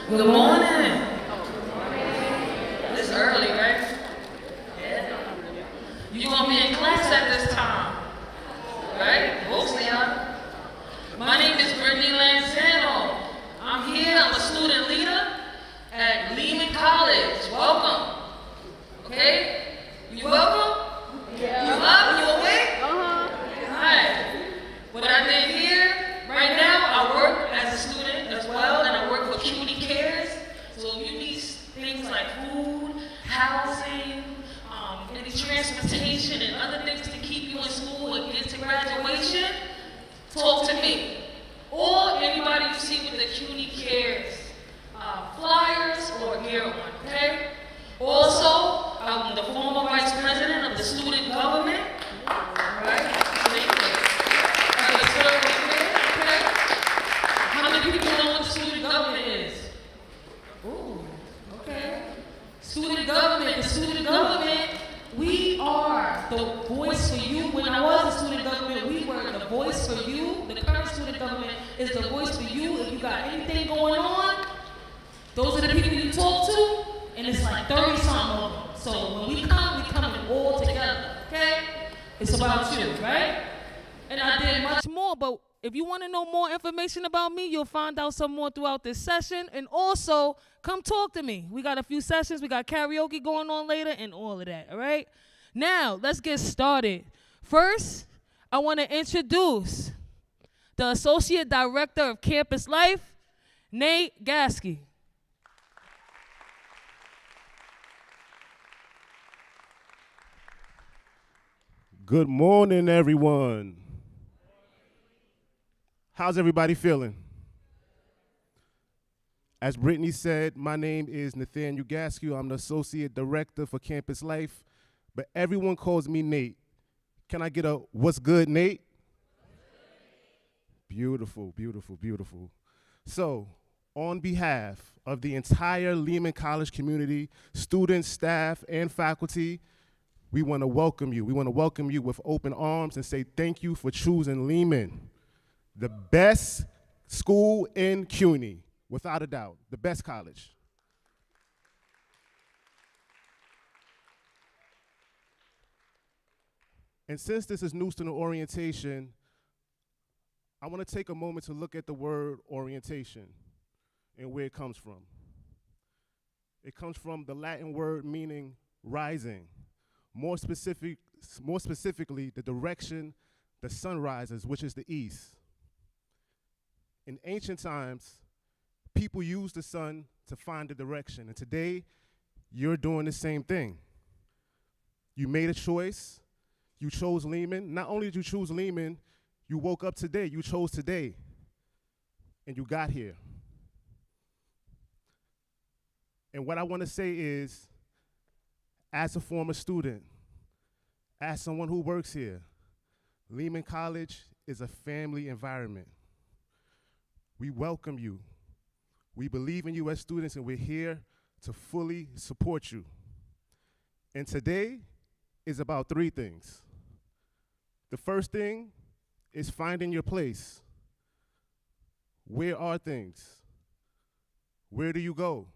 Good morning. It's early, right? Yeah. You gonna be in class at this time, right? Mostly, huh? My name is Brittany Lanzano. I'm here. I'm a student leader at Lehman College. Welcome. Okay? You welcome? Yeah. You up? You awake? All right. What I did here, right now, I work as a student as well, and I work for CUNY Cares. So if you need things like food, housing, any transportation, and other things to keep you in school and get to graduation, talk to me. Or anybody you see with the CUNY Cares flyers or gear on, okay? Also, I'm the former vice president voice for you. When I was in student government, we were the voice for you. The current student government is the voice for you. If you got anything going on, those are the people you talk to, and it's like 30 something of them. So when we come in all together, okay? It's about you, right? And I did much more, but if you want to know more information about me, you'll find out some more throughout this session. And also, come talk to me. We got a few sessions. We got karaoke going on later and all of that, all right? Now, let's get started. First, I want to introduce the Associate Director of Campus Life, Nate Gasky. Good morning, everyone. How's everybody feeling? As Brittany said, my name is Nathaniel Gaskew. I'm the Associate Director for Campus Life, but everyone calls me Nate. Can I get a what's good, Nate? Beautiful, beautiful, beautiful. So, on behalf of the entire Lehman College community, students, staff, and faculty, we want to welcome you. We want to welcome you with open arms and say thank you for choosing Lehman, the best school in CUNY, without a doubt, the best college. And since this is new student orientation, I want to take a moment to look at the word orientation and where it comes from. It comes from the Latin word meaning rising. More specifically, the direction the sun rises, which is the east. In ancient times, people used the sun to find the direction, and today, you're doing the same thing. You made a choice, you chose Lehman. Not only did you choose Lehman, you woke up today, you chose today, and you got here. And what I want to say is, as a former student, as someone who works here, Lehman College is a family environment. We welcome you. We believe in you as students, and we're here to fully support you. And today is about three things. The first thing is finding your place. Where are things? Where do you go?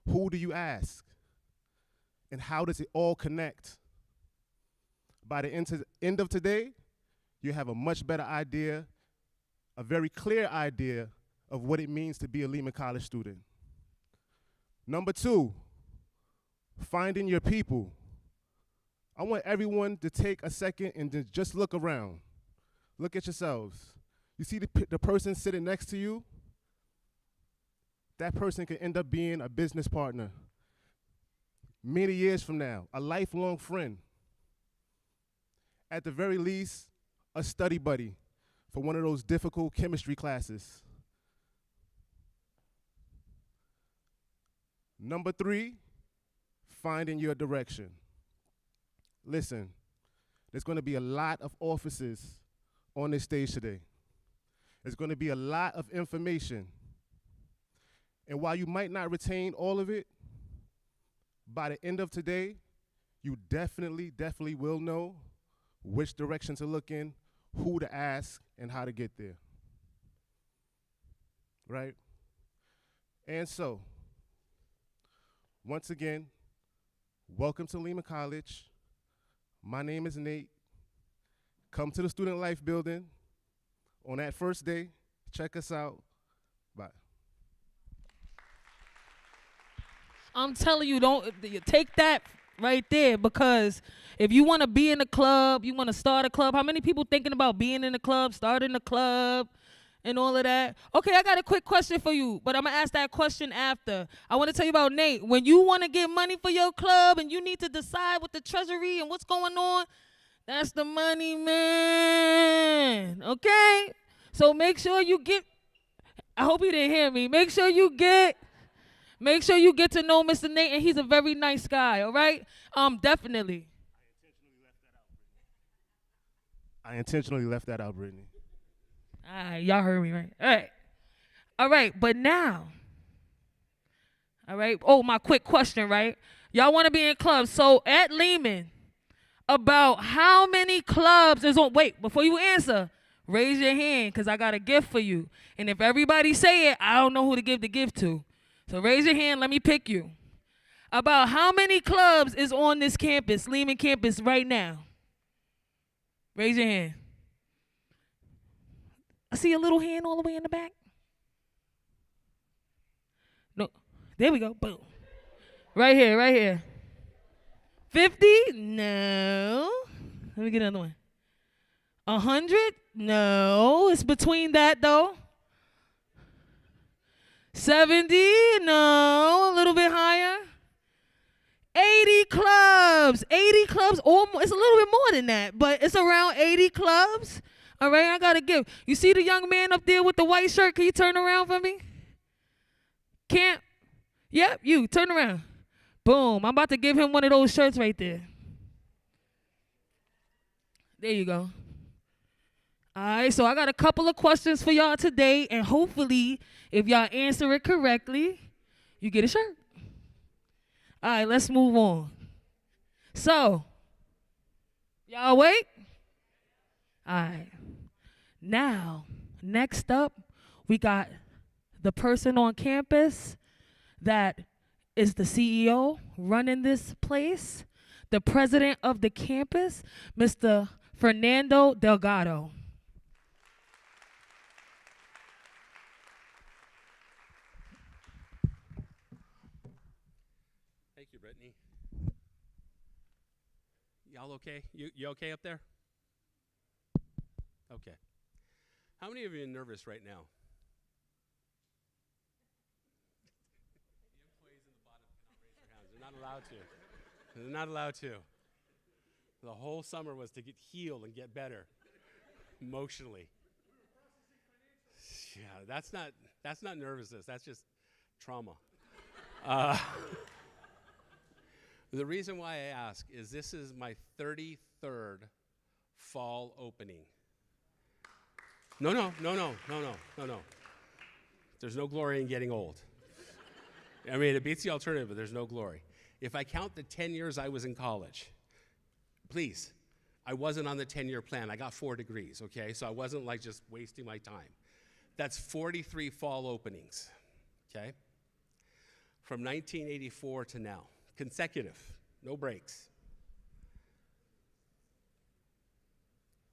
Who do you ask? And how does it all connect? By the end of today, you have a much better idea, a very clear idea of what it means to be a Lehman College student. Number two, finding your people. I want everyone to take a second and just look around. Look at yourselves. You see the person sitting next to you? That person could end up being a business partner. Many years from now, a lifelong friend. At the very least, a study buddy for one of those difficult chemistry classes. Number three, finding your direction. Listen, there's going to be a lot of offices on this stage today. There's going to be a lot of information. And while you might not retain all of it, by the end of today, you definitely will know which direction to look in, who to ask, and how to get there. Right? And so, once again, welcome to Lehman College. My name is Nate. Come to the Student Life building on that first day. Check us out. Bye. I'm telling you, you take that right there, because if you want to be in a club, you want to start a club. How many people thinking about being in a club, starting a club, and all of that? Okay, I got a quick question for you, but I'm going to ask that question after. I want to tell you about Nate. When you want to get money for your club and you need to decide with the treasury and what's going on, that's the money man, okay? So make sure you get, I hope you didn't hear me, make sure you get to know Mr. Nate, and he's a very nice guy, all right? Definitely. I intentionally left that out, Brittany. All right, y'all heard me, right? All right, but now, all right, my quick question, right? Y'all want to be in clubs. So at Lehman, About how many clubs is on, wait, before you answer, raise your hand because I got a gift for you. And if everybody say it, I don't know who to give the gift to. So raise your hand, let me pick you. About how many clubs is on this campus, Lehman campus, right now? Raise your hand. I see a little hand all the way in the back. No, there we go, boom. Right here, right here. 50? No. Let me get another one. 100? No. It's between that, though. 70? No. A little bit higher. 80 clubs. 80 clubs. Almost, it's a little bit more than that, but it's around 80 clubs. All right, I got to give. You see the young man up there with the white shirt? Can you turn around for me? Can't? Yep, you. Turn around. Boom. I'm about to give him one of those shirts right there. There you go. All right, so I got a couple of questions for y'all today, and hopefully, if y'all answer it correctly, you get a shirt. All right, let's move on. So, y'all awake? All right. Now, next up, we got the person on campus that is the CEO running this place, the president of the campus, Mr. Fernando Delgado. Thank you, Brittany. Y'all okay? You okay up there? Okay. How many of you are nervous right now? The employees in the bottom cannot raise their hands. They're not allowed to. They're not allowed to. The whole summer was to get healed and get better emotionally. Yeah, that's not nervousness. That's just trauma. The reason why I ask is this is my 33rd fall opening. No. There's no glory in getting old. I mean, it beats the alternative, but there's no glory. If I count the 10 years I was in college, please, I wasn't on the 10-year plan. I got 4 degrees, okay? So I wasn't like just wasting my time. That's 43 fall openings, okay? From 1984 to now, consecutive, no breaks.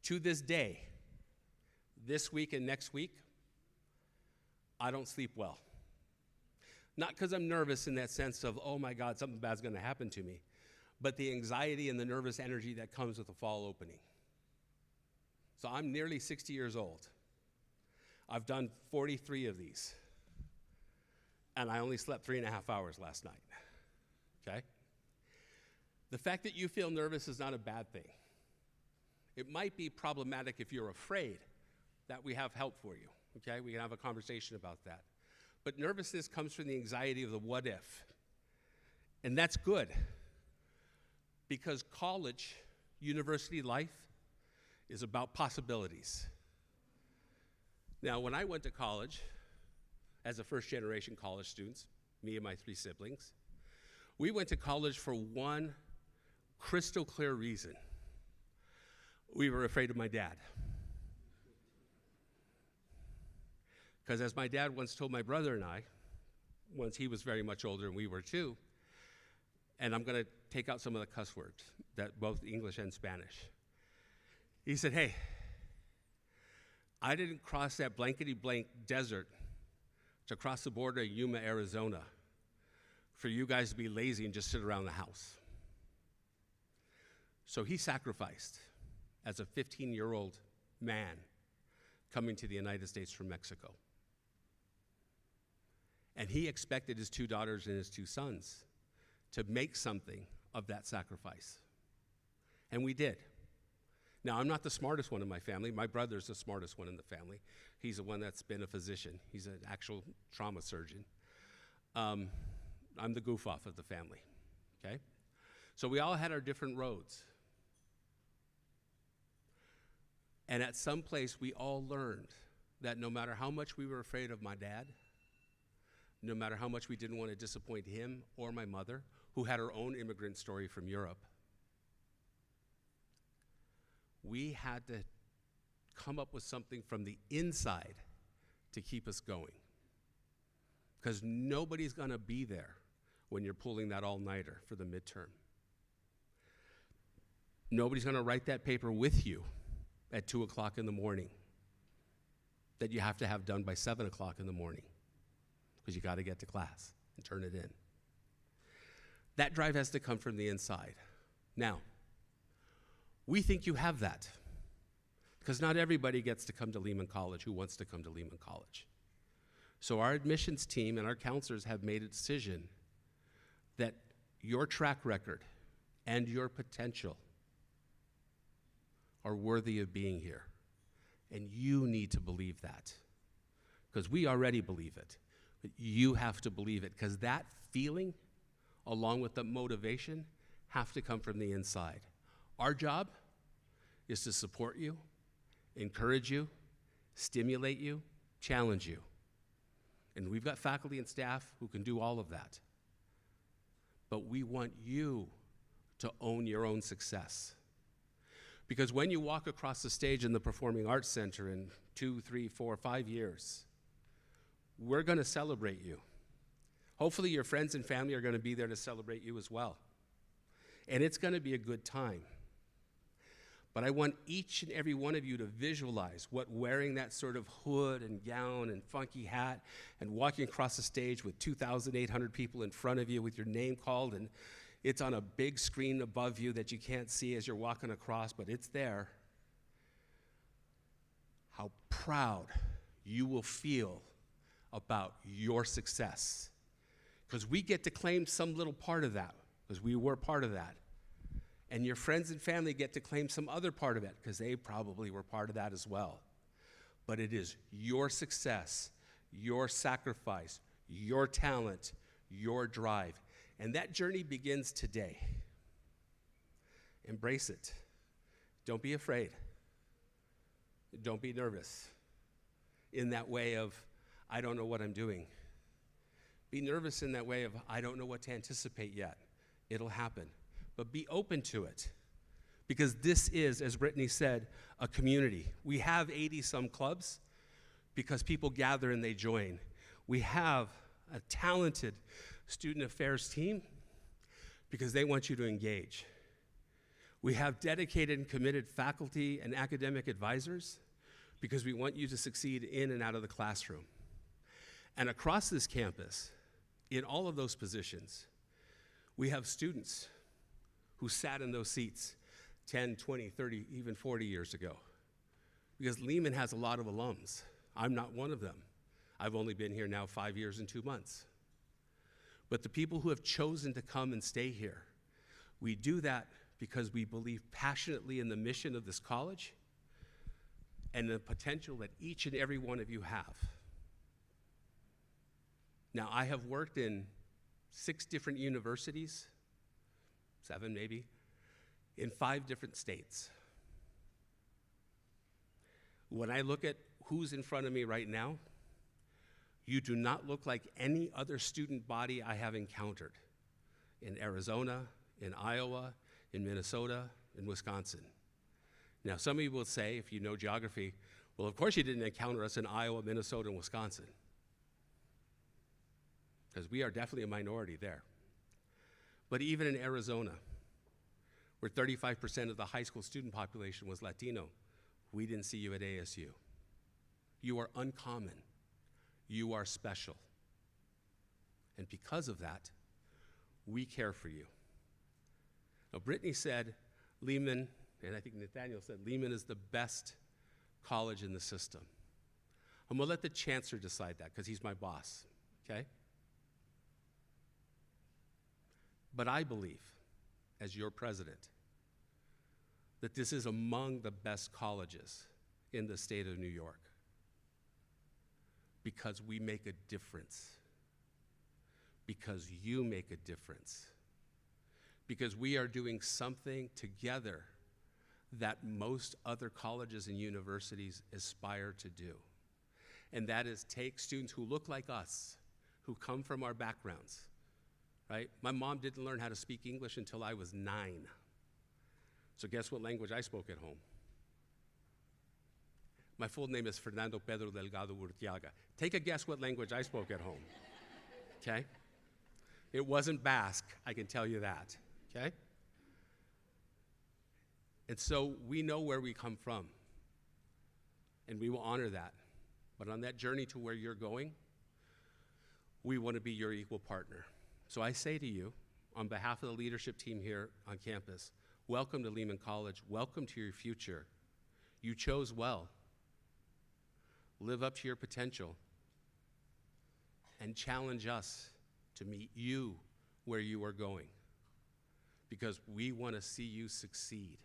To this day, this week and next week, I don't sleep well. Not because I'm nervous in that sense of, oh my God, something bad's gonna happen to me, but the anxiety and the nervous energy that comes with the fall opening. So I'm nearly 60 years old. I've done 43 of these, and I only slept 3.5 hours last night, okay? The fact that you feel nervous is not a bad thing. It might be problematic if you're afraid that we have help for you, okay? We can have a conversation about that. But nervousness comes from the anxiety of the what if. And that's good, because college, university life, is about possibilities. Now, when I went to college, as a first-generation college student, me and my 3 siblings, we went to college for one crystal clear reason. We were afraid of my dad. Because as my dad once told my brother and I, once he was very much older and we were too, and I'm going to take out some of the cuss words, that both English and Spanish. He said, hey, I didn't cross that blankety-blank desert to cross the border of Yuma, Arizona, for you guys to be lazy and just sit around the house. So he sacrificed as a 15-year-old man coming to the United States from Mexico. And he expected his 2 daughters and his 2 sons to make something of that sacrifice. And we did. Now, I'm not the smartest one in my family. My brother's the smartest one in the family. He's the one that's been a physician. He's an actual trauma surgeon. I'm the goof-off of the family, okay? So we all had our different roads. And at some place, we all learned that no matter how much we were afraid of my dad, no matter how much we didn't want to disappoint him or my mother, who had her own immigrant story from Europe, We had to come up with something from the inside to keep us going. Because nobody's going to be there when you're pulling that all-nighter for the midterm. Nobody's going to write that paper with you at 2 o'clock in the morning that you have to have done by 7 o'clock in the morning because you got to get to class and turn it in. That drive has to come from the inside. Now, we think you have that because not everybody gets to come to Lehman College who wants to come to Lehman College. So our admissions team and our counselors have made a decision that your track record and your potential are worthy of being here. And you need to believe that. Because we already believe it. But you have to believe it. Because that feeling, along with the motivation, have to come from the inside. Our job is to support you, encourage you, stimulate you, challenge you. And we've got faculty and staff who can do all of that. But we want you to own your own success. Because when you walk across the stage in the Performing Arts Center in 2, 3, 4, 5 years, we're going to celebrate you. Hopefully your friends and family are going to be there to celebrate you as well. And it's going to be a good time. But I want each and every one of you to visualize what wearing that sort of hood and gown and funky hat and walking across the stage with 2,800 people in front of you with your name called, and it's on a big screen above you that you can't see as you're walking across, but it's there. How proud you will feel about your success. Because we get to claim some little part of that, because we were part of that. And your friends and family get to claim some other part of it, because they probably were part of that as well. But it is your success, your sacrifice, your talent, your drive. And that journey begins today. Embrace it. Don't be afraid. Don't be nervous in that way of, I don't know what I'm doing. Be nervous in that way of, I don't know what to anticipate yet. It'll happen. But be open to it. Because this is, as Brittany said, a community. We have 80-some clubs because people gather and they join. We have a talented student affairs team because they want you to engage. We have dedicated and committed faculty and academic advisors because we want you to succeed in and out of the classroom. And across this campus, in all of those positions, we have students who sat in those seats 10, 20, 30, even 40 years ago. Because Lehman has a lot of alums. I'm not one of them. I've only been here now 5 years and 2 months. But the people who have chosen to come and stay here, we do that because we believe passionately in the mission of this college and the potential that each and every one of you have. Now, I have worked in 6 different universities, 7 maybe, in 5 different states. When I look at who's in front of me right now, you do not look like any other student body I have encountered in Arizona, in Iowa, in Minnesota, in Wisconsin. Now, some of you will say, if you know geography, well, of course you didn't encounter us in Iowa, Minnesota, and Wisconsin. Because we are definitely a minority there. But even in Arizona, where 35% of the high school student population was Latino, we didn't see you at ASU. You are uncommon. You are special. And because of that, we care for you. Now, Brittany said Lehman, and I think Nathaniel said Lehman is the best college in the system. I'm going to let the chancellor decide that because he's my boss, okay? But I believe, as your president, that this is among the best colleges in the state of New York because we make a difference, because you make a difference, because we are doing something together that most other colleges and universities aspire to do. And that is take students who look like us, who come from our backgrounds, right? My mom didn't learn how to speak English until I was 9. So guess what language I spoke at home? My full name is Fernando Pedro Delgado Urtiaga. Take a guess what language I spoke at home, okay? It wasn't Basque, I can tell you that, okay? And so we know where we come from, and we will honor that. But on that journey to where you're going, we want to be your equal partner. So I say to you, on behalf of the leadership team here on campus, welcome to Lehman College. Welcome to your future. You chose well. Live up to your potential and challenge us to meet you where you are going, because we want to see you succeed,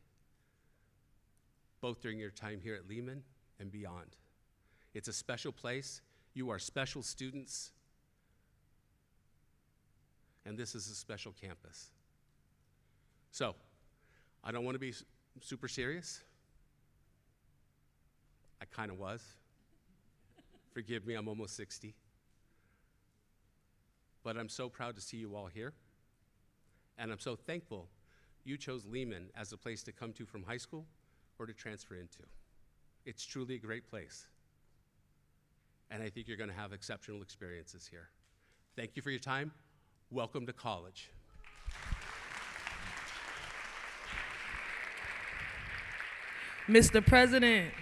both during your time here at Lehman and beyond. It's a special place. You are special students, and this is a special campus. So, I don't want to be super serious. I kind of was. Forgive me, I'm almost 60. But I'm so proud to see you all here, and I'm so thankful you chose Lehman as a place to come to from high school or to transfer into. It's truly a great place, and I think you're going to have exceptional experiences here. Thank you for your time. Welcome to college. Mr. President,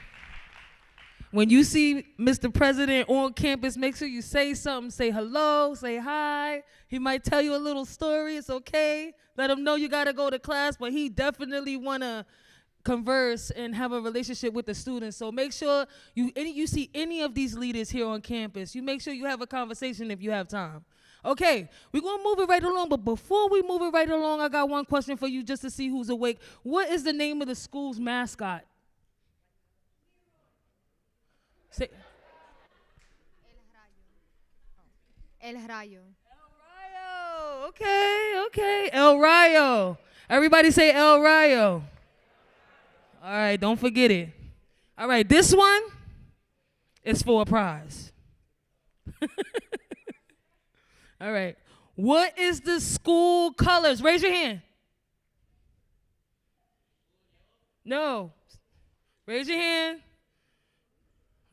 when you see Mr. President on campus, make sure you say something. Say hello, say hi. He might tell you a little story. It's okay. Let him know you got to go to class, but he definitely want to converse and have a relationship with the students. So make sure you see any of these leaders here on campus. You make sure you have a conversation if you have time. Okay, we're going to move it right along, but before we move it right along, I got one question for you just to see who's awake. What is the name of the school's mascot? Say. El Rayo. El Rayo. Okay. El Rayo. Everybody say El Rayo. All right, don't forget it. All right, this one is for a prize. All right. What is the school colors? Raise your hand. No. Raise your hand.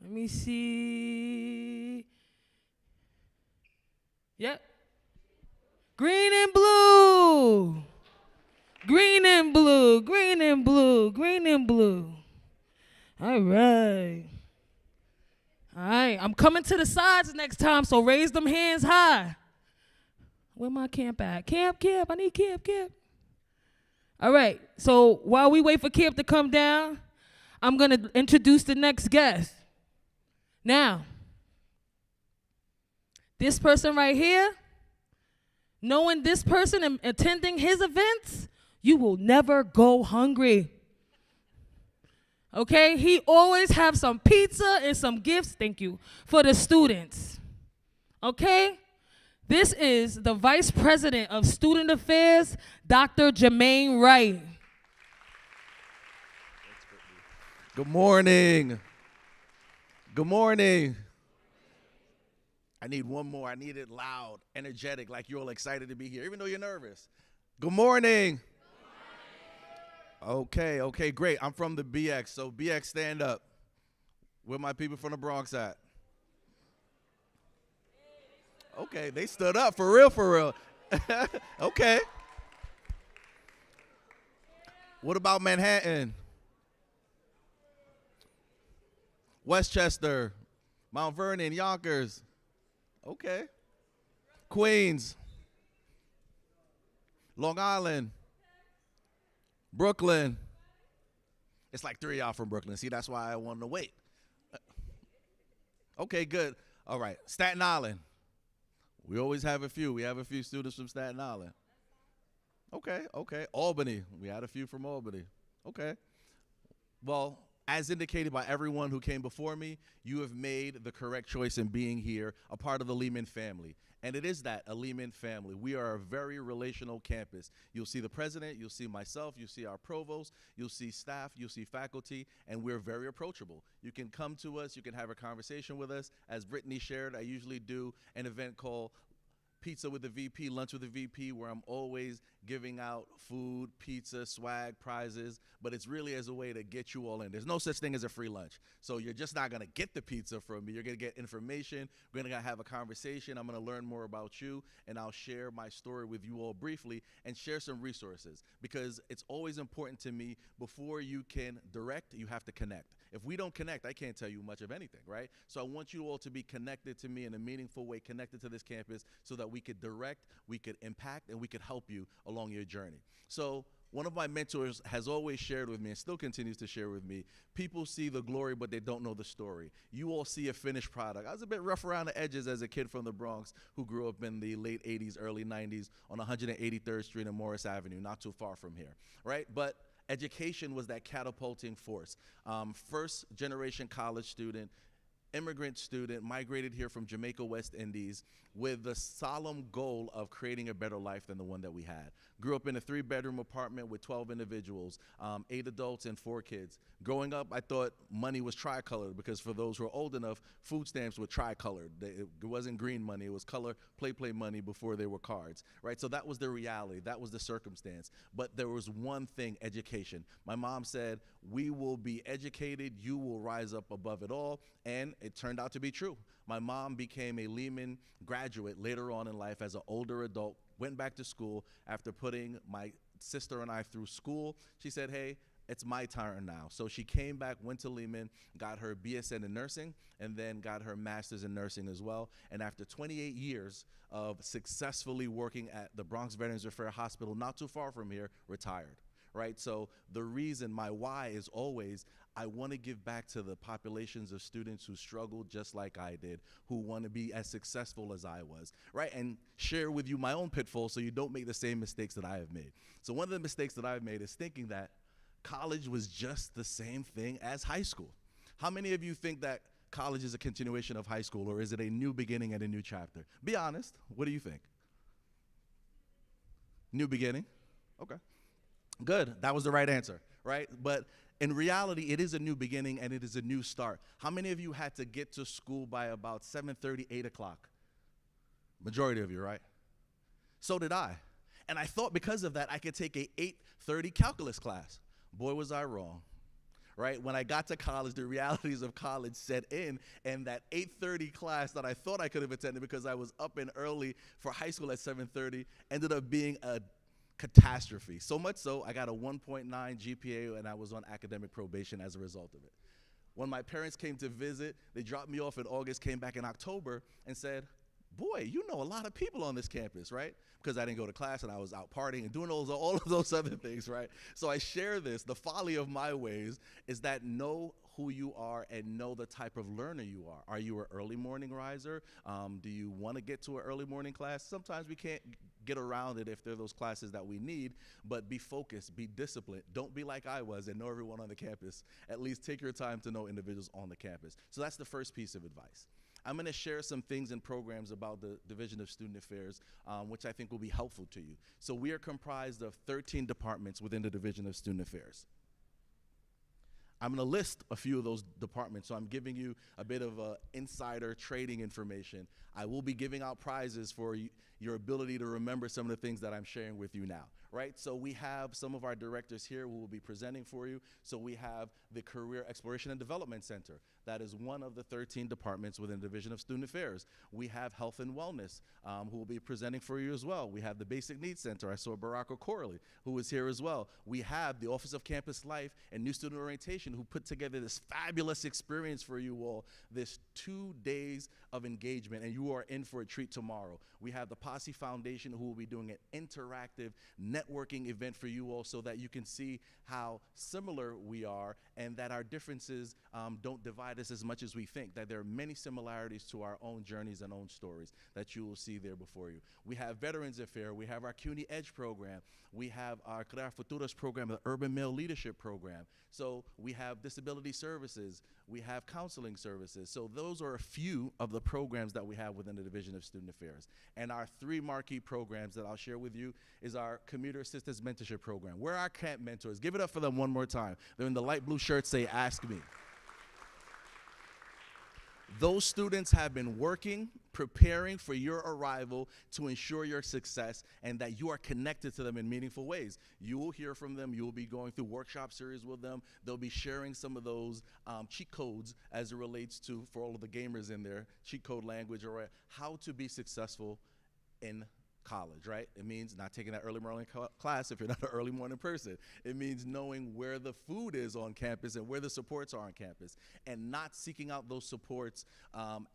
Let me see. Yep. Green and blue. Green and blue. Green and blue. Green and blue. All right. All right. I'm coming to the sides next time, so raise them hands high. Where my camp at? Camp. I need camp. All right. So while we wait for camp to come down, I'm going to introduce the next guest. Now, this person right here, knowing this person and attending his events, you will never go hungry. Okay? He always have some pizza and some gifts, thank you, for the students. Okay? This is the Vice President of Student Affairs, Dr. Jermaine Wright. Good morning. Good morning. I need one more. I need it loud, energetic, like you're all excited to be here, even though you're nervous. Good morning. Okay, great. I'm from the BX, so BX, stand up. Where my people from the Bronx at? Okay, they stood up, for real. Okay. What about Manhattan? Westchester, Mount Vernon, Yonkers. Okay. Queens, Long Island, Brooklyn. It's like 3 of y'all from Brooklyn. See, that's why I wanted to wait. Okay, good. All right, Staten Island. We always have a few. We have a few students from Staten Island. Okay. Albany. We had a few from Albany. Okay. Well, as indicated by everyone who came before me, you have made the correct choice in being here, a part of the Lehman family. And it is that, a Lehman family. We are a very relational campus. You'll see the president, you'll see myself, you'll see our provost, you'll see staff, you'll see faculty, and we're very approachable. You can come to us, you can have a conversation with us. As Brittany shared, I usually do an event called Pizza with the VP, Lunch with the VP, where I'm always giving out food, pizza, swag, prizes, but it's really as a way to get you all in. There's no such thing as a free lunch. So you're just not gonna get the pizza from me. You're gonna get information. We're gonna have a conversation. I'm gonna learn more about you, and I'll share my story with you all briefly and share some resources, because it's always important to me, before you can direct, you have to connect. If we don't connect, I can't tell you much of anything, right? So I want you all to be connected to me in a meaningful way, connected to this campus, so that we could direct, we could impact, and we could help you along your journey. So one of my mentors has always shared with me, and still continues to share with me, people see the glory, but they don't know the story. You all see a finished product. I was a bit rough around the edges as a kid from the Bronx who grew up in the late 80s, early 90s on 183rd Street and Morris Avenue, not too far from here, right? But education was that catapulting force. First generation college student, immigrant student, migrated here from Jamaica, West Indies, with the solemn goal of creating a better life than the one that we had. Grew up in a 3-bedroom apartment with 12 individuals, 8 adults and 4 kids. Growing up, I thought money was tricolored, because for those who are old enough, food stamps were tricolored. It wasn't green money, it was color play money before they were cards, right? So that was the reality, that was the circumstance. But there was one thing, education. My mom said, we will be educated, you will rise up above it all, and it turned out to be true. My mom became a Lehman graduate later on in life as an older adult, went back to school after putting my sister and I through school. She said, hey, it's my turn now. So she came back, went to Lehman, got her BSN in nursing, and then got her master's in nursing as well. And after 28 years of successfully working at the Bronx Veterans Affairs Hospital, not too far from here, retired, right? So the reason, my why is always, I want to give back to the populations of students who struggled just like I did, who want to be as successful as I was, right? And share with you my own pitfalls so you don't make the same mistakes that I have made. So one of the mistakes that I've made is thinking that college was just the same thing as high school. How many of you think that college is a continuation of high school, or is it a new beginning and a new chapter? Be honest, what do you think? New beginning? Okay. Good, that was the right answer, right? But in reality, it is a new beginning and it is a new start. How many of you had to get to school by about 7:30, 8 o'clock? Majority of you, right? So did I. And I thought because of that, I could take a 8:30 calculus class. Boy, was I wrong, right? When I got to college, the realities of college set in, and that 8:30 class that I thought I could have attended because I was up and early for high school at 7:30 ended up being a catastrophe. So much so, I got a 1.9 GPA and I was on academic probation as a result of it. When my parents came to visit, they dropped me off in August, came back in October and said, boy, you know a lot of people on this campus, right? Because I didn't go to class and I was out partying and doing all of those other things, right? So I share this. The folly of my ways is that know who you are and know the type of learner you are. Are you an early morning riser? Do you want to get to an early morning class? Sometimes we can't get around it if there are those classes that we need, but be focused, be disciplined. Don't be like I was and know everyone on the campus. At least take your time to know individuals on the campus. So that's the first piece of advice. I'm going to share some things and programs about the Division of Student Affairs, which I think will be helpful to you. So we are comprised of 13 departments within the Division of Student Affairs. I'm going to list a few of those departments, so I'm giving you a bit of insider trading information. I will be giving out prizes for your ability to remember some of the things that I'm sharing with you now, right? So we have some of our directors here who will be presenting for you. So we have the Career Exploration and Development Center. That is one of the 13 departments within the Division of Student Affairs. We have Health and Wellness, who will be presenting for you as well. We have the Basic Needs Center. I saw Barack O'Corley, who is here as well. We have the Office of Campus Life and New Student Orientation, who put together this fabulous experience for you all, this 2 days of engagement, and you are in for a treat tomorrow. We have the Posse Foundation, who will be doing an interactive networking event for you all so that you can see how similar we are and that our differences don't divide us as much as we think, that there are many similarities to our own journeys and own stories that you will see there before you. We have Veterans Affairs, we have our CUNY Edge program, we have our Crear Futuros program, the Urban Male Leadership program. So we have disability services, we have counseling services. So those are a few of the programs that we have within the Division of Student Affairs. And our 3 marquee programs that I'll share with you is our Commuter Assistance Mentorship Program. We're our camp mentors. Give it up for them one more time. They're in the light blue shirts, say, ask me. Those students have been working, preparing for your arrival to ensure your success and that you are connected to them in meaningful ways. You will hear from them. You will be going through workshop series with them. They'll be sharing some of those cheat codes as it relates to, for all of the gamers in there, cheat code language, or how to be successful in college, right? It means not taking that early morning class if you're not an early morning person. It means knowing where the food is on campus and where the supports are on campus, and not seeking out those supports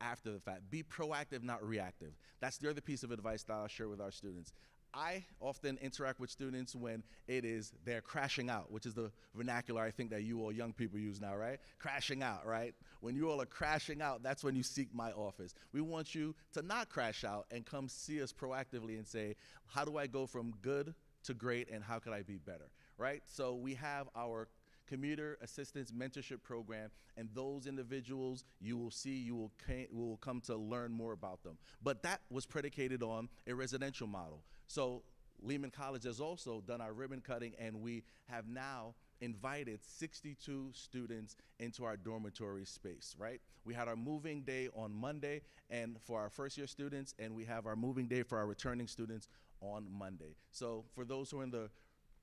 after the fact. Be proactive, not reactive. That's the other piece of advice that I'll share with our students. I often interact with students when they're crashing out, which is the vernacular I think that you all young people use now, right? Crashing out, right? When you all are crashing out, that's when you seek my office. We want you to not crash out and come see us proactively and say, how do I go from good to great, and how could I be better, right? So we have our commuter assistance mentorship program, and those individuals you will come to learn more about them. But that was predicated on a residential model. So Lehman College has also done our ribbon cutting, and we have now invited 62 students into our dormitory space, right? We had our moving day on Monday and for our first year students, and we have our moving day for our returning students on Monday. So for those who are in the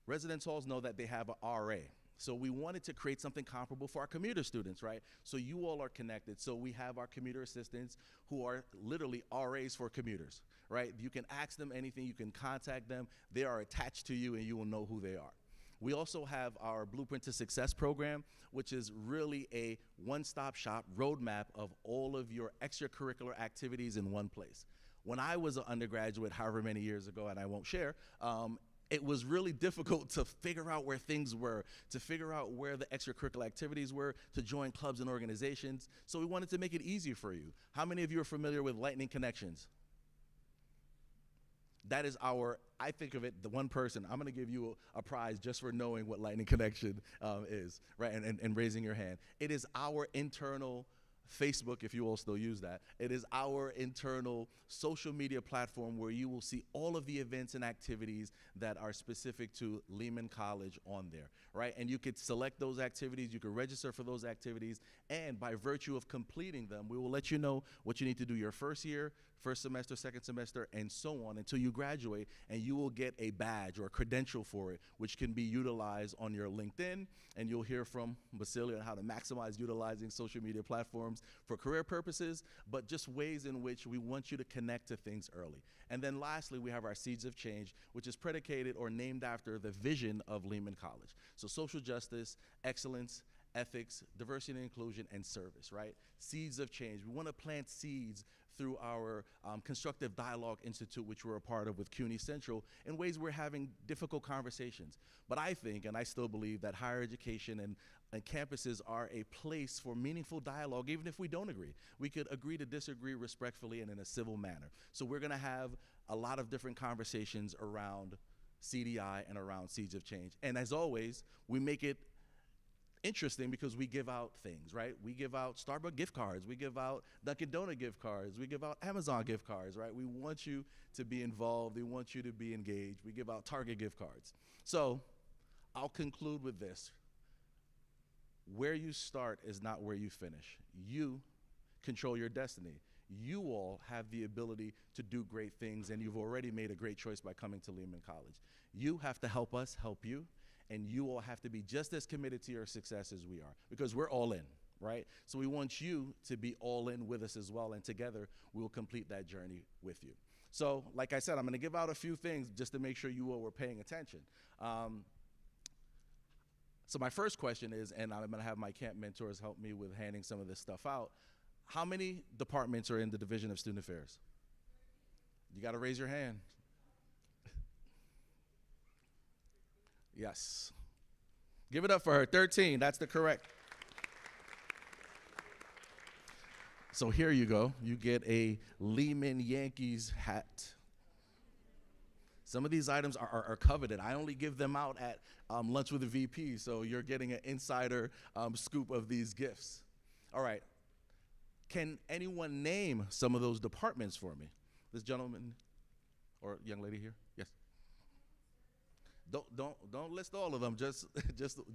residence halls, know that they have an RA. So we wanted to create something comparable for our commuter students, right? So you all are connected. So we have our commuter assistants who are literally RAs for commuters, right? You can ask them anything, you can contact them, they are attached to you, and you will know who they are. We also have our Blueprint to Success program, which is really a one-stop shop roadmap of all of your extracurricular activities in one place. When I was an undergraduate, however many years ago, and I won't share, it was really difficult to figure out where things were, to figure out where the extracurricular activities were, to join clubs and organizations. So we wanted to make it easier for you. How many of you are familiar with Lightning Connections? That is I think of it, the one person, I'm gonna give you a prize just for knowing what Lightning Connection is, right, and raising your hand. It is our internal Facebook, if you all still use that. It is our internal social media platform where you will see all of the events and activities that are specific to Lehman College on there, right? And you could select those activities, you could register for those activities, and by virtue of completing them, we will let you know what you need to do your first year, first semester, second semester, and so on until you graduate, and you will get a badge or a credential for it, which can be utilized on your LinkedIn, and you'll hear from Basilia on how to maximize utilizing social media platforms for career purposes, but just ways in which we want you to connect to things early. And then lastly, we have our Seeds of Change, which is predicated or named after the vision of Lehman College. So social justice, excellence, ethics, diversity and inclusion, and service, right? Seeds of change. We want to plant seeds through our Constructive Dialogue Institute, which we're a part of with CUNY Central, in ways we're having difficult conversations. But I think, and I still believe, that higher education and campuses are a place for meaningful dialogue, even if we don't agree. We could agree to disagree respectfully and in a civil manner. So we're gonna have a lot of different conversations around CDI and around Seeds of Change. And as always, we make it interesting because we give out things, right? We give out Starbucks gift cards, we give out Dunkin' Donut gift cards, we give out Amazon gift cards, right? We want you to be involved, we want you to be engaged. We give out Target gift cards. So I'll conclude with this. Where you start is not where you finish. You control your destiny. You all have the ability to do great things, and you've already made a great choice by coming to Lehman College. You have to help us help you, and you all have to be just as committed to your success as we are, because we're all in, right? So we want you to be all in with us as well, and together we will complete that journey with you. So like I said, I'm gonna give out a few things just to make sure you all were paying attention. So my first question is, and I'm gonna have my camp mentors help me with handing some of this stuff out, how many departments are in the Division of Student Affairs? You gotta raise your hand. Yes. Give it up for her, 13, that's the correct. So here you go, you get a Lehman Yankees hat. Some of these items are coveted. I only give them out at Lunch with the VP, so you're getting an insider scoop of these gifts. All right, can anyone name some of those departments for me? This gentleman or young lady here, yes. Don't list all of them. Just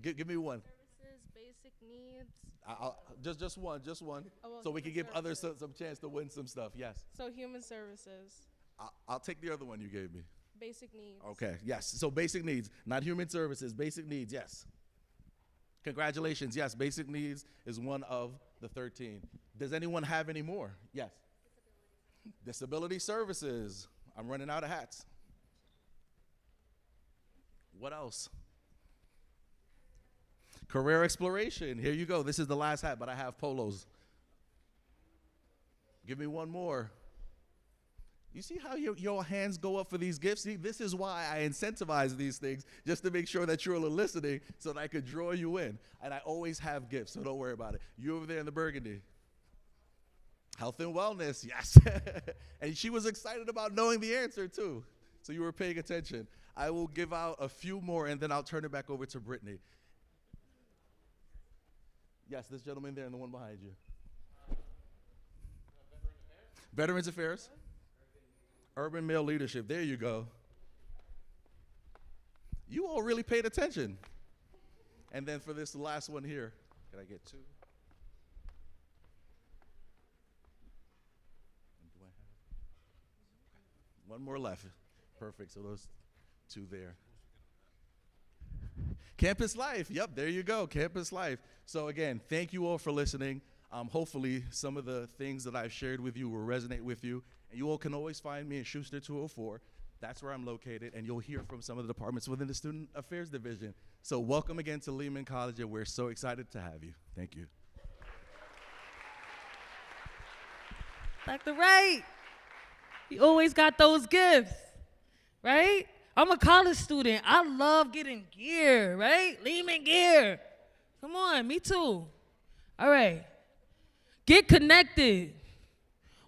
give me one. Services, basic basic needs. Just one, Oh, well, so we can human give others services. some chance to win some stuff. Yes. So human services, I'll take the other one you gave me. basic needs. Okay, yes. So basic needs, not human services, basic needs, yes. Congratulations, yes. Basic needs is one of the 13. Does anyone have any more? Yes. Disability services. I'm running out of hats. What else? Career exploration. Here you go. This is the last hat, but I have polos. Give me one more. You see how your hands go up for these gifts? See, this is why I incentivize these things, just to make sure that you're listening so that I could draw you in. And I always have gifts, so don't worry about it. You over there in the burgundy. Health and wellness, yes. And she was excited about knowing the answer, too. So you were paying attention. I will give out a few more, and then I'll turn it back over to Brittany. Yes, this gentleman there and the one behind you. Veterans Affairs. Urban Male Leadership. There you go. You all really paid attention. And then for this last one here, can I get two? Do I have one more left? Perfect. So those two there. Campus Life. Yep, there you go. Campus Life. So again, thank you all for listening. Hopefully some of the things that I've shared with you will resonate with you. And you all can always find me in Schuster 204. That's where I'm located, and you'll hear from some of the departments within the Student Affairs Division. So welcome again to Lehman College, and we're so excited to have you. Thank you. Dr. Wright, you always got those gifts, right? I'm a college student. I love getting gear, right? Lehman gear. Come on, me too. All right. Get connected.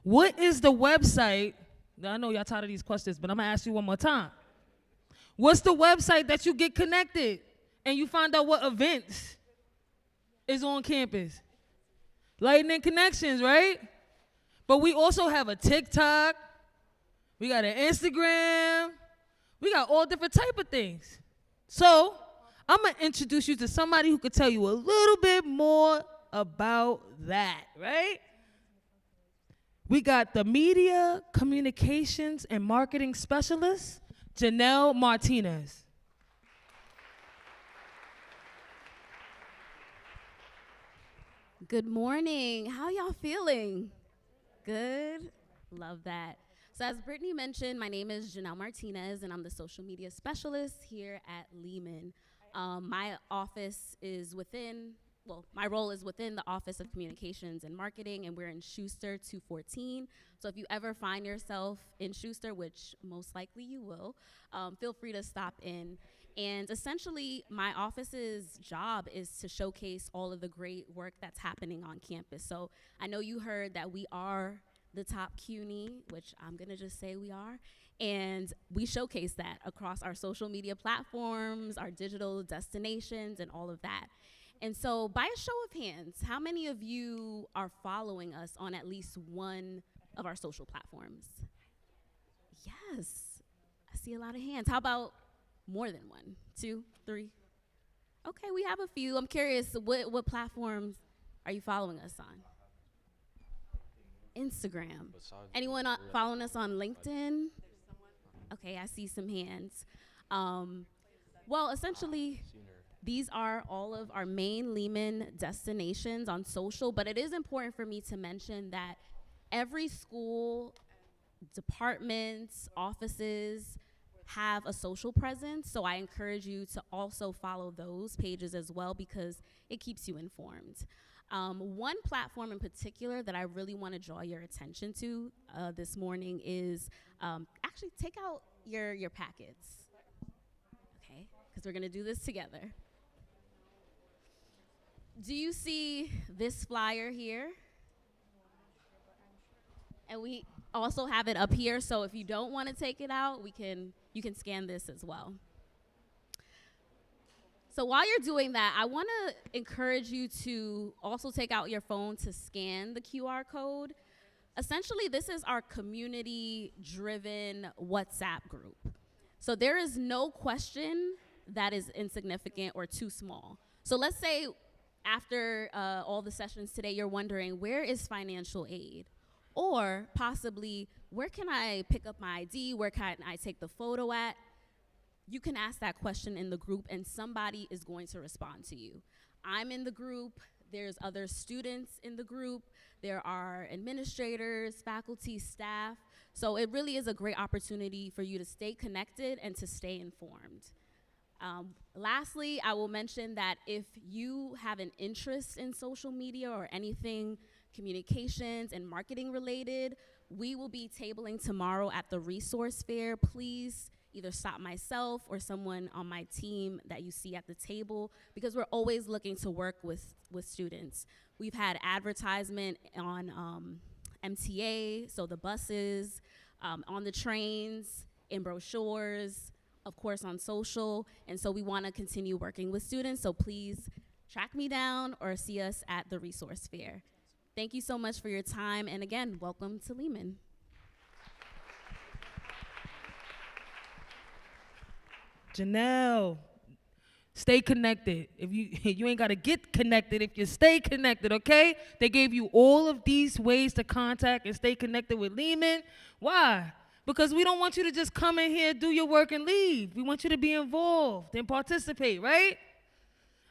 What is the website? Now, I know y'all tired of these questions, but I'm going to ask you one more time. What's the website that you get connected and you find out what events is on campus? Lightning Connections, right? But we also have a TikTok. We got an Instagram. We got all different type of things. So I'm going to introduce you to somebody who could tell you a little bit more about that, right? We got the Media, Communications, and Marketing Specialist, Janelle Martinez. Good morning. How y'all feeling? Good? Love that. So as Brittany mentioned, my name is Janelle Martinez, and I'm the social media specialist here at Lehman. My office is my role is within the Office of Communications and Marketing, and we're in Schuster 214. So if you ever find yourself in Schuster, which most likely you will, feel free to stop in. And essentially, my office's job is to showcase all of the great work that's happening on campus. So I know you heard that we are the top CUNY, which I'm gonna just say we are, and we showcase that across our social media platforms, our digital destinations, and all of that. And so by a show of hands, how many of you are following us on at least one of our social platforms? Yes, I see a lot of hands. How about more than one? 2, 3? Okay, we have a few. I'm curious, what platforms are you following us on? Instagram. Anyone following us on LinkedIn? Okay, I see some hands. Well, essentially, these are all of our main Lehman destinations on social, but it is important for me to mention that every school, departments, offices have a social presence, so I encourage you to also follow those pages as well because it keeps you informed. One platform in particular that I really want to draw your attention to this morning is actually take out your packets, okay? Because we're going to do this together. Do you see this flyer here? And we also have it up here, so if you don't want to take it out, you can scan this as well. So while you're doing that, I want to encourage you to also take out your phone to scan the QR code. Essentially, this is our community-driven WhatsApp group. So there is no question that is insignificant or too small. So let's say after all the sessions today, you're wondering, where is financial aid? Or possibly, where can I pick up my ID? Where can I take the photo at? You can ask that question in the group, and somebody is going to respond to you. I'm in the group. There's other students in the group. There are administrators, faculty, staff. So it really is a great opportunity for you to stay connected and to stay informed. Lastly, I will mention that if you have an interest in social media or anything communications and marketing related, we will be tabling tomorrow at the resource fair. Please either stop myself or someone on my team that you see at the table, because we're always looking to work with students. We've had advertisement on MTA, so the buses, on the trains, in brochures, of course on social, and so we want to continue working with students, so please track me down or see us at the resource fair. Thank you so much for your time, and again, welcome to Lehman. Janelle, stay connected. If you ain't gotta get connected if you stay connected, okay? They gave you all of these ways to contact and stay connected with Lehman. Why? Because we don't want you to just come in here, do your work, and leave. We want you to be involved and participate, right?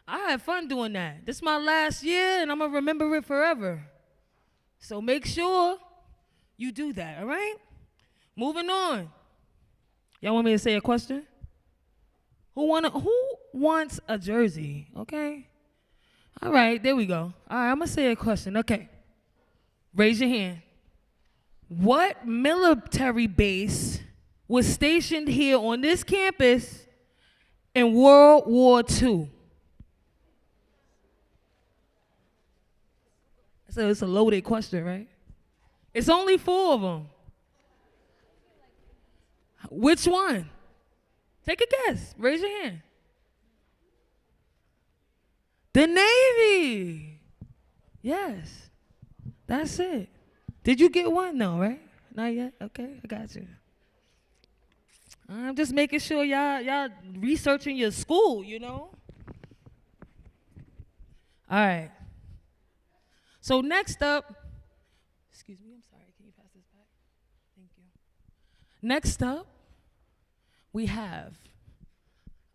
I had fun doing that. This is my last year, and I'm gonna remember it forever. So make sure you do that, all right? Moving on. Y'all want me to say a question? Who wants a jersey? Okay. All right, there we go. All right, I'm gonna say a question. Okay. Raise your hand. What military base was stationed here on this campus in World War II? So it's a loaded question, right? It's only 4 of them. Which one? Take a guess. Raise your hand. The Navy. Yes. That's it. Did you get one? No, right? Not yet? Okay, I got you. I'm just making sure y'all researching your school, you know? All right. So next up, excuse me, I'm sorry, can you pass this back? Thank you. Next up, we have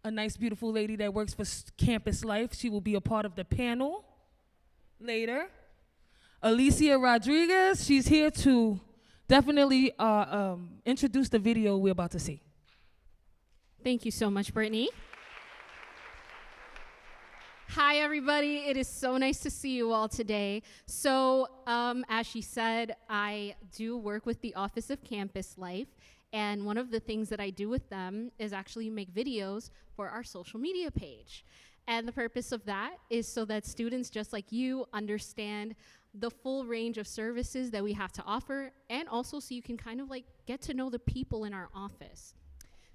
a nice, beautiful lady that works for Campus Life. She will be a part of the panel later. Alicia Rodriguez, she's here to definitely introduce the video we're about to see. Thank you so much, Brittany. Hi, everybody. It is so nice to see you all today. So, as she said, I do work with the Office of Campus Life. And one of the things that I do with them is actually make videos for our social media page. And the purpose of that is so that students just like you understand the full range of services that we have to offer, and also so you can kind of like get to know the people in our office.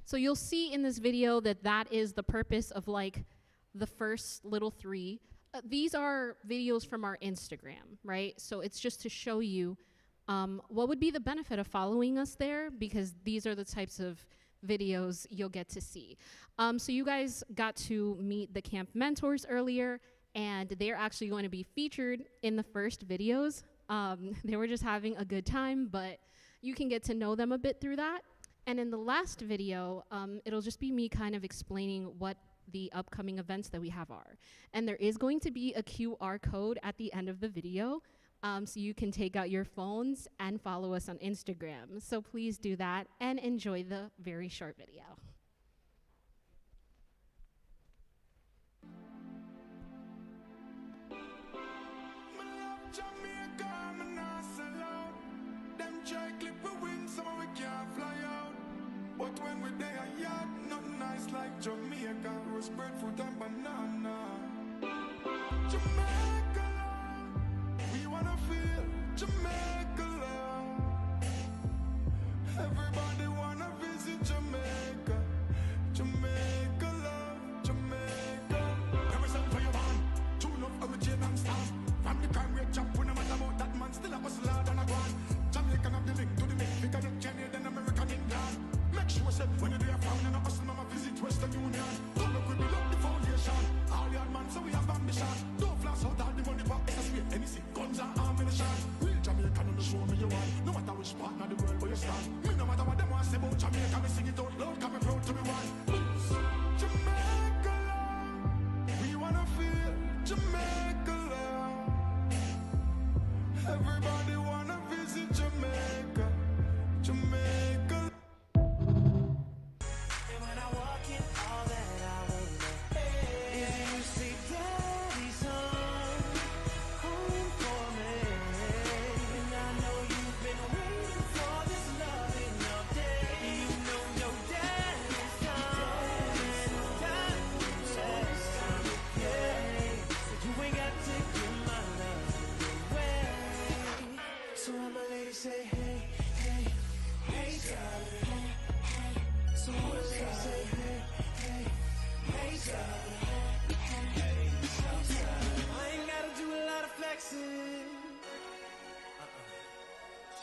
So you'll see in this video that that is the purpose of like the first little 3. These are videos from our Instagram, right? So it's just to show you what would be the benefit of following us there, because these are the types of videos you'll get to see. So you guys got to meet the camp mentors earlier, and they're actually going to be featured in the first videos. They were just having a good time, but you can get to know them a bit through that. And in the last video, it'll just be me kind of explaining what the upcoming events that we have are. And there is going to be a QR code at the end of the video, so you can take out your phones and follow us on Instagram. So please do that and enjoy the very short video. But when we're there, yeah, nothing nice like Jamaica, roast breadfruit and banana. Jamaica love, we wanna feel Jamaica love. Everybody wanna visit Jamaica. Jamaica love, Jamaica. Every song for your man, tune up origin and stars. From the crime rate jump, when no matter about that man, still a hustle hard and a grind. Jamaican have the link to the make, bigger than Kenya, than American England. Make sure say when you do a found and a hustle, mama visit Western Union. Don't look, we build up the foundation. All the hard man, so we have ambition. Don't flash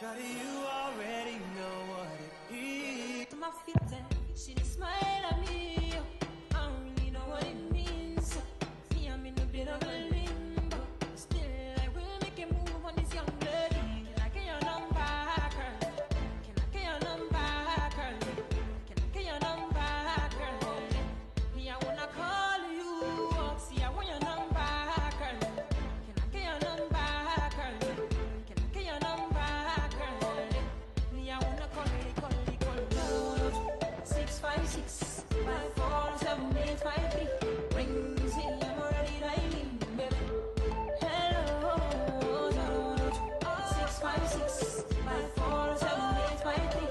Shawty, you already know what it is. My feeling, she just smile at me. I don't really know what it means. See, I'm in a bit of a limbo. Still, I will make a move on this young lady. Can I get your number, girl? Can I get your number, girl? Can I get your number, girl? Me, I wanna call you. See, I want your number, girl. Can I get your number, girl? Can I get your number, girl? Me, I wanna call you. 656 547 853. Rings in, I'm already dialing, baby. Hello, 656 547 853.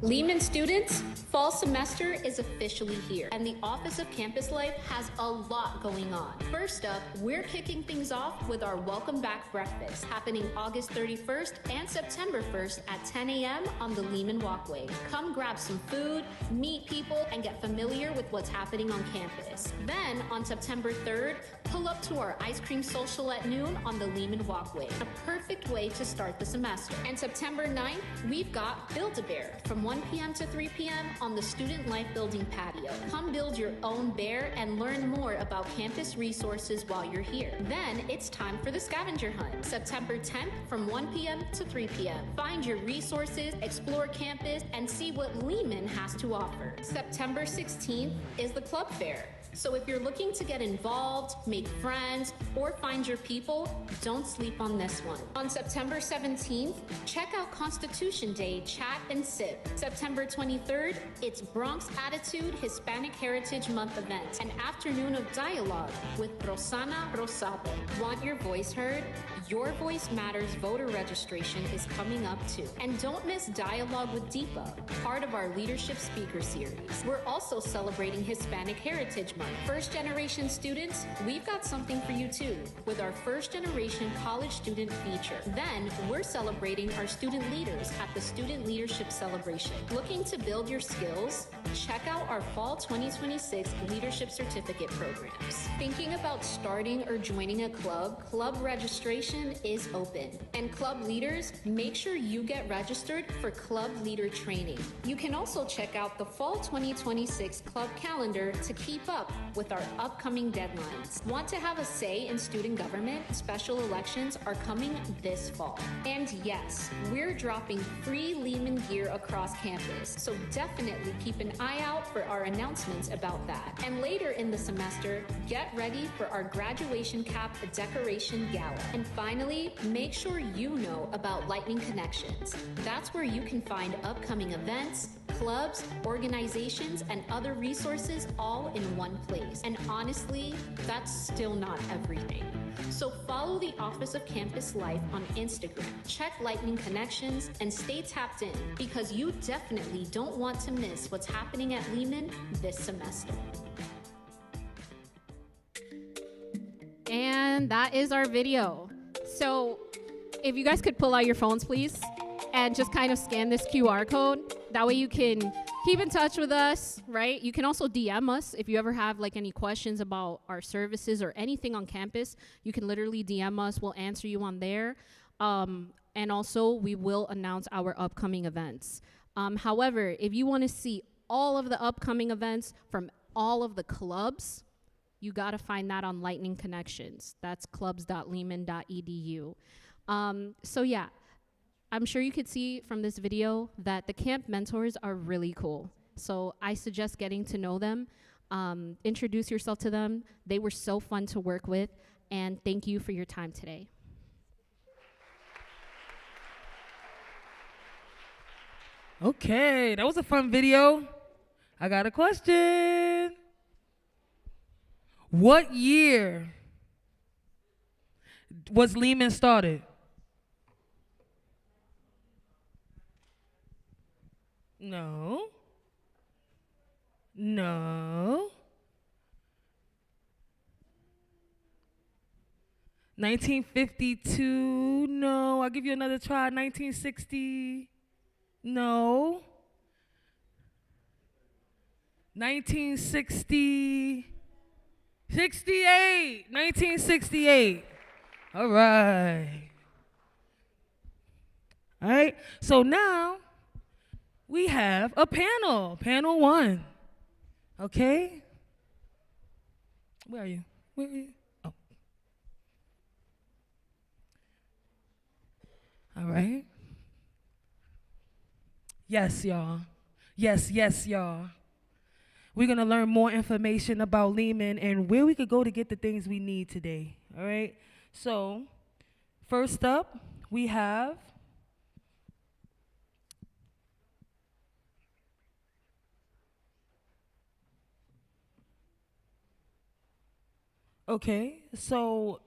Lehman students, fall semester is officially here, and the Office of Campus Life has a lot going on. First up, we're kicking things off with our Welcome Back Breakfast, happening August 31st and September 1st at 10 a.m. on the Lehman Walkway. Come grab some food, meet people, and get familiar with what's happening on campus. Then, on September 3rd, pull up to our ice cream social at noon on the Lehman Walkway, a perfect way to start the semester. And September 9th, we've got Build-A-Bear from 1 p.m. to 3 p.m. on the Student Life Building patio. Come build your own bear and learn more about campus resources while you're here. Then it's time for the scavenger hunt. September 10th from 1 p.m. to 3 p.m. Find your resources, explore campus, and see what Lehman has to offer. September 16th is the club fair. So if you're looking to get involved, make friends, or find your people, don't sleep on this one. On September 17th, check out Constitution Day Chat and Sip. September 23rd, it's Bronx Attitude Hispanic Heritage Month event, an afternoon of dialogue with Rosana Rosado. Want your voice heard? Your Voice Matters voter registration is coming up too. And don't miss Dialogue with Deepa, part of our Leadership Speaker Series. We're also celebrating Hispanic Heritage Month. First generation students, we've got something for you too, with our first generation college student feature. Then we're celebrating our student leaders at the Student Leadership Celebration. Looking to build your skills? Check out our Fall 2026 Leadership Certificate programs. Thinking about starting or joining a club? Club registration is open. And club leaders, make sure you get registered for club leader training. You can also check out the Fall 2026 club calendar to keep up with our upcoming deadlines. Want to have a say in student government? Special elections are coming this fall. And yes, we're dropping free Lehman gear across campus, so definitely keep an eye out for our announcements about that. And later in the semester, get ready for our graduation cap decoration gala. And finally, make sure you know about Lightning Connections. That's where you can find upcoming events, clubs, organizations, and other resources all in one place. And honestly, that's still not everything. So follow the Office of Campus Life on Instagram, check Lightning Connections, and stay tapped in, because you definitely don't want to miss what's happening at Lehman this semester. And that is our video. So if you guys could pull out your phones, please, and just kind of scan this QR code. That way you can keep in touch with us, right? You can also DM us if you ever have like any questions about our services or anything on campus. You can literally DM us. We'll answer you on there. And also we will announce our upcoming events. However, if you want to see all of the upcoming events from all of the clubs, you got to find that on Lightning Connections. That's clubs.lehman.edu. So yeah, I'm sure you could see from this video that the camp mentors are really cool. So I suggest getting to know them, introduce yourself to them. They were so fun to work with, and thank you for your time today. Okay, that was a fun video. I got a question. What year was Lehman started? No. No. 1952. No. I'll give you another try. 1960. No. 1960. 68. 1968. All right. All right? So now we have a panel, panel one. Okay? Where are you? Where are you? Oh. All right. Yes, y'all. Yes, y'all. We're going to learn more information about Lehman and where we could go to get the things we need today. All right? So, first up, we have okay, so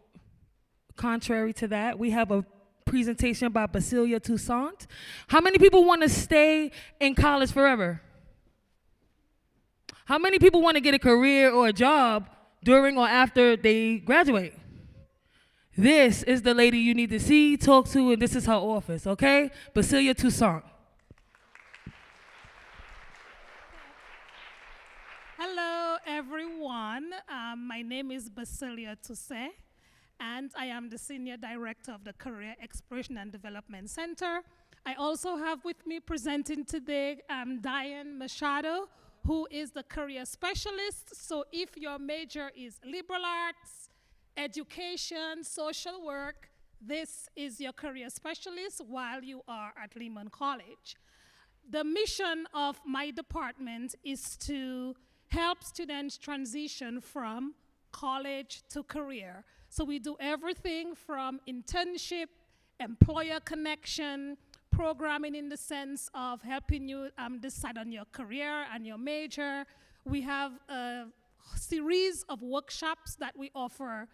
contrary to that, we have a presentation by Basilia Toussaint. How many people want to stay in college forever? How many people want to get a career or a job during or after they graduate? This is the lady you need to see, talk to, and this is her office, okay? Basilia Toussaint. Hello, everyone. My name is Basilia Toussaint, and I am the Senior Director of the Career Exploration and Development Center. I also have with me presenting today Diane Machado, who is the Career Specialist. So if your major is liberal arts, education, social work, this is your Career Specialist while you are at Lehman College. The mission of my department is to help students transition from college to career. So we do everything from internship, employer connection, programming in the sense of helping you decide on your career and your major. We have a series of workshops that we offer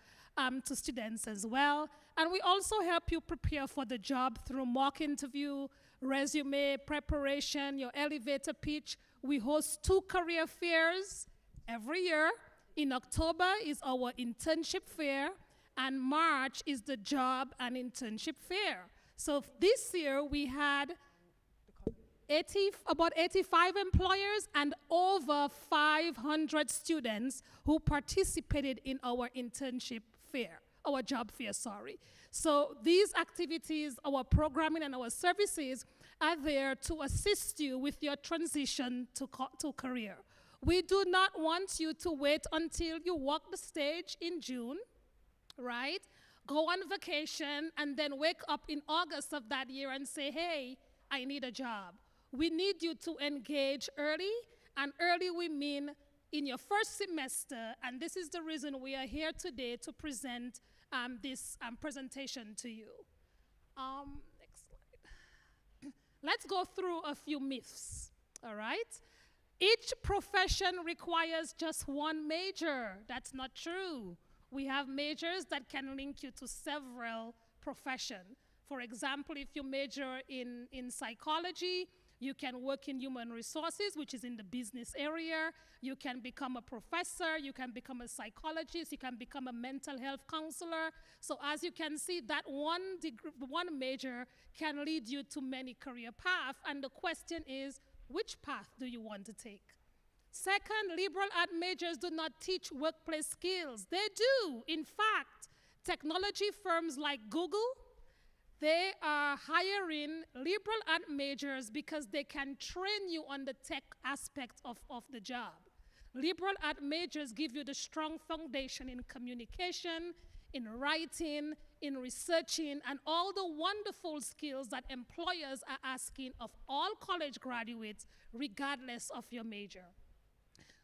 to students as well. And we also help you prepare for the job through mock interview, resume preparation, your elevator pitch. We host 2 career fairs every year. In October is our internship fair, and March is the job and internship fair. So this year we had about 85 employers and over 500 students who participated in our internship fair, our job fair, sorry. So these activities, our programming and our services are there to assist you with your transition to career. We do not want you to wait until you walk the stage in June, right? Go on vacation and then wake up in August of that year and say, hey, I need a job. We need you to engage early, and early we mean in your first semester, and this is the reason we are here today to present this presentation to you. Next slide. Let's go through a few myths, all right? Each profession requires just one major. That's not true. We have majors that can link you to several professions. For example, if you major in psychology, you can work in human resources, which is in the business area. You can become a professor. You can become a psychologist. You can become a mental health counselor. So as you can see, that one major can lead you to many career paths. And the question is, which path do you want to take? Second, liberal art majors do not teach workplace skills. They do. In fact, technology firms like Google, they are hiring liberal art majors because they can train you on the tech aspect of the job. Liberal art majors give you the strong foundation in communication, in writing, in researching, and all the wonderful skills that employers are asking of all college graduates, regardless of your major.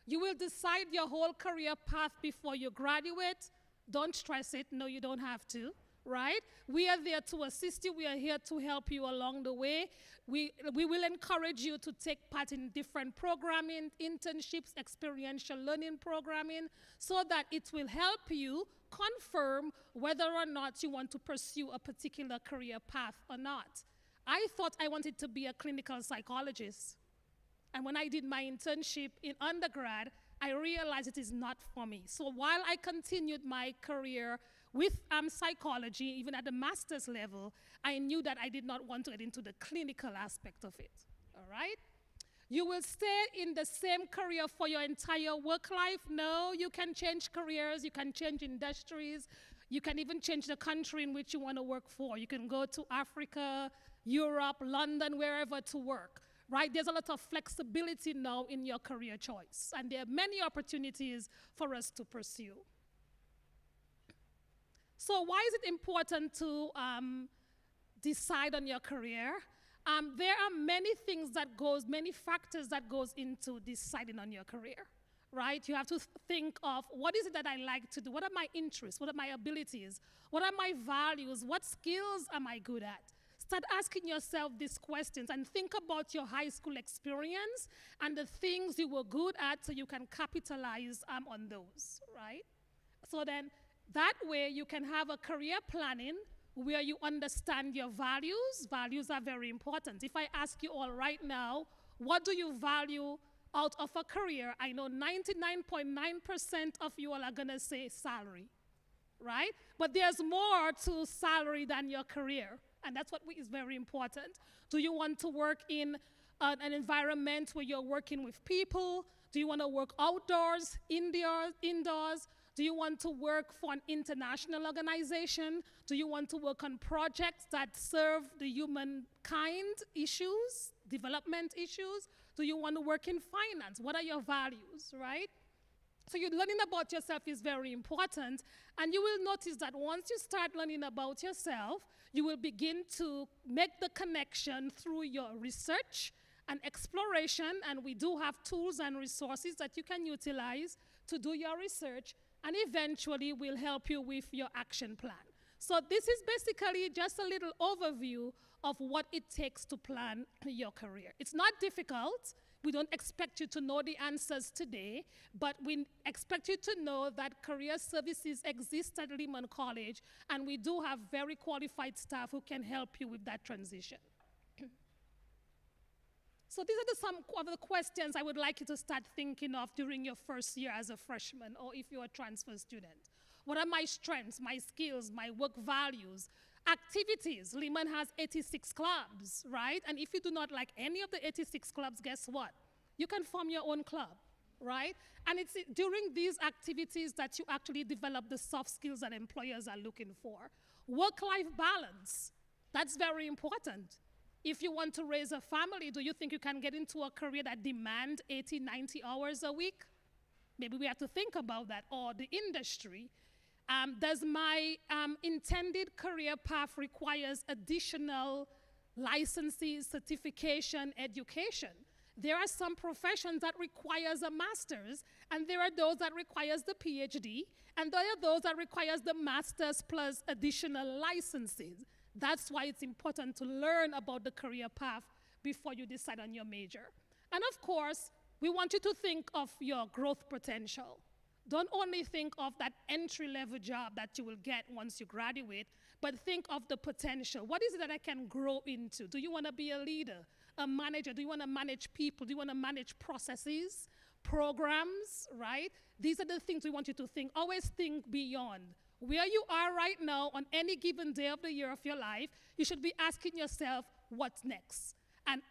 You will decide your whole career path before you graduate. Don't stress it. No, you don't have to. Right? We are there to assist you. We are here to help you along the way. We will encourage you to take part in different programming, internships, experiential learning programming, so that it will help you confirm whether or not you want to pursue a particular career path or not. I thought I wanted to be a clinical psychologist. And when I did my internship in undergrad, I realized it is not for me. So while I continued my career with psychology, even at the master's level, I knew that I did not want to get into the clinical aspect of it, all right? You will stay in the same career for your entire work life? No, you can change careers, you can change industries, you can even change the country in which you want to work for. You can go to Africa, Europe, London, wherever to work, right? There's a lot of flexibility now in your career choice, and there are many opportunities for us to pursue. So why is it important to decide on your career? There are many factors that goes into deciding on your career, right? You have to think of, what is it that I like to do? What are my interests? What are my abilities? What are my values? What skills am I good at? Start asking yourself these questions and think about your high school experience and the things you were good at so you can capitalize on those, right? So then that way you can have a career planning where you understand your values. Values are very important. If I ask you all right now, what do you value out of a career? I know 99.9% of you all are gonna say salary, right? But there's more to salary than your career, and that's what is very important. Do you want to work in an environment where you're working with people? Do you want to work outdoors, indoors? Do you want to work for an international organization? Do you want to work on projects that serve the humankind issues, development issues? Do you want to work in finance? What are your values, right? So you're learning about yourself is very important, and you will notice that once you start learning about yourself, you will begin to make the connection through your research and exploration, and we do have tools and resources that you can utilize to do your research, and eventually will help you with your action plan. So this is basically just a little overview of what it takes to plan your career. It's not difficult. We don't expect you to know the answers today, but we expect you to know that career services exist at Lehman College, and we do have very qualified staff who can help you with that transition. So these are some of the questions I would like you to start thinking of during your first year as a freshman, or if you're a transfer student. What are my strengths, my skills, my work values? Activities. Lehman has 86 clubs, right? And if you do not like any of the 86 clubs, guess what? You can form your own club, right? And it's during these activities that you actually develop the soft skills that employers are looking for. Work-life balance. That's very important. If you want to raise a family, do you think you can get into a career that demands 80, 90 hours a week? Maybe we have to think about that. Or the industry. Does my intended career path requires additional licenses, certification, education? There are some professions that requires a master's, and there are those that requires the PhD, and there are those that requires the master's plus additional licenses. That's why it's important to learn about the career path before you decide on your major. And of course, we want you to think of your growth potential. Don't only think of that entry-level job that you will get once you graduate, but think of the potential. What is it that I can grow into? Do you want to be a leader, a manager? Do you want to manage people? Do you want to manage processes, programs, right? These are the things we want you to think. Always think beyond. Where you are right now on any given day of the year of your life, you should be asking yourself, what's next? And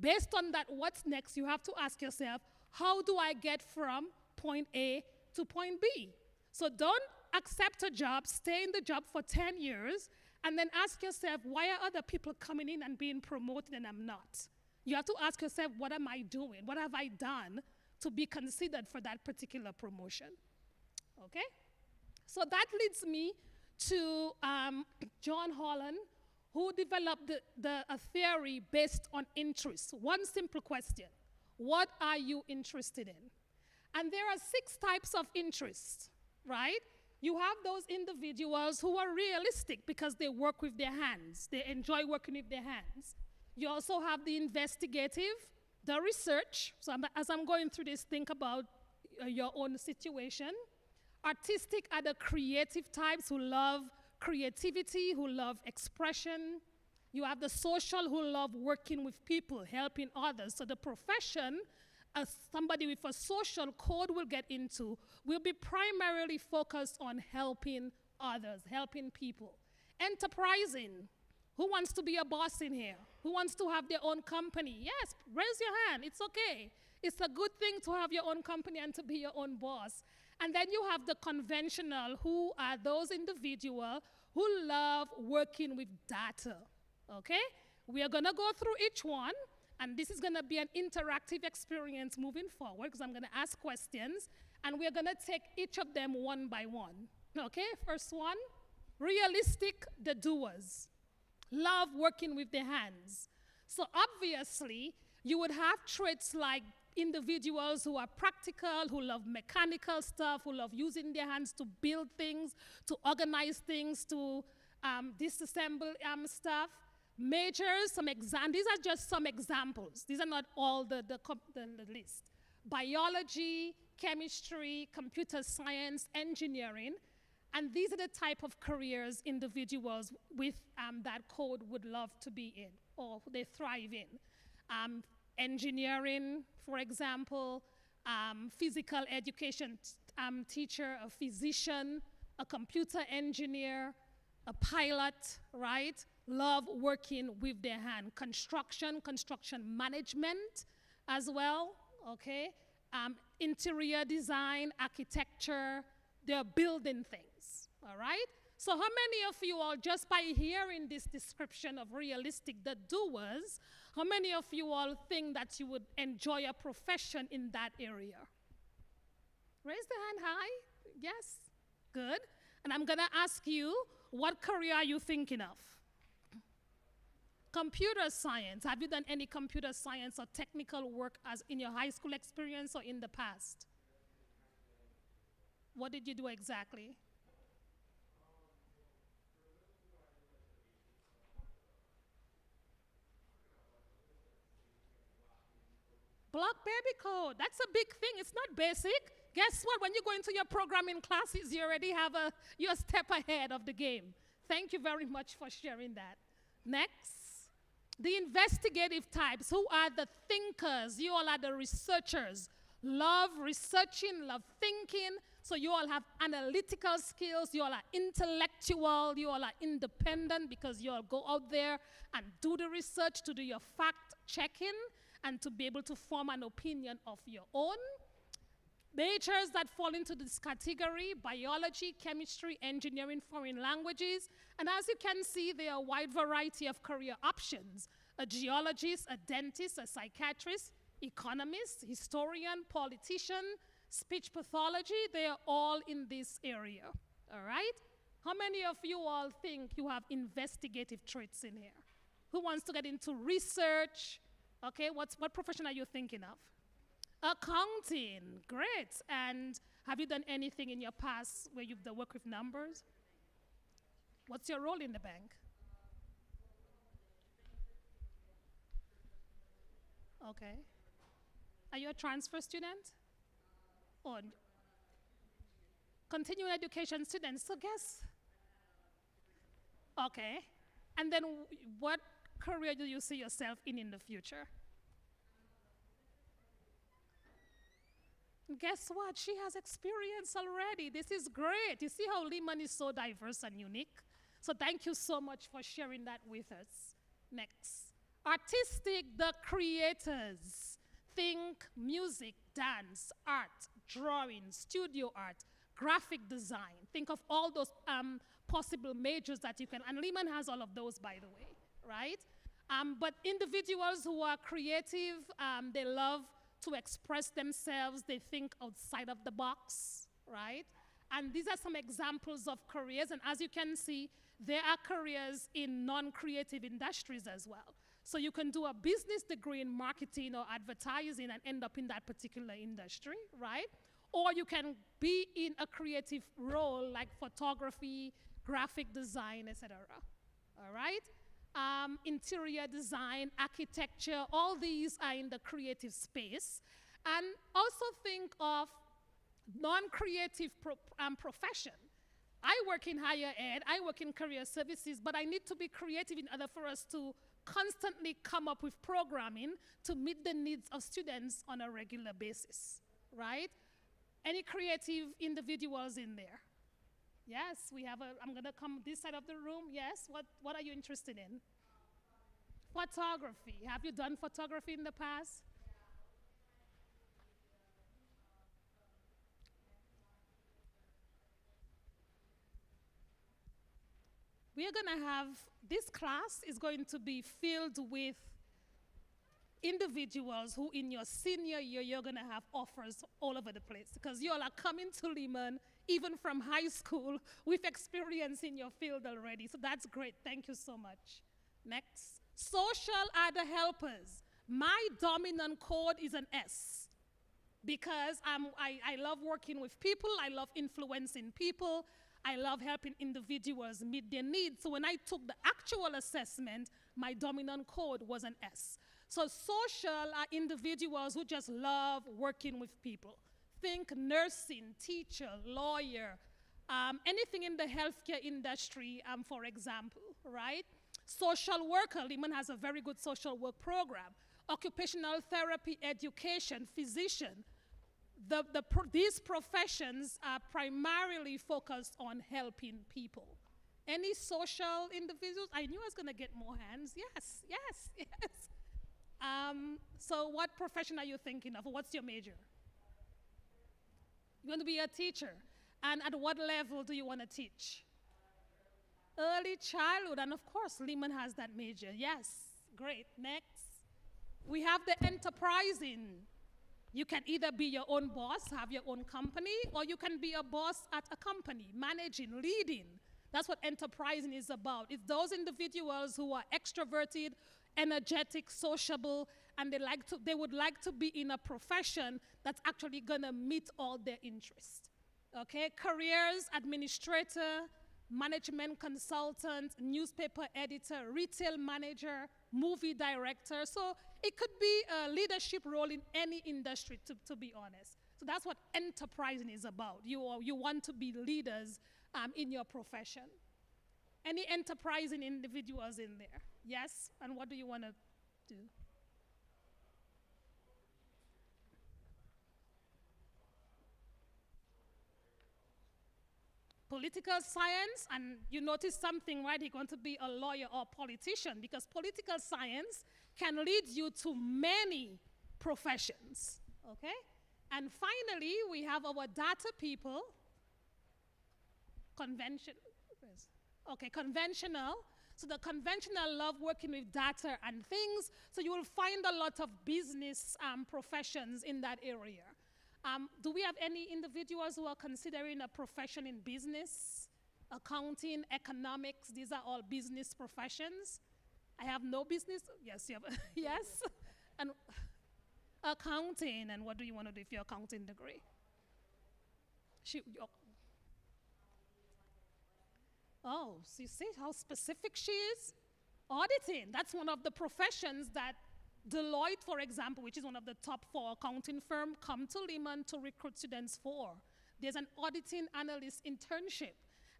based on that, what's next, you have to ask yourself, how do I get from point A to point B? So don't accept a job, stay in the job for 10 years, and then ask yourself, why are other people coming in and being promoted and I'm not? You have to ask yourself, what am I doing? What have I done to be considered for that particular promotion? Okay? So that leads me to John Holland, who developed a theory based on interests. One simple question: what are you interested in? And there are 6 types of interests, right? You have those individuals who are realistic because they work with their hands. They enjoy working with their hands. You also have the investigative, the research. So as I'm going through this, think about your own situation. Artistic are the creative types who love creativity, who love expression. You have the social who love working with people, helping others. So the profession, as somebody with a social code will get into, will be primarily focused on helping others, helping people. Enterprising. Who wants to be a boss in here? Who wants to have their own company? Yes, raise your hand. It's okay. It's a good thing to have your own company and to be your own boss. And then you have the conventional, who are those individuals who love working with data, okay? We are going to go through each one, and this is going to be an interactive experience moving forward because I'm going to ask questions, and we're going to take each of them one by one. Okay, first one, realistic, the doers. Love working with their hands. So obviously, you would have traits like individuals who are practical, who love mechanical stuff, who love using their hands to build things, to organize things, to disassemble stuff. Majors, these are just some examples. These are not all the list. Biology, chemistry, computer science, engineering. And these are the type of careers individuals with that code would love to be in or they thrive in. Engineering, for example, physical education teacher, a physician, a computer engineer, a pilot, right? Love working with their hand. Construction management as well, okay? Interior design, architecture, they're building things, all right? So how many of you all, just by hearing this description of realistic, the doers, how many of you all think that you would enjoy a profession in that area? Raise the hand high. Yes, good. And I'm gonna ask you, what career are you thinking of? Computer science. Have you done any computer science or technical work as in your high school experience or in the past? What did you do exactly? Block baby code. That's a big thing. It's not basic. Guess what? When you go into your programming classes, you already have you're a step ahead of the game. Thank you very much for sharing that. Next, the investigative types. Who are the thinkers? You all are the researchers. Love researching, love thinking. So you all have analytical skills. You all are intellectual. You all are independent because you all go out there and do the research to do your fact checking and to be able to form an opinion of your own. Majors that fall into this category: biology, chemistry, engineering, foreign languages. And as you can see, there are a wide variety of career options. A geologist, a dentist, a psychiatrist, economist, historian, politician, speech pathology, they are all in this area, all right? How many of you all think you have investigative traits in here? Who wants to get into research? Okay, what profession are you thinking of? Accounting, great. And have you done anything in your past where you've worked with numbers? What's your role in the bank? Okay. Are you a transfer student? Or continuing education student? So guess. Okay. And then what career do you see yourself in the future? Guess what? She has experience already. This is great. You see how Lehman is so diverse and unique? So thank you so much for sharing that with us. Next. Artistic, the creators. Think music, dance, art, drawing, studio art, graphic design. Think of all those possible majors that you can, and Lehman has all of those, by the way, right? But individuals who are creative, they love to express themselves, they think outside of the box, right? And these are some examples of careers, and as you can see, there are careers in non-creative industries as well. So you can do a business degree in marketing or advertising and end up in that particular industry, right? Or you can be in a creative role like photography, graphic design, etc. All right? Interior design, architecture, all these are in the creative space. And also think of non-creative profession. I work in higher ed, I work in career services, but I need to be creative in order for us to constantly come up with programming to meet the needs of students on a regular basis, right? Any creative individuals in there? Yes, we have I'm gonna come this side of the room. Yes, what are you interested in? Photography. Have you done photography in the past? we are going to have, this class is going to be filled with individuals who in your senior year, you're going to have offers all over the place because you all are coming to Lehman even from high school with experience in your field already. So that's great. Thank you so much. Next. Social other helpers. My dominant code is an S because I love working with people. I love influencing people. I love helping individuals meet their needs. So when I took the actual assessment, my dominant code was an S. So social are individuals who just love working with people. Think nursing, teacher, lawyer, anything in the healthcare industry, for example, right? Social worker, Lehman has a very good social work program. Occupational therapy, education, physician. These professions are primarily focused on helping people. Any social individuals? I knew I was going to get more hands. Yes, yes, yes. So what profession are you thinking of? What's your major? You want to be a teacher. And at what level do you want to teach? Early childhood. And of course, Lehman has that major. Yes, great. Next. We have the enterprising. You can either be your own boss, have your own company, or you can be a boss at a company, managing, leading. That's what enterprising is about. It's those individuals who are extroverted, energetic, sociable, and they would like to be in a profession that's actually gonna meet all their interests. Okay, careers, administrator, management consultant, newspaper editor, retail manager, movie director. So it could be a leadership role in any industry, to be honest. So that's what enterprising is about. You want to be leaders in your profession. Any enterprising individuals in there? Yes? And what do you want to do? Political science, and you notice something, right? You're going to be a lawyer or politician because political science can lead you to many professions, okay? And finally, we have our data people, conventional. So the conventional love working with data and things, so you will find a lot of business professions in that area. Do we have any individuals who are considering a profession in business, accounting, economics? These are all business professions. I have no business. Yes, you have. Yes. And accounting. And what do you want to do if you're accounting degree? Oh, so you see how specific she is? Auditing. That's one of the professions that Deloitte, for example, which is one of the top 4 accounting firms, come to Lehman to recruit students for. There's an auditing analyst internship.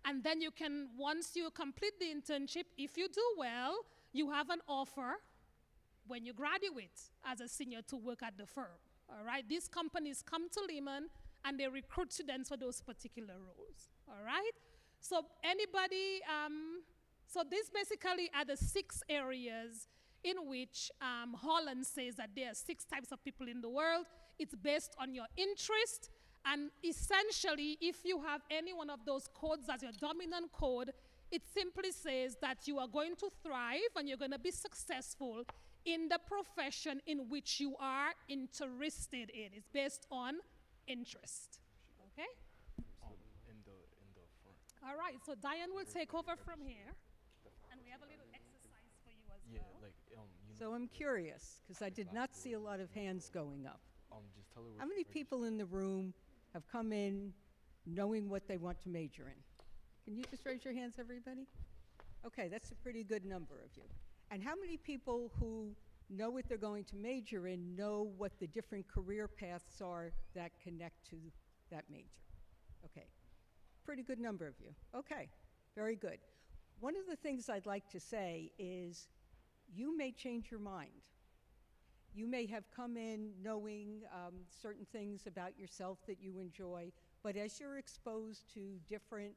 And then you can, once you complete the internship, if you do well, you have an offer when you graduate as a senior to work at the firm. All right? These companies come to Lehman and they recruit students for those particular roles. All right? So anybody, so these basically are the 6 areas in which Holland says that there are 6 types of people in the world. It's based on your interest, and essentially, if you have any one of those codes as your dominant code, it simply says that you are going to thrive and you're going to be successful in the profession in which you are interested in. It's based on interest, okay? In the front. All right, so Diane will take over from here, and we have a little exercise for you as well. Like, So I'm curious, because I did not see a lot of hands going up. Just tell her How many people in the room have come in knowing what they want to major in? Can you just raise your hands, everybody? Okay, that's a pretty good number of you. And how many people who know what they're going to major in know what the different career paths are that connect to that major? Okay, pretty good number of you. Okay, very good. One of the things I'd like to say is you may change your mind. You may have come in knowing certain things about yourself that you enjoy, but as you're exposed to different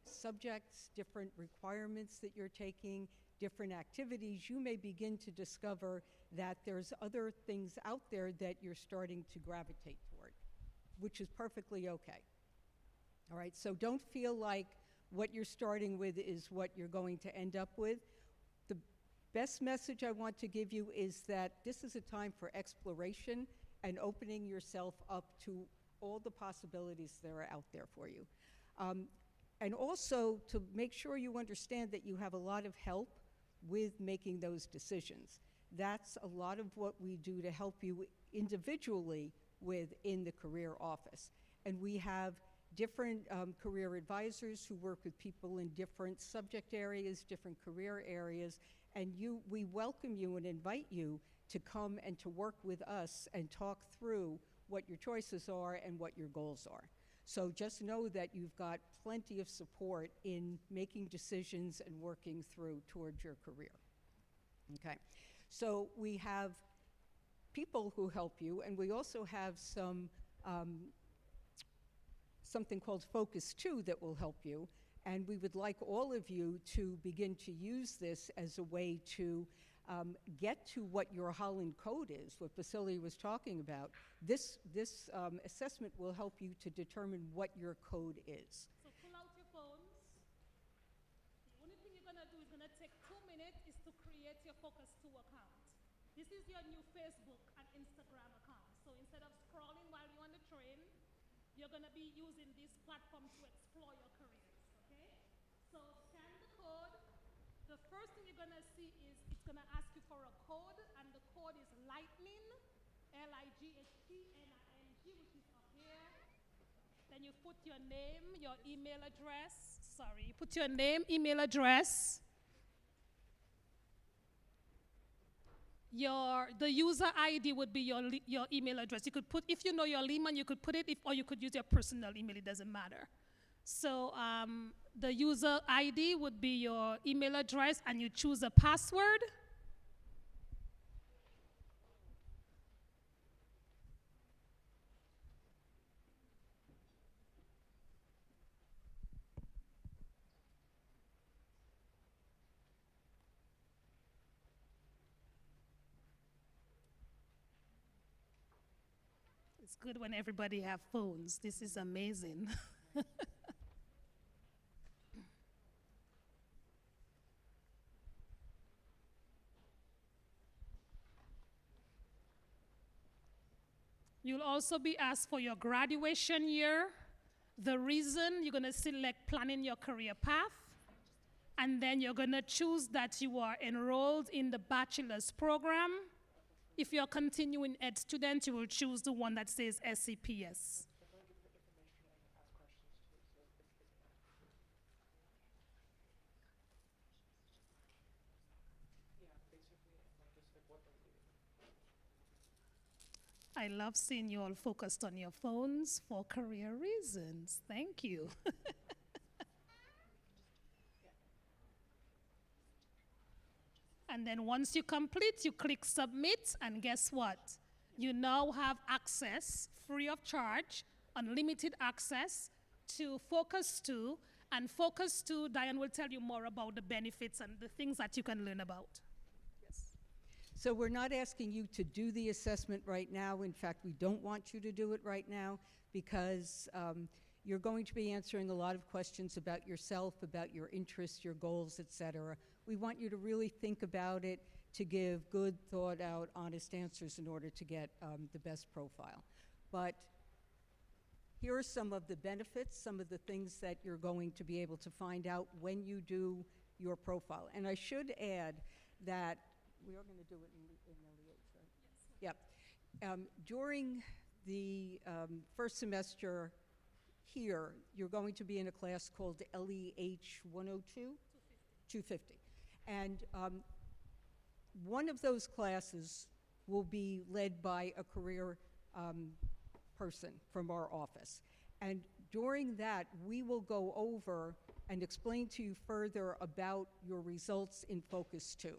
subjects, different requirements that you're taking, different activities, you may begin to discover that there's other things out there that you're starting to gravitate toward, which is perfectly okay. All right, so don't feel like what you're starting with is what you're going to end up with. The best message I want to give you is that this is a time for exploration and opening yourself up to all the possibilities that are out there for you. And also to make sure you understand that you have a lot of help with making those decisions. That's a lot of what we do to help you individually within the career office. And we have different career advisors who work with people in different subject areas, different career areas, and we welcome you and invite you to come and to work with us and talk through what your choices are and what your goals are. So just know that you've got plenty of support in making decisions and working through towards your career. Okay, so we have people who help you, and we also have something called Focus 2 that will help you, and we would like all of you to begin to use this as a way to get to what your Holland Code is, what Vasily was talking about. This assessment will help you to determine what your code is. So pull out your phones. The only thing you're gonna do is gonna take 2 minutes is to create your Focus 2 account. This is your new Facebook and Instagram account. So instead of scrolling while you're on the train, you're gonna be using this platform to explore your careers, okay? So scan the code. The first thing you're gonna see is it's gonna ask you for a code, and the code is Lightning, LIGHTNING, which is up here. Then you put your name, your email address. Sorry, you put your name, email address. The user ID would be your email address. You could put, if you know your Lehman, you could put it, or you could use your personal email, it doesn't matter. So the user ID would be your email address, and you choose a password. It's good when everybody have phones. This is amazing. You'll also be asked for your graduation year, the reason you're going to select planning your career path, and then you're going to choose that you are enrolled in the bachelor's program. If you're a continuing ed student, you will choose the one that says SCPS. I love seeing you all focused on your phones for career reasons. Thank you. And then once you complete, you click submit, and guess what? You now have access, free of charge, unlimited access to Focus 2. And Focus 2, Diane will tell you more about the benefits and the things that you can learn about. So we're not asking you to do the assessment right now. In fact, we don't want you to do it right now because you're going to be answering a lot of questions about yourself, about your interests, your goals, et cetera. We want you to really think about it, to give good, thought-out, honest answers in order to get the best profile. But here are some of the benefits, some of the things that you're going to be able to find out when you do your profile. And I should add that we are going to do it in LEH, right? Yep. During the first semester here, you're going to be in a class called LEH 102? 250. And one of those classes will be led by a career person from our office. And during that, we will go over and explain to you further about your results in Focus 2.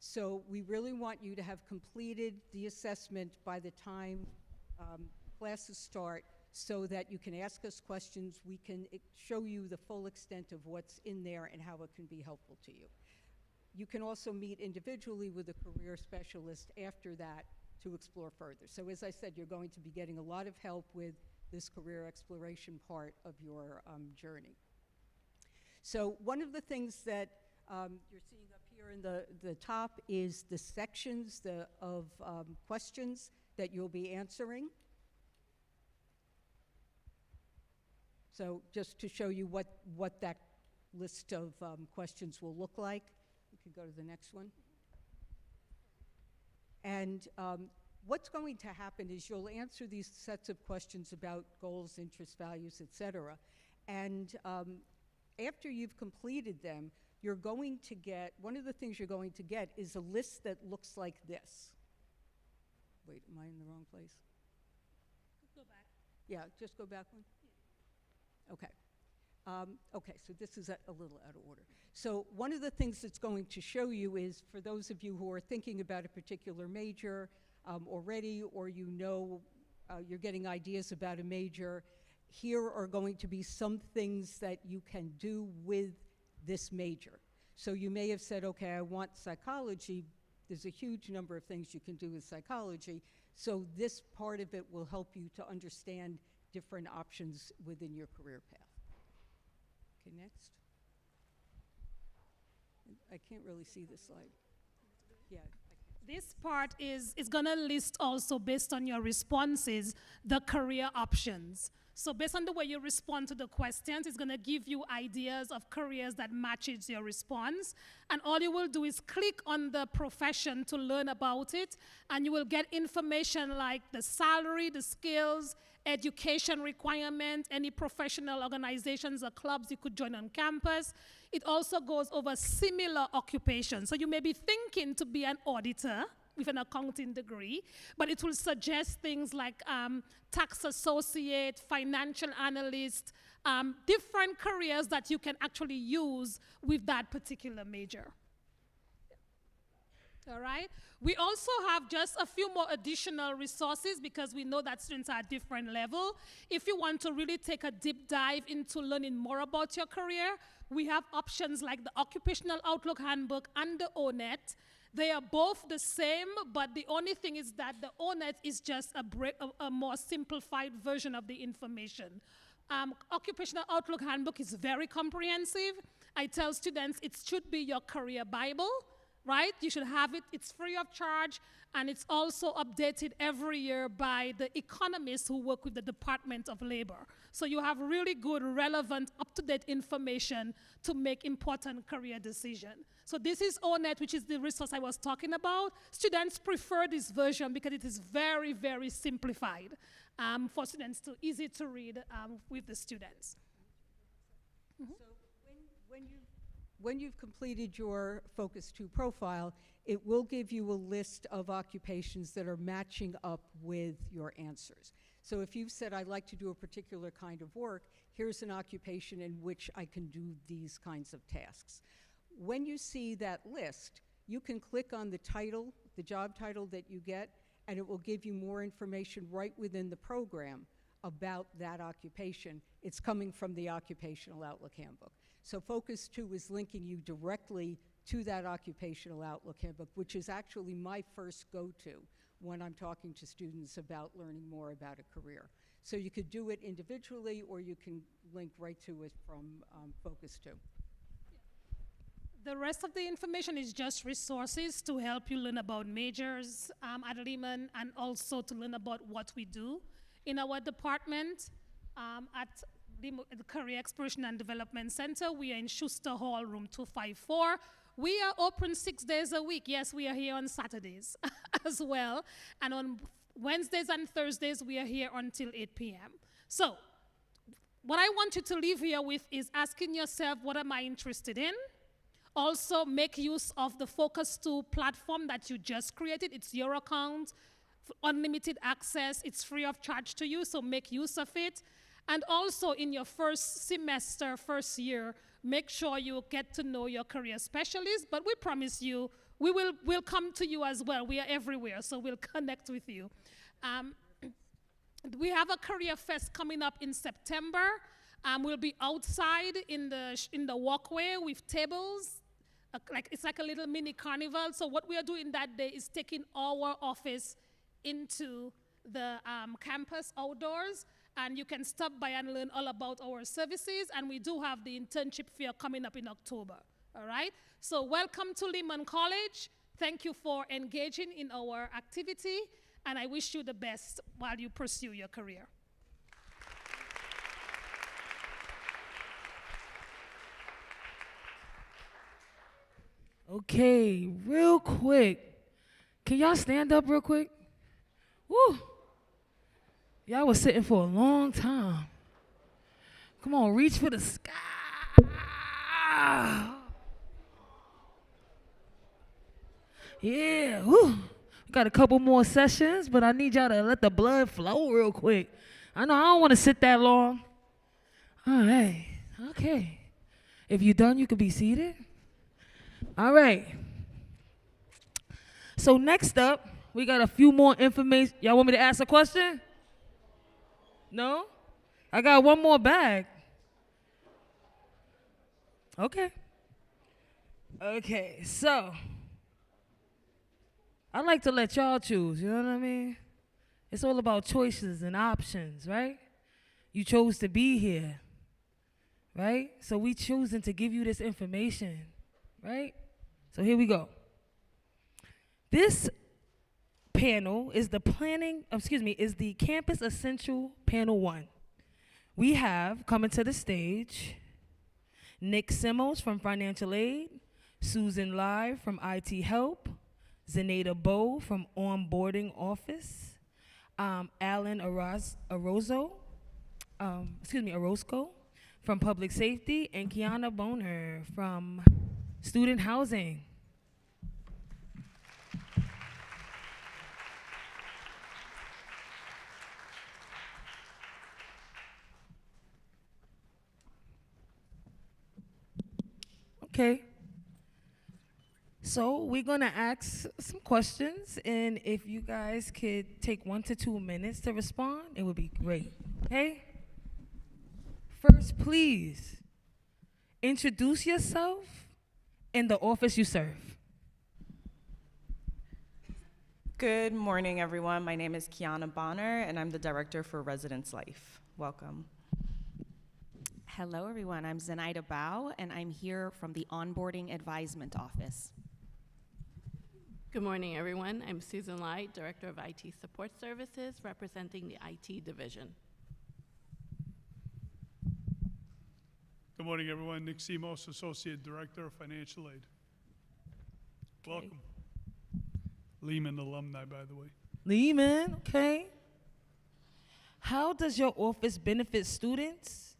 So we really want you to have completed the assessment by the time classes start so that you can ask us questions, we can show you the full extent of what's in there and how it can be helpful to you. You can also meet individually with a career specialist after that to explore further. So as I said, you're going to be getting a lot of help with this career exploration part of your journey. So one of the things that you're seeing up here in the top is the sections of questions that you'll be answering. So just to show you what that list of questions will look like, we could go to the next one. And what's going to happen is you'll answer these sets of questions about goals, interests, values, etc. And after you've completed them, you're going to get, one of the things you're going to get is a list that looks like this. Wait, am I in the wrong place? Go back. Yeah, just go back one. Okay. Okay, so this is a little out of order. So one of the things it's going to show you is, for those of you who are thinking about a particular major already, or you know you're getting ideas about a major, here are going to be some things that you can do with this major. So you may have said, okay, I want psychology. There's a huge number of things you can do with psychology. So this part of it will help you to understand different options within your career path. Okay, next. I can't really see this slide. Yeah. This part is going to list also, based on your responses, the career options. So based on the way you respond to the questions, it's going to give you ideas of careers that matches your response. And all you will do is click on the profession to learn about it, and you will get information like the salary, the skills, education requirement, any professional organizations or clubs you could join on campus. It also goes over similar occupations. So you may be thinking to be an auditor with an accounting degree, but it will suggest things like tax associate, financial analyst, different careers that you can actually use with that particular major. All right. We also have just a few more additional resources because we know that students are at different level. If you want to really take a deep dive into learning more about your career, we have options like the Occupational Outlook Handbook and the ONET. They are both the same, but the only thing is that the ONET is just a more simplified version of the information. Occupational Outlook Handbook is very comprehensive. I tell students it should be your career Bible, right? You should have it. It's free of charge, and it's also updated every year by the economists who work with the Department of Labor. So you have really good, relevant, up-to-date information to make important career decisions. So this is ONET, which is the resource I was talking about. Students prefer this version because it is very, very simplified for students, easy to read with the students. So when you've completed your Focus 2 profile, it will give you a list of occupations that are matching up with your answers. So if you've said, I'd like to do a particular kind of work, here's an occupation in which I can do these kinds of tasks. When you see that list, you can click on the title, the job title that you get, and it will give you more information right within the program about that occupation. It's coming from the Occupational Outlook Handbook. So Focus 2 is linking you directly to that Occupational Outlook Handbook, which is actually my first go-to when I'm talking to students about learning more about a career. So you could do it individually, or you can link right to it from Focus 2. The rest of the information is just resources to help you learn about majors at Lehman, and also to learn about what we do in our department. At the Career Exploration and Development Center, we are in Schuster Hall, room 254. We are open 6 days a week. Yes, we are here on Saturdays as well. And on Wednesdays and Thursdays, we are here until 8 p.m. So what I want you to leave here with is asking yourself, what am I interested in? Also, make use of the Focus 2 platform that you just created. It's your account, unlimited access. It's free of charge to you, so make use of it. And also, in your first semester, first year, make sure you get to know your career specialist. But we promise you, we'll come to you as well. We are everywhere, so we'll connect with you. We have a career fest coming up in September. We'll be outside in the walkway with tables. It's like a little mini carnival. So what we are doing that day is taking our office into the campus outdoors, And you can stop by and learn all about our services. And we do have the internship fair coming up in October. All right? So welcome to Lehman College. Thank you for engaging in our activity. And I wish you the best while you pursue your career. Okay, real quick. Can y'all stand up real quick? Woo! Y'all was sitting for a long time. Come on, reach for the sky. Yeah, woo. We got a couple more sessions, but I need y'all to let the blood flow real quick. I know I don't want to sit that long. All right, okay. If you're done, you can be seated. All right. So next up, we got a few more information. Y'all want me to ask a question? No? I got one more bag. Okay. Okay, so I like to let y'all choose, you know what I mean? It's all about choices and options, right? You chose to be here, right? So we choosing to give you this information, right? So here we go. This panel is the is the Campus Essential Panel 1. We have coming to the stage Nick Simmons from Financial Aid, Susan Lai from IT Help, Zenaida Bowe from Onboarding Office, Alan Orozco from Public Safety, and Kiana Boner from Student Housing. Okay. So we're gonna ask some questions, and if you guys could take 1 to 2 minutes to respond, it would be great. Okay? First, please introduce yourself and the office you serve. Good morning, everyone. My name is Kiana Bonner, and I'm the Director for Residence Life. Welcome. Hello, everyone. I'm Zenaida Bowe, and I'm here from the Onboarding Advisement Office. Good morning, everyone. I'm Susan Lai, Director of IT Support Services, representing the IT division. Good morning, everyone. Nick Simos, Associate Director of Financial Aid. Welcome. Lehman alumni, by the way. Lehman, okay. How does your office benefit students?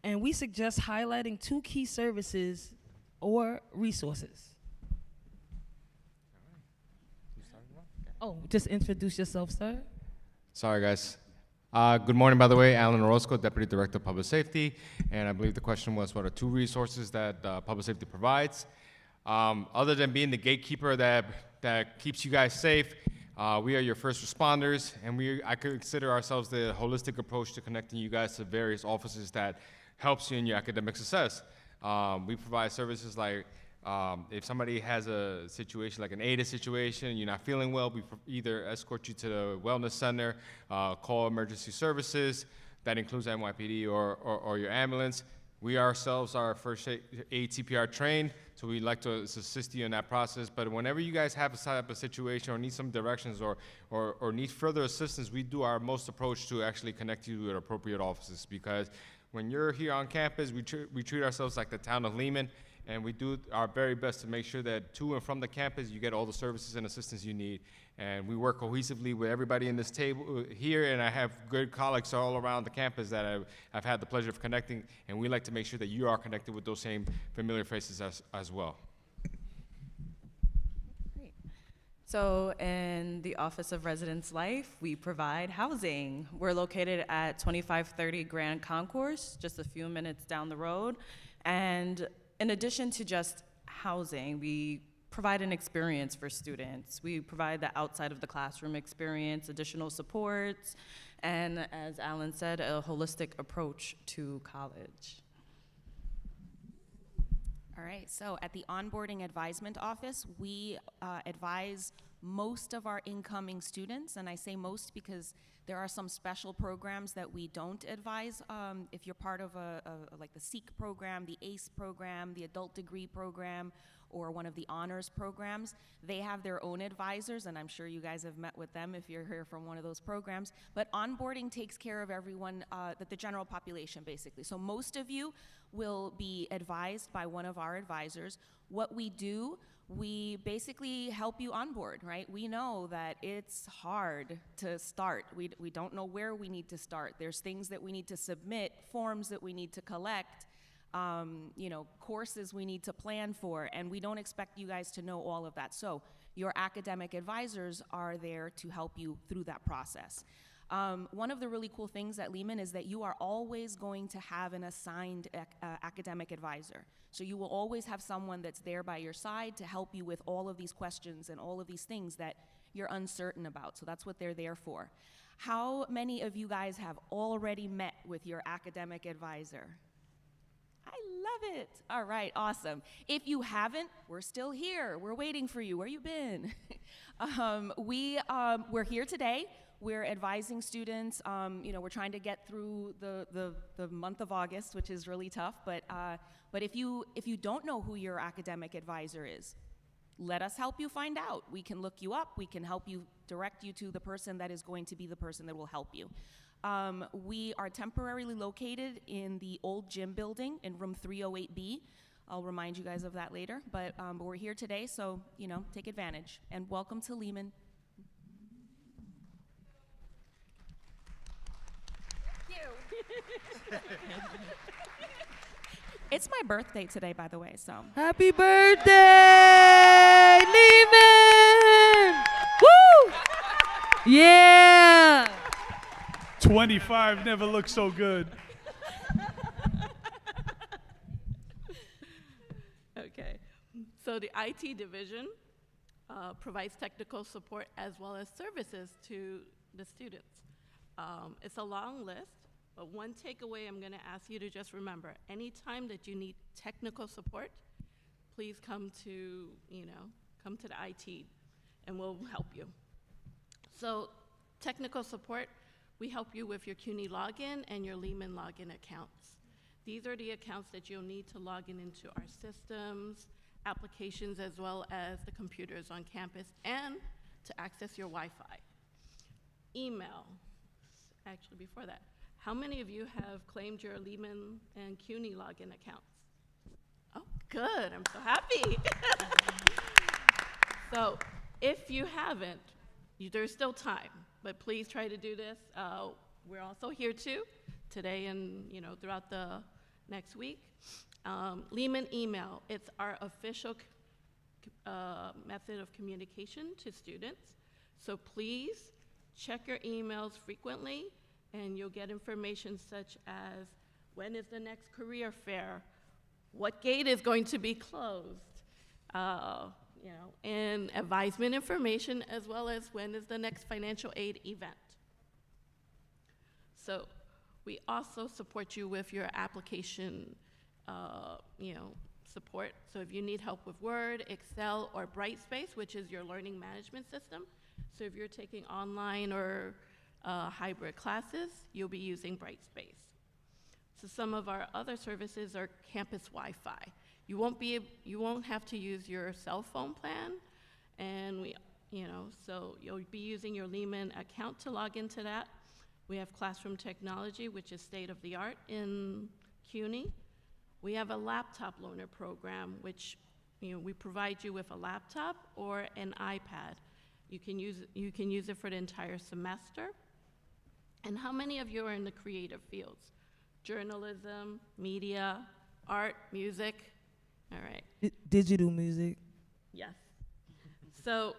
And we suggest highlighting 2 key services or resources. Oh, just introduce yourself, sir. Sorry, guys. Good morning, by the way. Alan Orozco, Deputy Director of Public Safety. And I believe the question was, what are 2 resources that Public Safety provides? Other than being the gatekeeper that keeps you guys safe, we are your first responders, and I could consider ourselves the holistic approach to connecting you guys to various offices that helps you in your academic success. We provide services like if somebody has a situation like an ADA situation, you're not feeling well, we either escort you to the wellness center, call emergency services, that includes NYPD or your ambulance. We ourselves are first aid CPR trained, so we'd like to assist you in that process. But whenever you guys have a type of situation or need some directions or need further assistance, we do our most approach to actually connect you with appropriate offices, because when you're here on campus, we treat ourselves like the town of Lehman, and we do our very best to make sure that to and from the campus, you get all the services and assistance you need. And we work cohesively with everybody in this table here, and I have good colleagues all around the campus that I've had the pleasure of connecting, and we like to make sure that you are connected with those same familiar faces as well. Great. So in the Office of Residence Life, we provide housing. We're located at 2530 Grand Concourse, just a few minutes down the road. And in addition to just housing, we provide an experience for students. We provide the outside of the classroom experience, additional supports, and as Alan said, a holistic approach to college. All right, so at the Onboarding Advisement Office, we advise most of our incoming students, and I say most because there are some special programs that we don't advise. If you're part of like the SEEK program, the ACE program, the adult degree program, or one of the honors programs, they have their own advisors, and I'm sure you guys have met with them if you're here from one of those programs. But onboarding takes care of everyone, the general population, basically. So most of you will be advised by one of our advisors. What we do, we basically help you onboard, right? We know that it's hard to start. We don't know where we need to start. There's things that we need to submit, forms that we need to collect, courses we need to plan for, and we don't expect you guys to know all of that. So your academic advisors are there to help you through that process. One of the really cool things at Lehman is that you are always going to have an assigned academic advisor. So you will always have someone that's there by your side to help you with all of these questions and all of these things that you're uncertain about. So that's what they're there for. How many of you guys have already met with your academic advisor? I love it. All right, awesome. If you haven't, we're still here. We're waiting for you. Where you been? We're here today. We're advising students. We're trying to get through the month of August, which is really tough. But if you don't know who your academic advisor is, let us help you find out. We can look you up. We can help you, direct you to the person that is going to be the person that will help you. We are temporarily located in the old gym building in room 308B. I'll remind you guys of that later, but we're here today, so take advantage. And welcome to Lehman. It's my birthday today, by the way, so. Happy birthday, Lehman! Woo! Yeah! 25 never looked so good. Okay, so the IT division provides technical support as well as services to the students. It's a long list, but one takeaway I'm gonna ask you to just remember, anytime that you need technical support, please come to the IT and we'll help you. So technical support, we help you with your CUNY login and your Lehman login accounts. These are the accounts that you'll need to log in into our systems, applications, as well as the computers on campus, and to access your Wi-Fi. Email, actually before that, how many of you have claimed your Lehman and CUNY login accounts? Oh, good, I'm so happy. So if you haven't, there's still time, but please try to do this. We're also here too, today and throughout the next week. Lehman email, it's our official method of communication to students. So please check your emails frequently and you'll get information such as when is the next career fair, what gate is going to be closed, and advisement information, as well as when is the next financial aid event. So we also support you with your application, support. So if you need help with Word, Excel, or Brightspace, which is your learning management system. So if you're taking online or hybrid classes, you'll be using Brightspace. So some of our other services are campus Wi-Fi. You won't have to use your cell phone plan, and so you'll be using your Lehman account to log into that. We have classroom technology, which is state-of-the-art in CUNY. We have a laptop loaner program, which we provide you with a laptop or an iPad. You can use it for the entire semester. And how many of you are in the creative fields? Journalism, media, art, music? All right. Digital music. Yes. So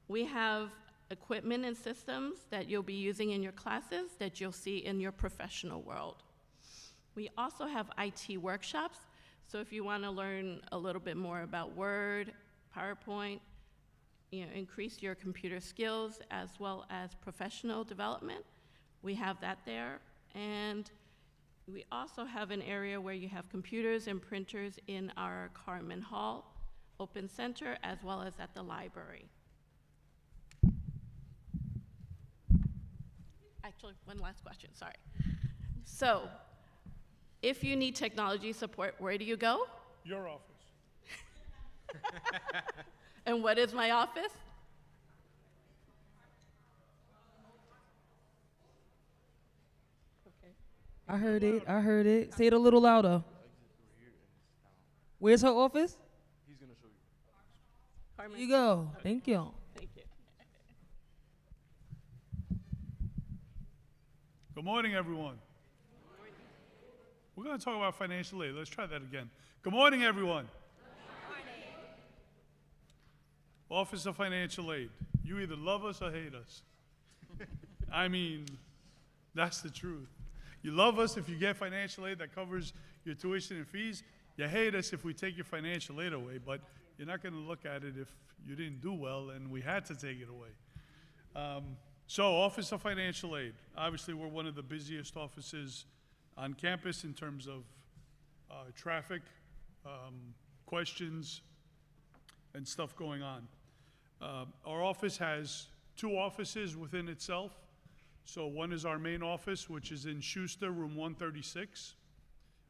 we have equipment and systems that you'll be using in your classes that you'll see in your professional world. We also have IT workshops. So if you want to learn a little bit more about Word, PowerPoint, increase your computer skills as well as professional development, we have that there. And we also have an area where you have computers and printers in our Carmen Hall Open Center as well as at the library. actually, one last question, sorry. So, if you need technology support, where do you go? Your office. And what is my office? I heard it. I heard it. Say it a little louder. Where's her office? He's gonna show you. Here you go. Thank you. Thank you. Good morning, everyone. We're going to talk about financial aid. Let's try that again. Good morning, everyone. Office of Financial Aid. You either love us or hate us. I mean, that's the truth. You love us if you get financial aid that covers your tuition and fees. You hate us if we take your financial aid away, but you're not going to look at it if you didn't do well and we had to take it away. So, Office of Financial Aid. Obviously, we're one of the busiest offices on campus in terms of traffic, questions, and stuff going on. Our office has 2 offices within itself. So one is our main office, which is in Schuster, room 136.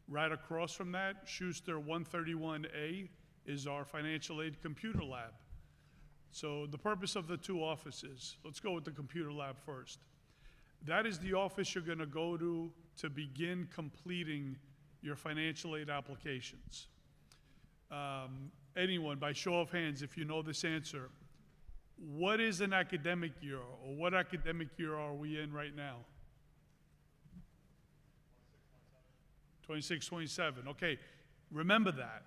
Right across from that, Schuster 131A, is our financial aid computer lab. So the purpose of the 2 offices, let's go with the computer lab first. That is the office you're going to go to begin completing your financial aid applications. Anyone, by show of hands, if you know this answer, what is an academic year, or what academic year are we in right now? 26, 27. Okay, remember that,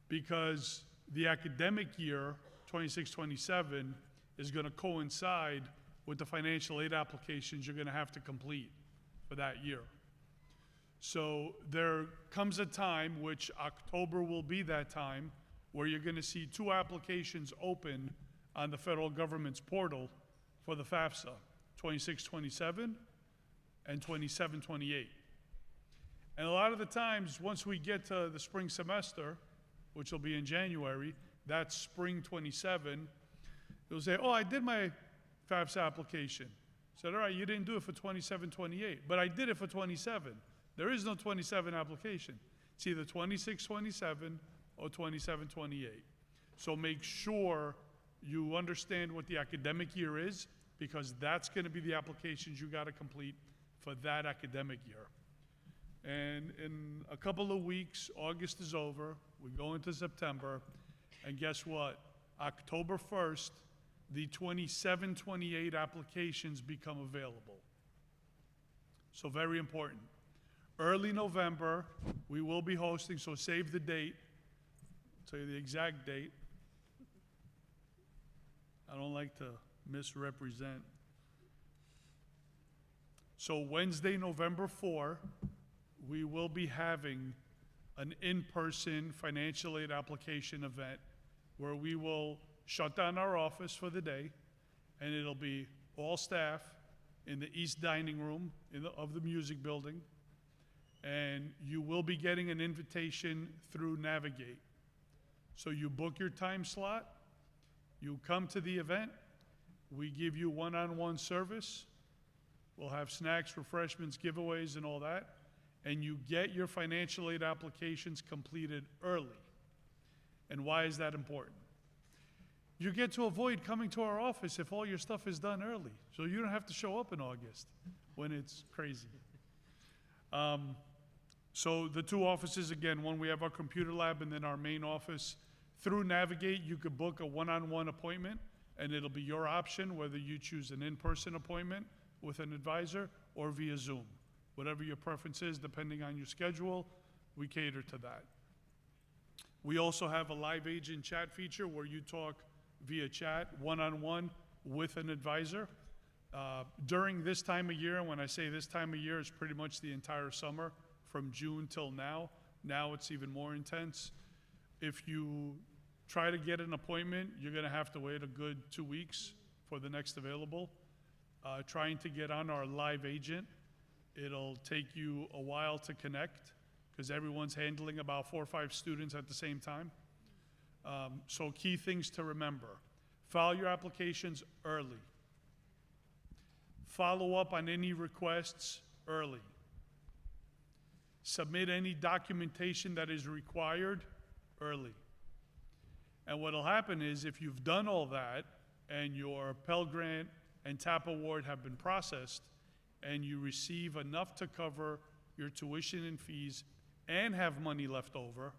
because the academic year, 26, 27, is going to coincide with the financial aid applications you're going to have to complete for that year. So there comes a time, which October will be that time, where you're going to see 2 applications open on the federal government's portal for the FAFSA, 2627 and 2728. And a lot of the times, once we get to the spring semester, which will be in January, that's spring 27, they'll say, oh, I did my FAFSA application. I said, all right, you didn't do it for 2728, but I did it for 27. There is no 27 application. It's either 2627 or 2728. So make sure you understand what the academic year is, because that's going to be the applications you got to complete for that academic year. And in a couple of weeks, August is over, we go into September, and guess what? October 1st, the 27-28 applications become available. So very important. Early November, we will be hosting, so save the date. I'll tell you the exact date. I don't like to misrepresent. So Wednesday, November 4, we will be having an in-person financial aid application event where we will shut down our office for the day, and it'll be all staff in the east dining room of the music building, and you will be getting an invitation through Navigate. So you book your time slot, you come to the event, we give you one-on-one service, we'll have snacks, refreshments, giveaways, and all that, and you get your financial aid applications completed early. And why is that important? You get to avoid coming to our office if all your stuff is done early, so you don't have to show up in August when it's crazy. So the 2 offices, again, one we have our computer lab and then our main office. Through Navigate, you could book a one-on-one appointment, and it'll be your option whether you choose an in-person appointment with an advisor or via Zoom. Whatever your preference is, depending on your schedule, we cater to that. We also have a live agent chat feature where you talk via chat, one-on-one, with an advisor. During this time of year, and when I say this time of year, it's pretty much the entire summer, from June till now. Now it's even more intense. If you try to get an appointment, you're going to have to wait a good 2 weeks for the next available. Trying to get on our live agent, it'll take you a while to connect because everyone's handling about 4 or 5 students at the same time. So key things to remember. File your applications early. Follow up on any requests early. Submit any documentation that is required early. And what will happen is if you've done all that and your Pell Grant and TAP award have been processed and you receive enough to cover your tuition and fees and have money left over,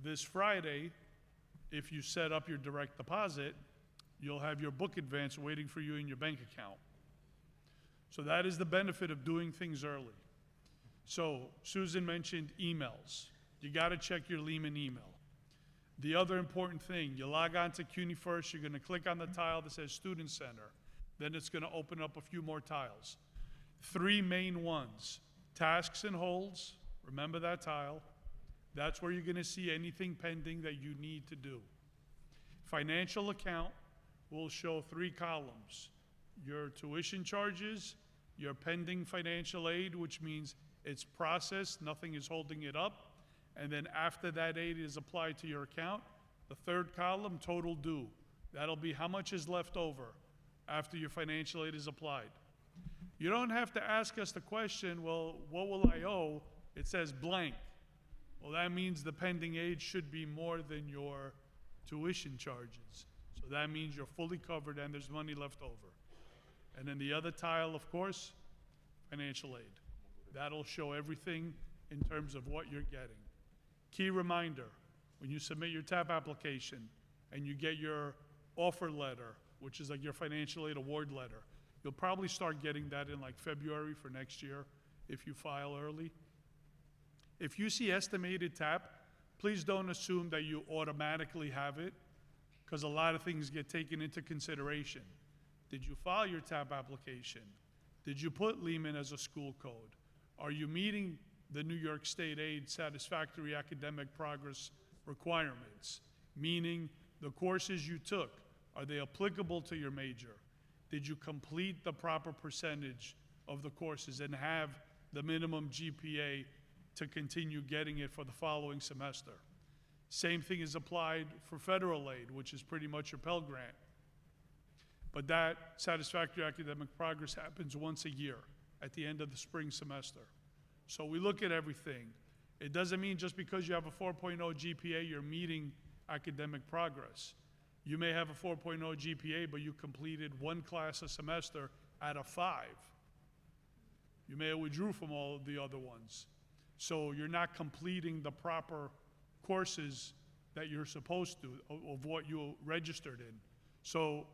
this Friday, if you set up your direct deposit, you'll have your book advance waiting for you in your bank account. So that is the benefit of doing things early. So Susan mentioned emails. You got to check your Lehman email. The other important thing, you log on to CUNY First, you're going to click on the tile that says Student Center. Then it's going to open up a few more tiles. 3 main ones, tasks and holds, remember that tile. That's where you're going to see anything pending that you need to do. Financial account will show 3 columns. Your tuition charges, your pending financial aid, which means it's processed, nothing is holding it up. And then after that aid is applied to your account, the 3rd column, total due. That'll be how much is left over after your financial aid is applied. You don't have to ask us the question, well, what will I owe? It says blank. Well, that means the pending aid should be more than your tuition charges. So that means you're fully covered and there's money left over. And then the other tile, of course, financial aid. That'll show everything in terms of what you're getting. Key reminder, when you submit your TAP application and you get your offer letter, which is like your financial aid award letter, you'll probably start getting that in like February for next year if you file early. If you see estimated TAP, please don't assume that you automatically have it, because a lot of things get taken into consideration. Did you file your TAP application? Did you put Lehman as a school code? Are you meeting the New York State Aid satisfactory academic progress requirements? Meaning the courses you took, are they applicable to your major? Did you complete the proper percentage of the courses and have the minimum GPA to continue getting it for the following semester? Same thing is applied for federal aid, which is pretty much your Pell Grant. But that satisfactory academic progress happens once a year at the end of the spring semester. So we look at everything. It doesn't mean just because you have a 4.0 GPA, you're meeting academic progress. You may have a 4.0 GPA, but you completed 1 class a semester out of 5. You may have withdrew from all of the other ones. So you're not completing the proper courses that you're supposed to of what you registered in. So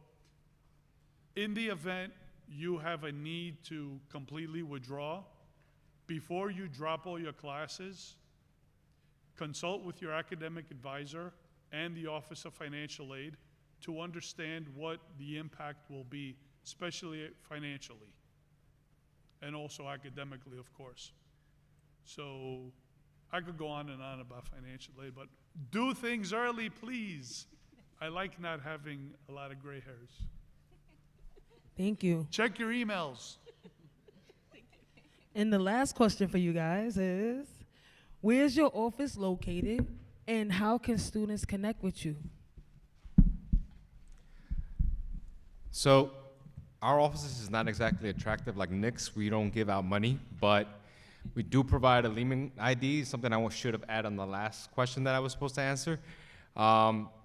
in the event you have a need to completely withdraw, before you drop all your classes, consult with your academic advisor and the Office of Financial Aid to understand what the impact will be, especially financially, and also academically, of course. So I could go on and on about financial aid, but do things early, please. I like not having a lot of gray hairs. Thank you. Check your emails. And the last question for you guys is, where's your office located and how can students connect with you? So our office is not exactly attractive like Nick's. We don't give out money, but we do provide a Lehman ID, something I should have added on the last question that I was supposed to answer.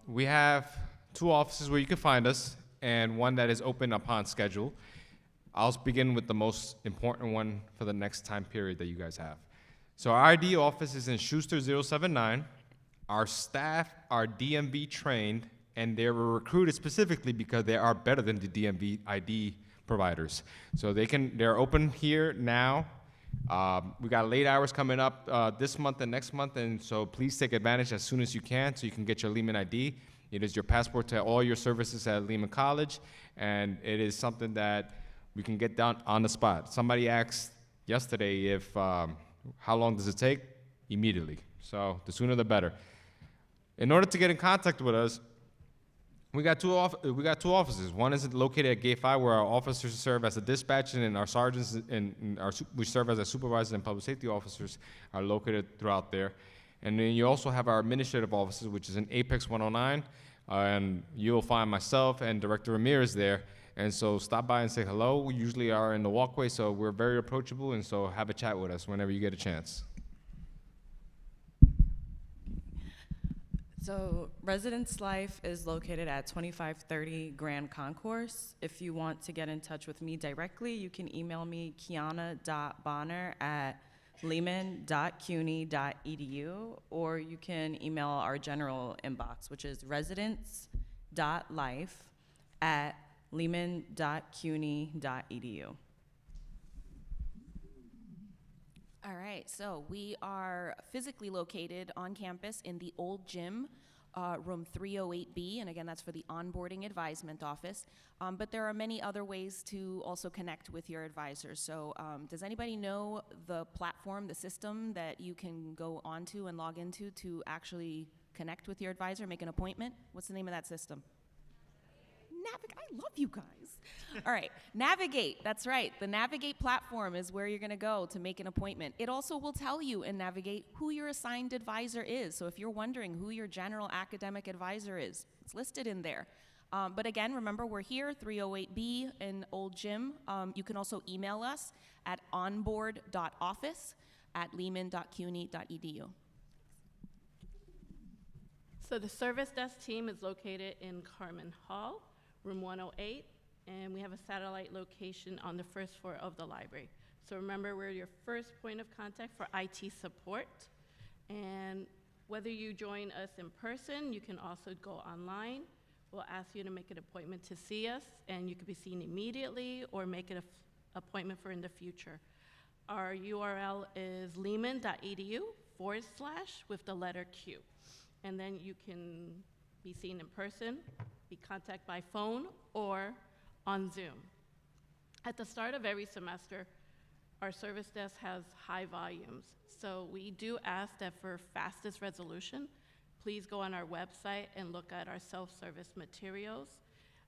We have 2 offices where you can find us and one that is open upon schedule. I'll begin with the most important one for the next time period that you guys have. So our ID office is in Schuster 079. Our staff are DMV trained, and they were recruited specifically because they are better than the DMV ID providers. So they're open here now. We got late hours coming up this month and next month, and so please take advantage as soon as you can so you can get your Lehman ID. It is your passport to all your services at Lehman College, and it is something that we can get down on the spot. Somebody asked yesterday if how long does it take? Immediately. So the sooner the better. In order to get in contact with us, we got two offices. One is located at Gate 5, where our officers serve as a dispatch, and our sergeants we serve as a supervisors and public safety officers are located throughout there. And then you also have our administrative offices, which is in Apex 109, and you'll find myself and Director Ramirez there. And so stop by and say hello. We usually are in the walkway, so we're very approachable, and so have a chat with us whenever you get a chance. So Residence Life is located at 2530 Grand Concourse. If you want to get in touch with me directly, you can email me kiana.bonner@lehman.cuny.edu, or you can email our general inbox, which is residence.life@lehman.cuny.edu. All right, so we are physically located on campus in the old gym, room 308B, and again, that's for the onboarding advisement office. But there are many other ways to also connect with your advisors. So does anybody know the platform, the system that you can go onto and log into to actually connect with your advisor, make an appointment? What's the name of that system? I love you guys. All right, Navigate, that's right. The Navigate platform is where you're gonna go to make an appointment. It also will tell you in Navigate who your assigned advisor is. So if you're wondering who your general academic advisor is, it's listed in there. But again, remember, we're here, 308B in Old Gym. You can also email us at onboard.office@lehman.cuny.edu. So the service desk team is located in Carmen Hall, room 108, and we have a satellite location on the first floor of the library. So remember, we're your first point of contact for IT support. And whether you join us in person, you can also go online. We'll ask you to make an appointment to see us, and you can be seen immediately or make an appointment for in the future. Our URL is lehman.edu/ with the letter Q. And then you can be seen in person, be contacted by phone, or on Zoom. At the start of every semester, our service desk has high volumes. So we do ask that for fastest resolution, please go on our website and look at our self-service materials.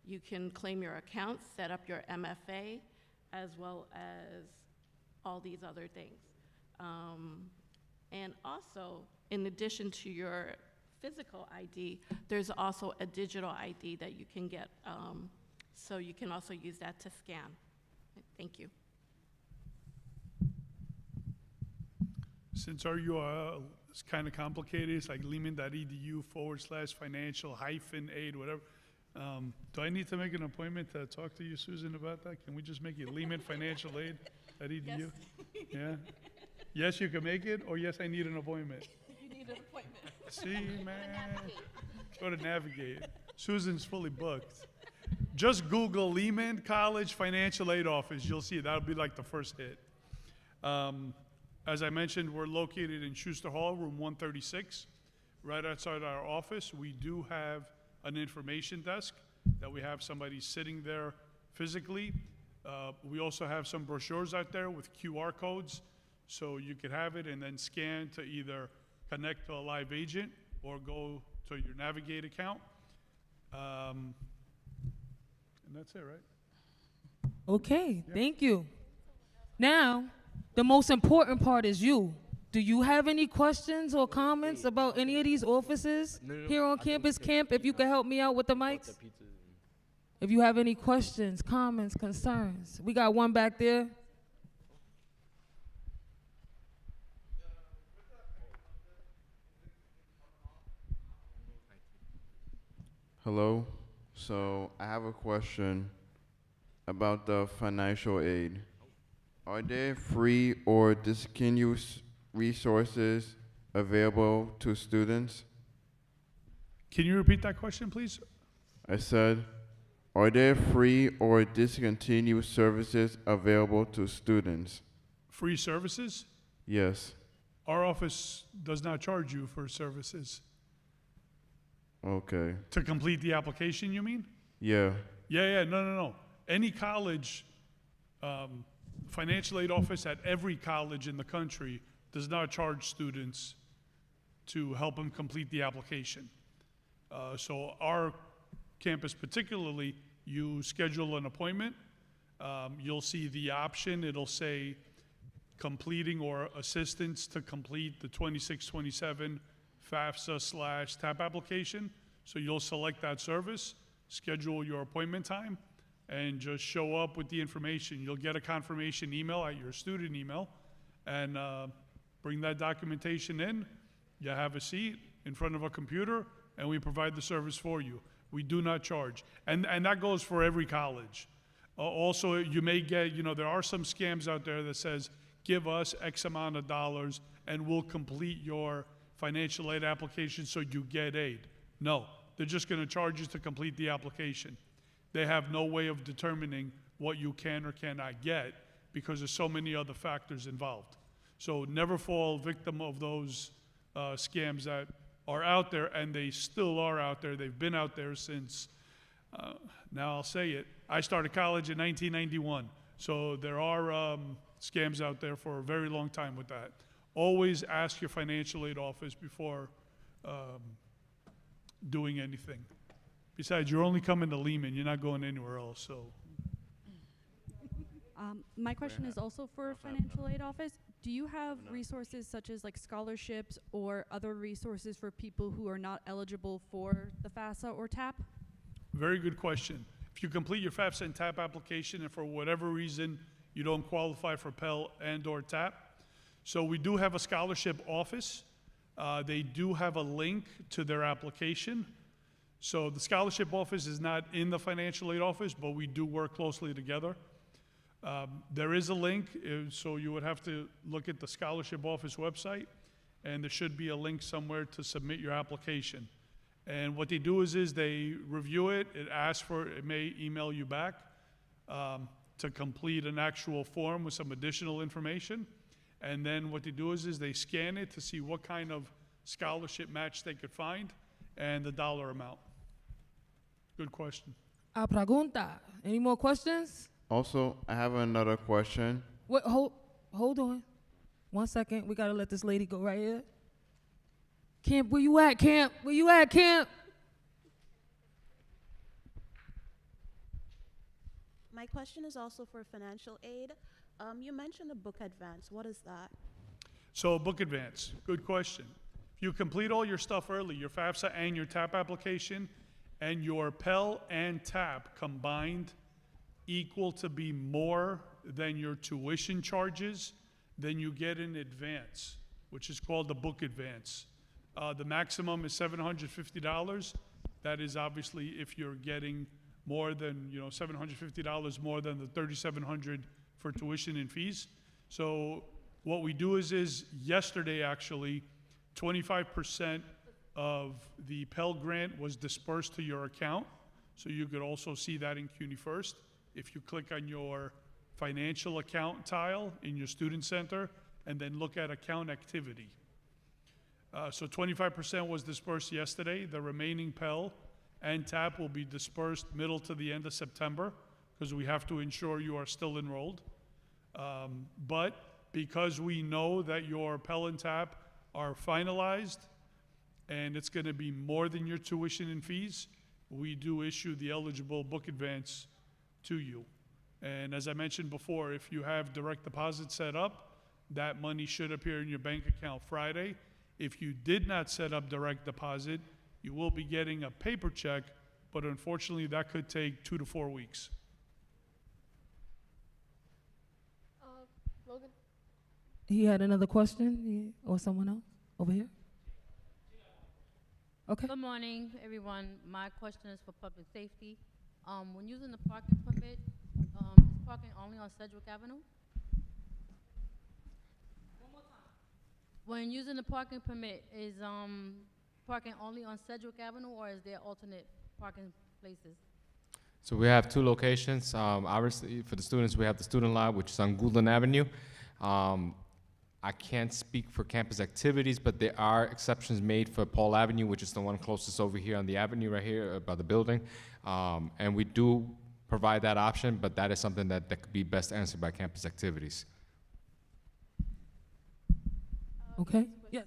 You can claim your account, set up your MFA, as well as all these other things. And also, in addition to your physical ID, there's also a digital ID that you can get. So you can also use that to scan. Thank you. Since our URL is kind of complicated, it's like lehman.edu/financial-aid, whatever. Do I need to make an appointment to talk to you, Susan, about that? Can we just make it lehman-financial-aid@edu? Yes. Yeah? Yes, you can make it, or yes, I need an appointment? You need an appointment. See, man. Go to Navigate. Susan's fully booked. Just Google Lehman College Financial Aid Office. You'll see it. That'll be like the first hit. As I mentioned, we're located in Schuster Hall, room 136, right outside our office. We do have an information desk that we have somebody sitting there physically. We also have some brochures out there with QR codes, so you could have it and then scan to either connect to a live agent or go to your Navigate account. And that's it, right? Okay, thank you. Now, the most important part is you. Do you have any questions or comments about any of these offices here on Campus Camp? If you could help me out with the mics. If you have any questions, comments, concerns. We got one back there. Hello. So I have a question about the financial aid. Are there free or discontinuous resources available to students? Can you repeat that question, please? I said, are there free or discontinued services available to students? Free services? Yes. Our office does not charge you for services. Okay. To complete the application, you mean? Yeah. Yeah, no. Any college, financial aid office at every college in the country does not charge students to help them complete the application. So our campus particularly, you schedule an appointment, you'll see the option, it'll say completing or assistance to complete the 2627 FAFSA/TAP application. So you'll select that service, schedule your appointment time. and just show up with the information. You'll get a confirmation email at your student email, and bring that documentation in. You have a seat in front of a computer, and we provide the service for you. We do not charge. And that goes for every college. Also, you may get, there are some scams out there that says, give us X amount of dollars and we'll complete your financial aid application so you get aid. No, they're just going to charge you to complete the application. They have no way of determining what you can or cannot get because there's so many other factors involved. So never fall victim of those scams that are out there, and they still are out there. They've been out there since, now I'll say it, I started college in 1991. So there are scams out there for a very long time with that. Always ask your financial aid office before doing anything. Besides, you're only coming to Lehman. You're not going anywhere else, so. My question is also for financial aid office. Do you have resources such as like scholarships or other resources for people who are not eligible for the FAFSA or TAP? Very good question. If you complete your FAFSA and TAP application and for whatever reason you don't qualify for Pell and or TAP, so we do have a scholarship office. They do have a link to their application. So the scholarship office is not in the financial aid office, but we do work closely together. There is a link, so you would have to look at the scholarship office website, and there should be a link somewhere to submit your application. And what they do is they review it, it may email you back to complete an actual form with some additional information. And then what they do is they scan it to see what kind of scholarship match they could find and the dollar amount. Good question. A pregunta. Any more questions? Also, I have another question. Wait, hold on. 1 second. We gotta let this lady go right here. Camp, where you at, Camp? Where you at, Camp? My question is also for financial aid. You mentioned a book advance. What is that? So book advance, good question. If you complete all your stuff early, your FAFSA and your TAP application, and your Pell and TAP combined equal to be more than your tuition charges, then you get an advance, which is called the book advance. The maximum is $750. That is obviously if you're getting more than, $750 more than the $3,700 for tuition and fees. So what we do is yesterday actually, 25% of the Pell Grant was dispersed to your account. So you could also see that in CUNY First. If you click on your financial account tile in your student center and then look at account activity. So 25% was dispersed yesterday. The remaining Pell and TAP will be dispersed middle to the end of September because we have to ensure you are still enrolled. But because we know that your Pell and TAP are finalized and it's going to be more than your tuition and fees, we do issue the eligible book advance to you. And as I mentioned before, if you have direct deposit set up, that money should appear in your bank account Friday. If you did not set up direct deposit, you will be getting a paper check, but unfortunately that could take 2 to 4 weeks. Logan? He had another question, or someone else over here? Okay. Good morning, everyone. My question is for public safety. When using the parking permit, is parking only on Sedgwick Avenue? One more time. When using the parking permit, is parking only on Sedgwick Avenue, or is there alternate parking places? So we have two locations. Obviously, for the students, we have the student lot, which is on Goulden Avenue. I can't speak for campus activities, but there are exceptions made for Paul Avenue, which is the one closest over here on the avenue right here by the building. And we do provide that option, but that is something that could be best answered by campus activities. Okay, yes.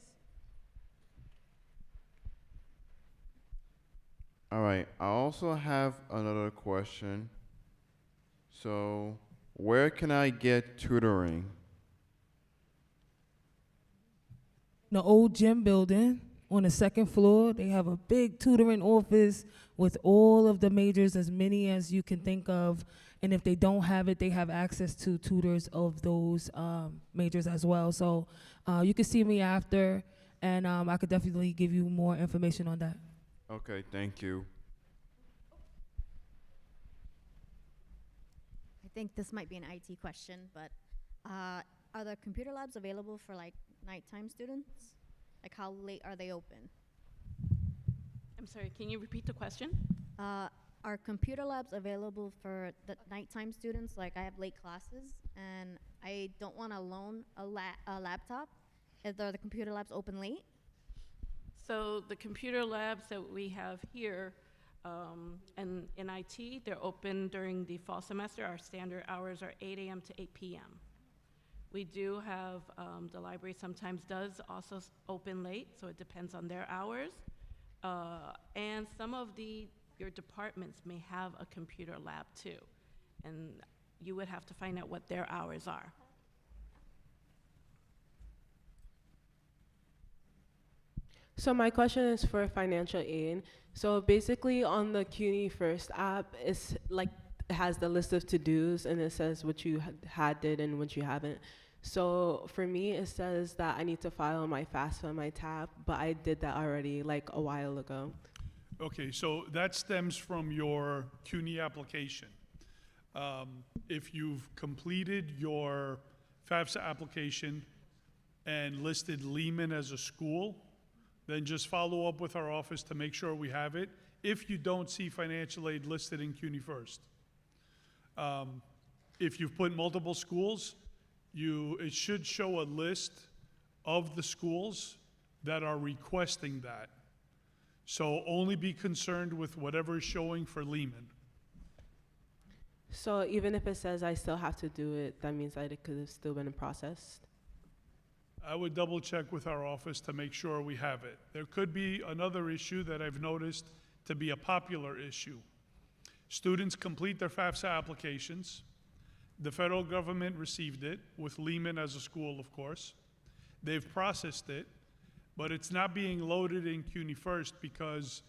All right, I also have another question. So, where can I get tutoring? The old gym building on the second floor. They have a big tutoring office with all of the majors, as many as you can think of. And if they don't have it, they have access to tutors of those majors as well. So you can see me after, and I could definitely give you more information on that. Okay, thank you. I think this might be an IT question, but are the computer labs available for like nighttime students? Like how late are they open? I'm sorry, can you repeat the question? Are computer labs available for the nighttime students? Like I have late classes and I don't want to loan a laptop. Are the computer labs open late? So the computer labs that we have here and in IT, they're open during the fall semester. Our standard hours are 8 a.m. to 8 p.m. We do have, the library sometimes does also open late, so it depends on their hours. And some of your departments may have a computer lab too. And you would have to find out what their hours are. So my question is for financial aid. So basically on the CUNY First app, it's like it has the list of to-dos and it says what you did and what you haven't. So for me, it says that I need to file my FAFSA and my TAP, but I did that already like a while ago. Okay, so that stems from your CUNY application. If you've completed your FAFSA application and listed Lehman as a school, then just follow up with our office to make sure we have it. If you don't see financial aid listed in CUNY First. If you've put multiple schools, it should show a list of the schools that are requesting that. So only be concerned with whatever is showing for Lehman. So even if it says I still have to do it, that means that it could have still been processed? I would double check with our office to make sure we have it. There could be another issue that I've noticed to be a popular issue. Students complete their FAFSA applications. The federal government received it, with Lehman as a school, of course. They've processed it, but it's not being loaded in CUNY First because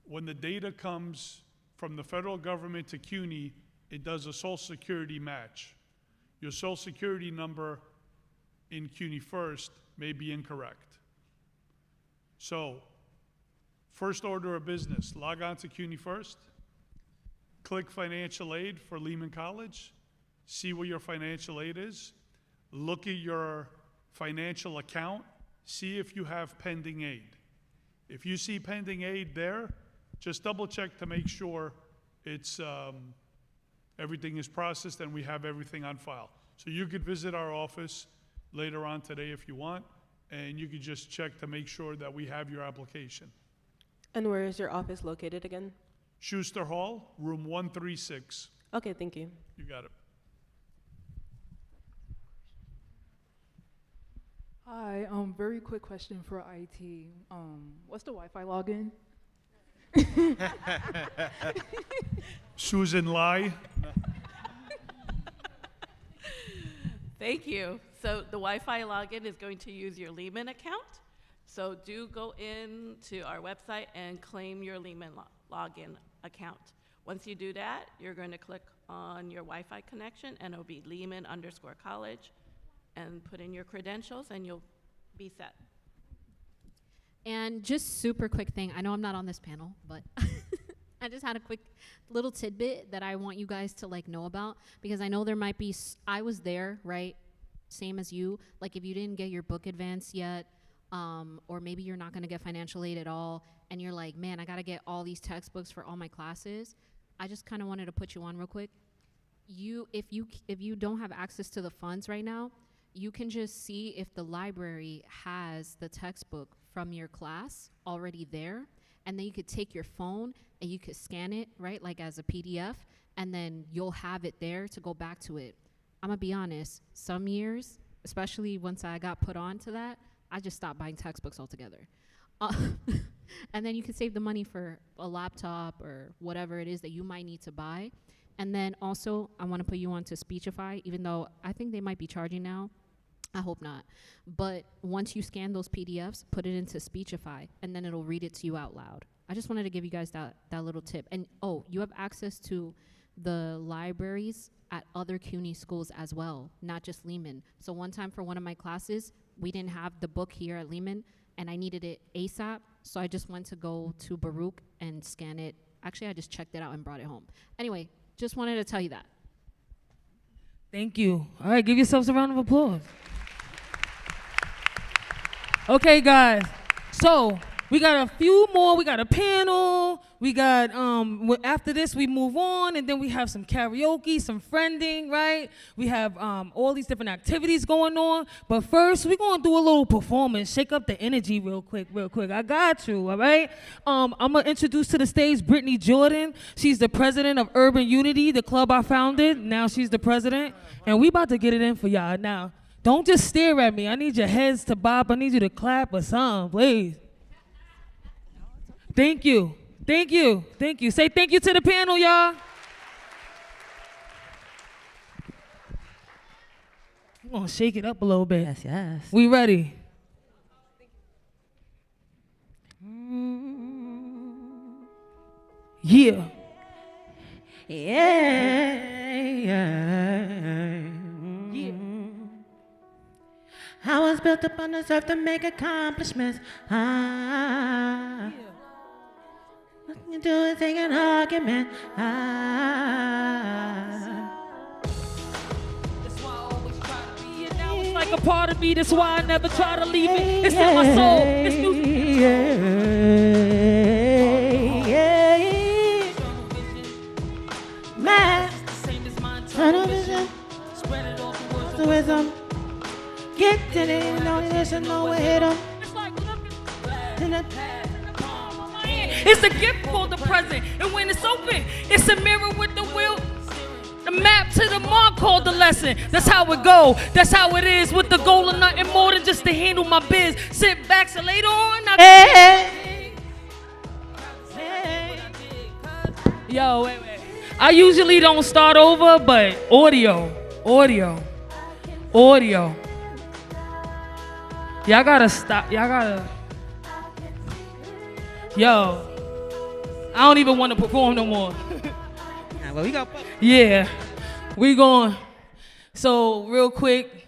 when the data comes from the federal government to CUNY, it does a Social Security match. Your Social Security number in CUNY First may be incorrect. So, first order of business, log on to CUNY First, click financial aid for Lehman College, see where your financial aid is, look at your financial account, see if you have pending aid. If you see pending aid there, just double check to make sure it's everything is processed and we have everything on file. So you could visit our office later on today if you want, and you could just check to make sure that we have your application. And where is your office located again? Schuster Hall, room 136. Okay, thank you. You got it. Hi, very quick question for IT. What's the Wi-Fi login? Susan Lai. Thank you. So the Wi-Fi login is going to use your Lehman account. So do go into our website and claim your Lehman login account. Once you do that, you're going to click on your Wi-Fi connection and it'll be Lehman_college and put in your credentials and you'll be set. And just super quick thing, I know I'm not on this panel, but I just had a quick little tidbit that I want you guys to like know about, because I know there might be, I was there, right? Same as you, like if you didn't get your book advance yet, or maybe you're not gonna get financial aid at all, and you're like, man, I gotta get all these textbooks for all my classes. I just kinda wanted to put you on real quick. If you don't have access to the funds right now, you can just see if the library has the textbook from your class already there, and then you could take your phone and you could scan it, right, like as a PDF, and then you'll have it there to go back to it. I'm gonna be honest, some years, especially once I got put on to that, I just stopped buying textbooks altogether. And then you can save the money for a laptop or whatever it is that you might need to buy. And then also, I wanna put you on to Speechify, even though I think they might be charging now. I hope not. But once you scan those PDFs, put it into Speechify, and then it'll read it to you out loud. I just wanted to give you guys that little tip. And oh, you have access to the libraries at other CUNY schools as well, not just Lehman. So one time for one of my classes, we didn't have the book here at Lehman, and I needed it ASAP, so I just went to go to Baruch and scan it. Actually, I just checked it out and brought it home. Anyway, just wanted to tell you that. Thank you. All right, give yourselves a round of applause. Okay, guys. So we got a few more. We got a panel. We got, after this, we move on, and then we have some karaoke, some friending, right? We have all these different activities going on. But first, we're going to do a little performance. Shake up the energy real quick. I got you, all right? I'm going to introduce to the stage Brittany Jordan. She's the president of Urban Unity, the club I founded. Now she's the president. And we about to get it in for y'all. Now, don't just stare at me. I need your heads to bob. I need you to clap or something, please. Thank you. Thank you. Thank you. Say thank you to the panel, y'all. We're going to shake it up a little bit. Yes. We ready? Yeah. Yeah. I was built upon this earth to make accomplishments. Nothing to do with taking an argument. It's like a part of me, that's why I never try to leave it. It's in my soul. It's tunnel vision, the wisdom. Get to it, no listen, no way hit 'em. It's a gift called the present, and when it's open, it's a mirror with the wheel. The map to the mark called the lesson. That's how it go. That's how it is with the goal of nothing more than just to handle my biz. Sit back, so later on, Yo, wait. I usually don't start over, but audio. Y'all gotta stop. Yo, I don't even want to perform no more. Well, we got. Yeah, we going. So real quick,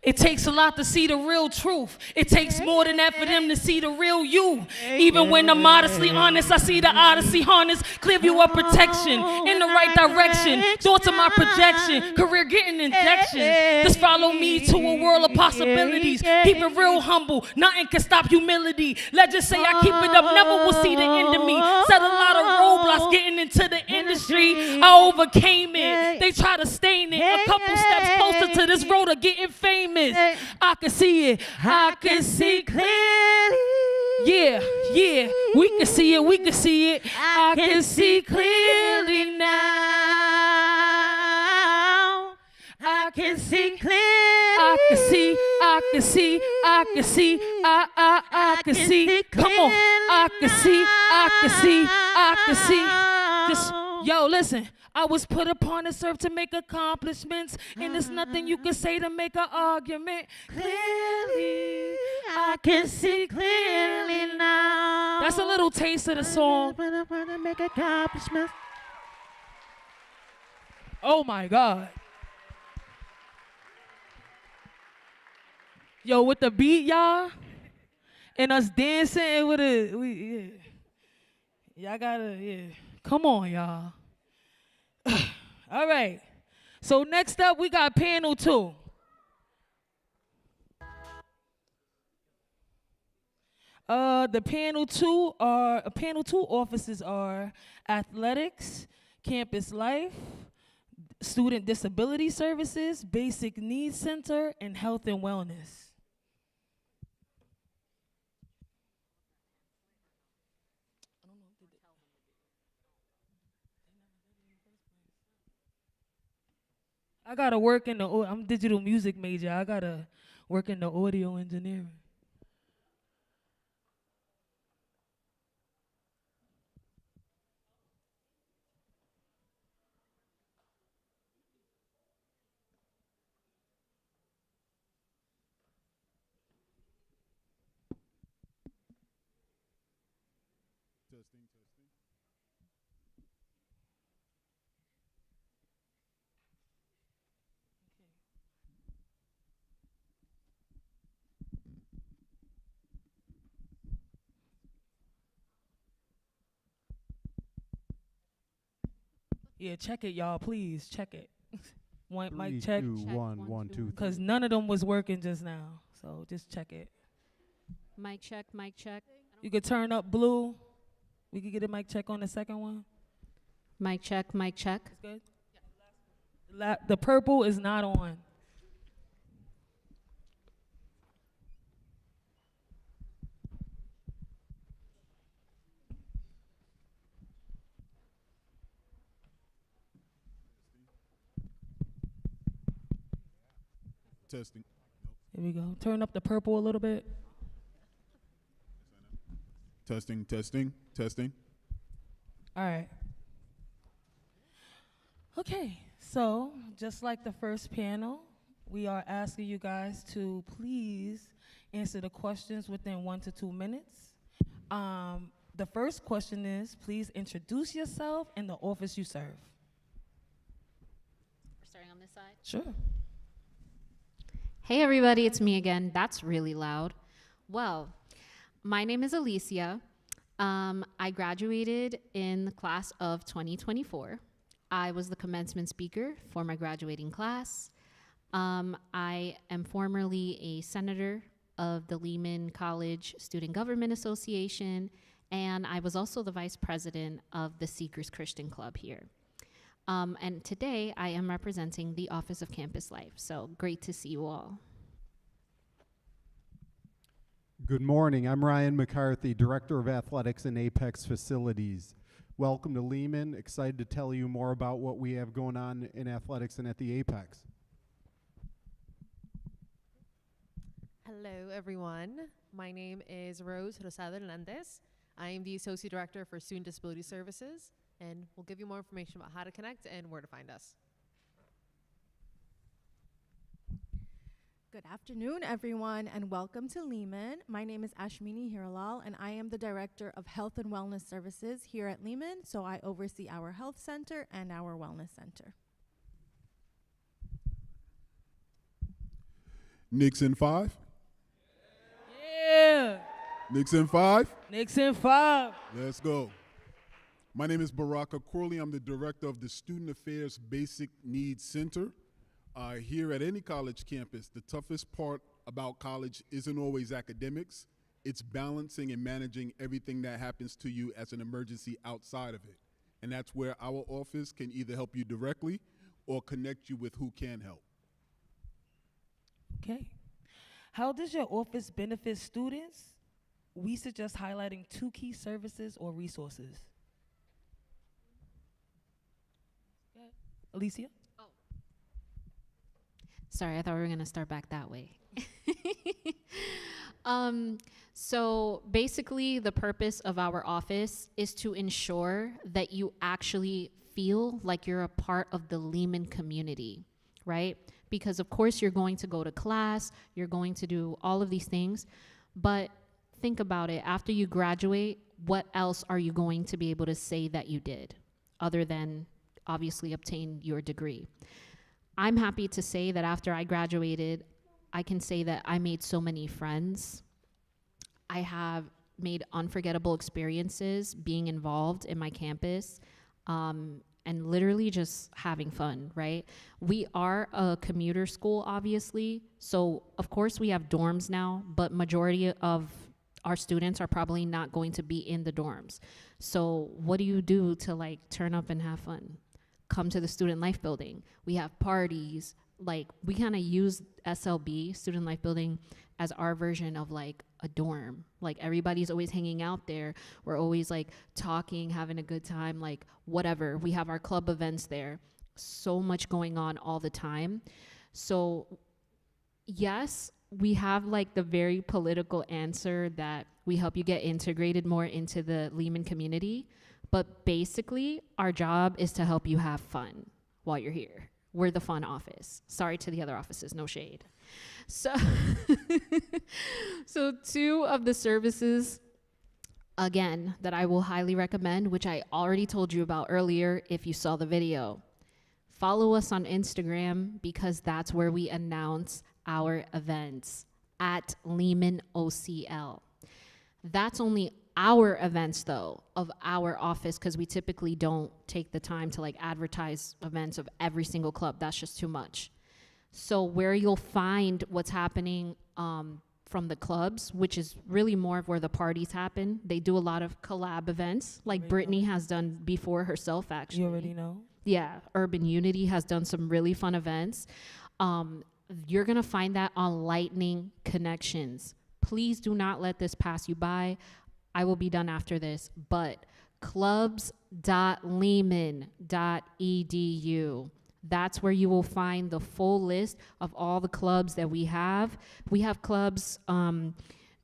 it takes a lot to see the real truth. It takes more than that for them to see the real you. Even when I'm modestly honest, I see the odyssey harness. Clear view of protection in the right direction. Thoughts of my projection. Career getting injections. Just follow me to a world of possibilities. Keep it real humble. Nothing can stop humility. Legends say I keep it up. Never will see the end of me. Set a lot of roadblocks getting into the industry. I overcame it. They try to stain it. A couple steps closer to this road of getting famous. I can see it. I can see clearly. Yeah. We can see it. I can see clearly now. I can see clearly. I can see. Come on. I can see. Just, yo, listen. I was put upon this earth to make accomplishments, and there's nothing you can say to make an argument. Clearly, I can see clearly now. That's a little taste of the song. Make accomplishments. Oh my God. Yo, with the beat, y'all, and us dancing with it, y'all gotta, come on, y'all. All right. So next up, we got panel 2. The panel 2 offices are athletics, campus life, student disability services, basic needs center, and health and wellness. I gotta work in I'm a digital music major. I gotta work in the audio engineering. Testing, testing. Yeah, check it, y'all. Please check it. One Three, mic check. two, one, one, two, Because none of them was working just now. So just check it. Mic check, mic check. You could turn up blue. We could get a mic check on the second one. Mic check, mic check. That's good. The purple is not on. Testing. Here we go. Turn up the purple a little bit. Testing, testing, testing. All right. Okay, so just like the first panel, we are asking you guys to please answer the questions within 1 to 2 minutes. The first question is, please introduce yourself and the office you serve. We're starting on this side? Sure. Hey everybody, it's me again. That's really loud. Well, my name is Alicia. I graduated in the class of 2024. I was the commencement speaker for my graduating class. I am formerly a senator of the Lehman College Student Government Association, and I was also the vice president of the Seekers Christian Club here. And today I am representing the Office of Campus Life, so great to see you all. Good morning. I'm Ryan McCarthy, Director of Athletics and Apex Facilities. Welcome to Lehman. Excited to tell you more about what we have going on in athletics and at the Apex. Hello, everyone. My name is Rose Rosado Hernandez. I am the Associate Director for Student Disability Services, and we'll give you more information about how to connect and where to find us. Good afternoon, everyone, and welcome to Lehman. My name is Ashmini Hiralal, and I am the Director of Health and Wellness Services here at Lehman, so I oversee our health center and our wellness center. Nixon 5. Yeah. Nixon 5. Nixon 5. Let's go. My name is Baraka Corley. I'm the director of the Student Affairs Basic Needs Center. Here at any college campus, the toughest part about college isn't always academics. It's balancing and managing everything that happens to you as an emergency outside of it. And that's where our office can either help you directly or connect you with who can help. Okay. How does your office benefit students? We suggest highlighting 2 key services or resources. Alicia? Sorry, I thought we were gonna start back that way. So basically the purpose of our office is to ensure that you actually feel like you're a part of the Lehman community, right? Because of course you're going to go to class, you're going to do all of these things, but think about it, after you graduate, what else are you going to be able to say that you did, other than obviously obtain your degree? I'm happy to say that after I graduated, I can say that I made so many friends. I have made unforgettable experiences being involved in my campus, and literally just having fun, right? We are a commuter school, obviously, so of course we have dorms now, but majority of our students are probably not going to be in the dorms. So what do you do to like turn up and have fun? Come to the Student Life Building. We have parties. Like, we kind of use SLB, Student Life Building, as our version of like a dorm. Like, everybody's always hanging out there. We're always like talking, having a good time, like whatever. We have our club events there. So much going on all the time. So yes, we have like the very political answer that we help you get integrated more into the Lehman community. But basically, our job is to help you have fun while you're here. We're the fun office. Sorry to the other offices, no shade. So, so 2 of the services again, that I will highly recommend, which I already told you about earlier if you saw the video. Follow us on Instagram because that's where we announce our events at Lehman OCL. That's only our events though of our office because we typically don't take the time to like advertise events of every single club. That's just too much. So where you'll find what's happening from the clubs, which is really more of where the parties happen. They do a lot of collab events like Brittany has done before herself actually. You already know? Yeah, Urban Unity has done some really fun events. You're gonna find that on Lightning Connections. Please do not let this pass you by. I will be done after this, but clubs.lehman.edu. That's where you will find the full list of all the clubs that we have. We have clubs,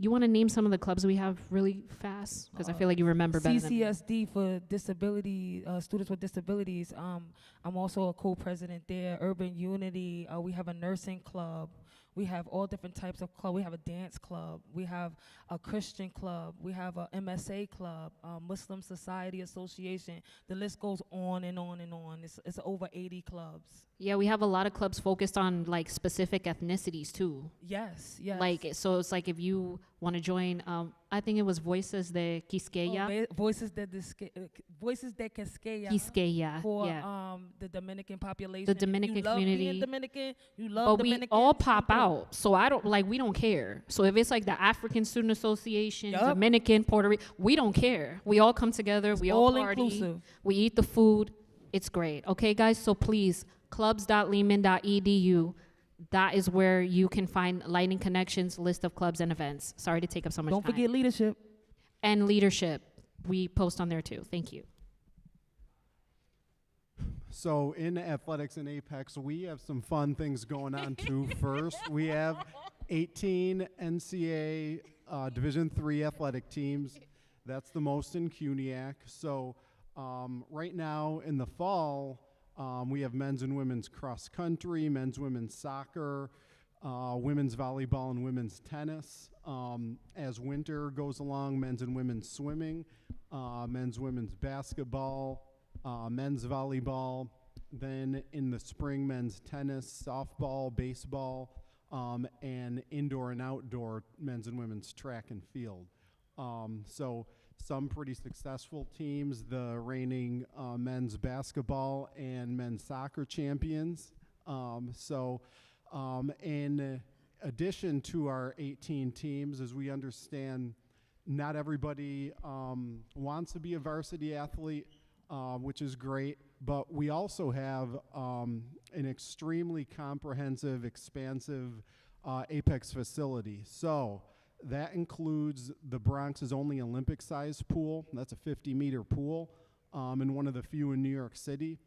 you wanna name some of the clubs we have really fast? Because I feel like you remember better than me. CCSD for disability, students with disabilities. I'm also a co-president there. Urban Unity, we have a nursing club. We have all different types of club. We have a dance club. We have a Christian club. We have a MSA club, Muslim Society Association. The list goes on and on and on. It's over 80 clubs. Yeah, we have a lot of clubs focused on like specific ethnicities too. Yes, yes. Like, so it's like if you want to join, I think it was Voices de Quisqueya. Voices de Quisqueya. Quisqueya, For yeah. The Dominican population. The Dominican you love community. Being Dominican, you love But Dominican. we all pop out, so I don't like. We don't care. So if it's like the African Student Association, Yup. Dominican, Puerto Rico, we don't care. We all come together. We all all party. inclusive. We eat the food. It's great. Okay, guys. So please, clubs.lehman.edu. That is where you can find Lightning Connections list of clubs and events. Sorry to take up so much time. Don't forget leadership. And leadership. We post on there too. Thank you. So in athletics and Apex, we have some fun things going on too. First, we have 18 NCAA Division III athletic teams. That's the most in CUNYAC. So right now in the fall, we have men's and women's cross country, men's, women's soccer, women's volleyball, and women's tennis. As winter goes along, men's and women's swimming, men's, women's basketball, men's volleyball. Then in the spring, men's tennis, softball, baseball, and indoor and outdoor men's and women's track and field. So some pretty successful teams, the reigning men's basketball and men's soccer champions. In addition to our 18 teams, as we understand, not everybody wants to be a varsity athlete, which is great, but we also have an extremely comprehensive, expansive Apex facility. So that includes the Bronx's only Olympic-sized pool. That's a 50-meter pool, and one of the few in New York City.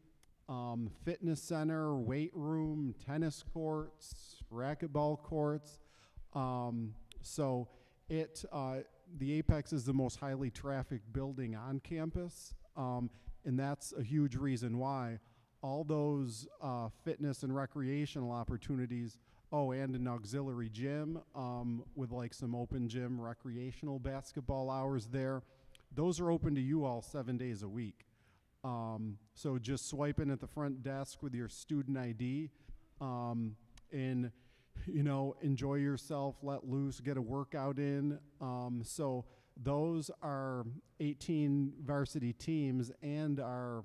Fitness center, weight room, tennis courts, racquetball courts. The Apex is the most highly trafficked building on campus, and that's a huge reason why. All those fitness and recreational opportunities. Oh, and an auxiliary gym with like some open gym recreational basketball hours there. Those are open to you all 7 days a week. So just swipe in at the front desk with your student ID and, enjoy yourself, let loose, get a workout in. So those are 18 varsity teams and our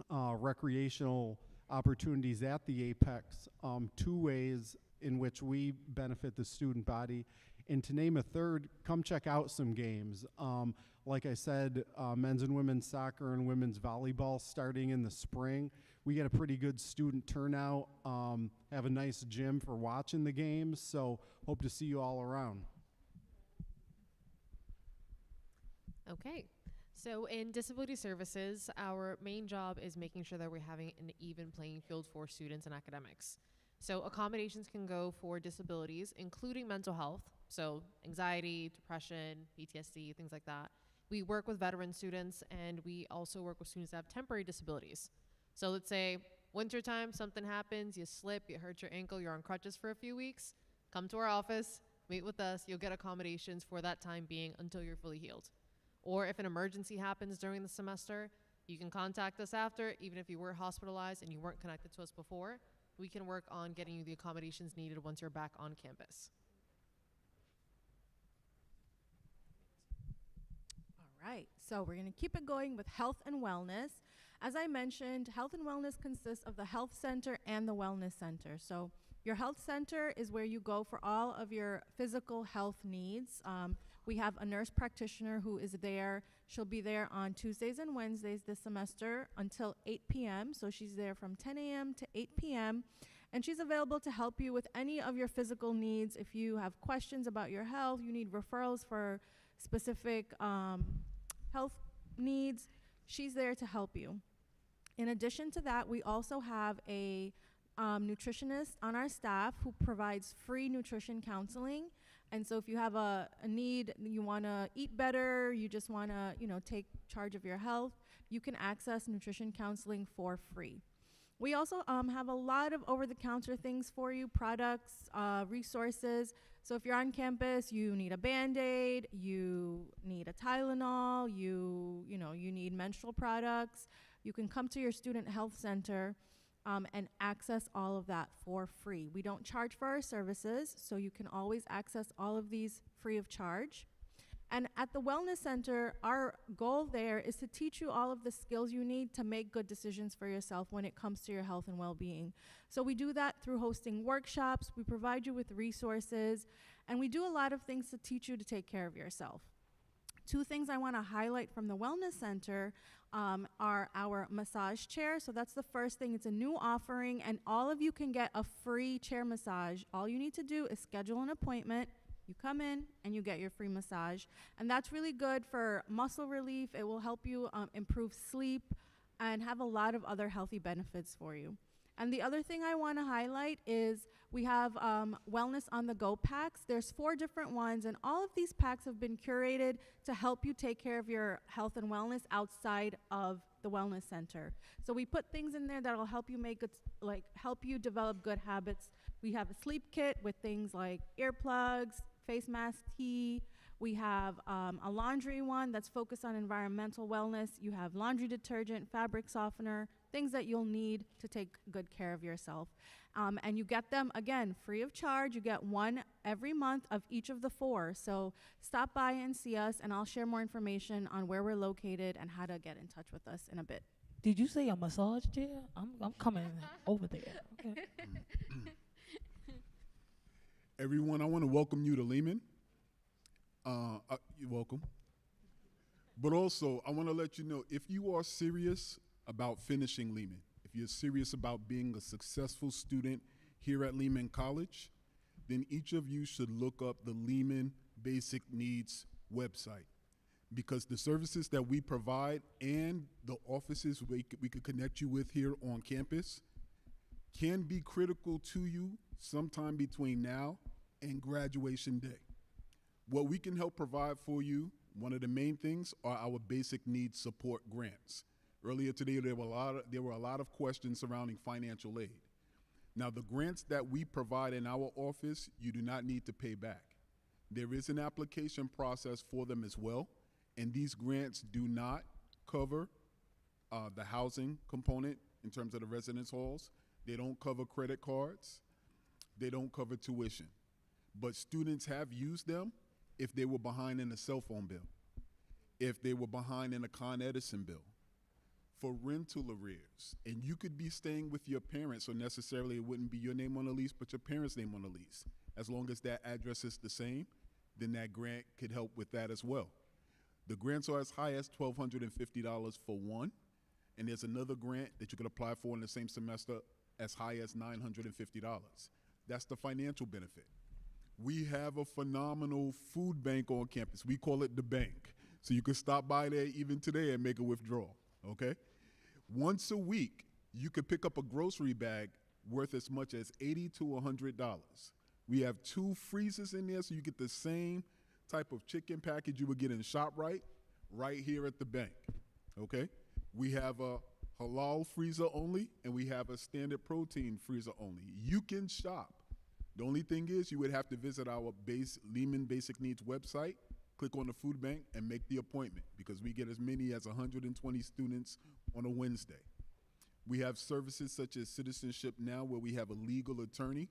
recreational opportunities at the Apex, 2 ways in which we benefit the student body. And to name a third, come check out some games. Like I said, men's and women's soccer and women's volleyball starting in the spring. We get a pretty good student turnout, have a nice gym for watching the games, so hope to see you all around. Okay. So in disability services, our main job is making sure that we're having an even playing field for students and academics. So accommodations can go for disabilities, including mental health, so anxiety, depression, PTSD, things like that. We work with veteran students, and we also work with students that have temporary disabilities. So let's say wintertime, something happens, you slip, you hurt your ankle, you're on crutches for a few weeks, come to our office, meet with us, you'll get accommodations for that time being until you're fully healed. Or if an emergency happens during the semester, you can contact us after, even if you were hospitalized and you weren't connected to us before. We can work on getting you the accommodations needed once you're back on campus. All right, so we're going to keep it going with health and wellness. As I mentioned, health and wellness consists of the health center and the wellness center. So your health center is where you go for all of your physical health needs. We have a nurse practitioner who is there. She'll be there on Tuesdays and Wednesdays this semester until 8 p.m. So she's there from 10 a.m. to 8 p.m. And she's available to help you with any of your physical needs. If you have questions about your health, you need referrals for specific health needs, she's there to help you. In addition to that, we also have a nutritionist on our staff who provides free nutrition counseling. And so if you have a need, you want to eat better, you just want to, take charge of your health, you can access nutrition counseling for free. We also have a lot of over-the-counter things for you, products, resources. So if you're on campus, you need a Band-Aid, you need a Tylenol, you need menstrual products, you can come to your student health center and access all of that for free. We don't charge for our services, so you can always access all of these free of charge. And at the Wellness Center, our goal there is to teach you all of the skills you need to make good decisions for yourself when it comes to your health and well-being. So we do that through hosting workshops, we provide you with resources, and we do a lot of things to teach you to take care of yourself. Two things I want to highlight from the Wellness Center are our massage chair. So that's the first thing. It's a new offering, and all of you can get a free chair massage. All you need to do is schedule an appointment. You come in and you get your free massage. And that's really good for muscle relief. It will help you improve sleep and have a lot of other healthy benefits for you. And the other thing I want to highlight is we have Wellness on the Go packs. There's 4 different ones, and all of these packs have been curated to help you take care of your health and wellness outside of the Wellness Center. So we put things in there that will help you help you develop good habits. We have a sleep kit with things like earplugs, face mask, tea. We have a laundry one that's focused on environmental wellness. You have laundry detergent, fabric softener, things that you'll need to take good care of yourself. And you get them, again, free of charge. You get one every month of each of the 4. So stop by and see us, and I'll share more information on where we're located and how to get in touch with us in a bit. Did you say a massage chair? I'm coming over there. Okay. Everyone, I want to welcome you to Lehman. You're welcome. But also, I want to let you know, if you are serious about finishing Lehman, if you're serious about being a successful student here at Lehman College, then each of you should look up the Lehman Basic Needs website, because the services that we provide and the offices we could connect you with here on campus can be critical to you sometime between now and graduation day. What we can help provide for you, one of the main things, are our basic needs support grants. Earlier today, there were a lot of questions surrounding financial aid. Now, the grants that we provide in our office, you do not need to pay back. There is an application process for them as well, and these grants do not cover the housing component in terms of the residence halls. They don't cover credit cards. They don't cover tuition. But students have used them if they were behind in a cell phone bill, if they were behind in a Con Edison bill, for rental arrears. And you could be staying with your parents, so necessarily it wouldn't be your name on the lease, but your parents' name on the lease. As long as that address is the same, then that grant could help with that as well. The grants are as high as $1,250 for one, and there's another grant that you could apply for in the same semester as high as $950. That's the financial benefit. We have a phenomenal food bank on campus. We call it the bank. So you can stop by there even today and make a withdrawal, okay? Once a week, you could pick up a grocery bag worth as much as $80 to $100. We have 2 freezers in there, so you get the same type of chicken package you would get in ShopRite right here at the bank, okay? We have a halal freezer only, and we have a standard protein freezer only. You can shop. The only thing is you would have to visit our Lehman Basic Needs website click on the food bank and make the appointment because we get as many as 120 students on a Wednesday. We have services such as Citizenship Now, where we have a legal attorney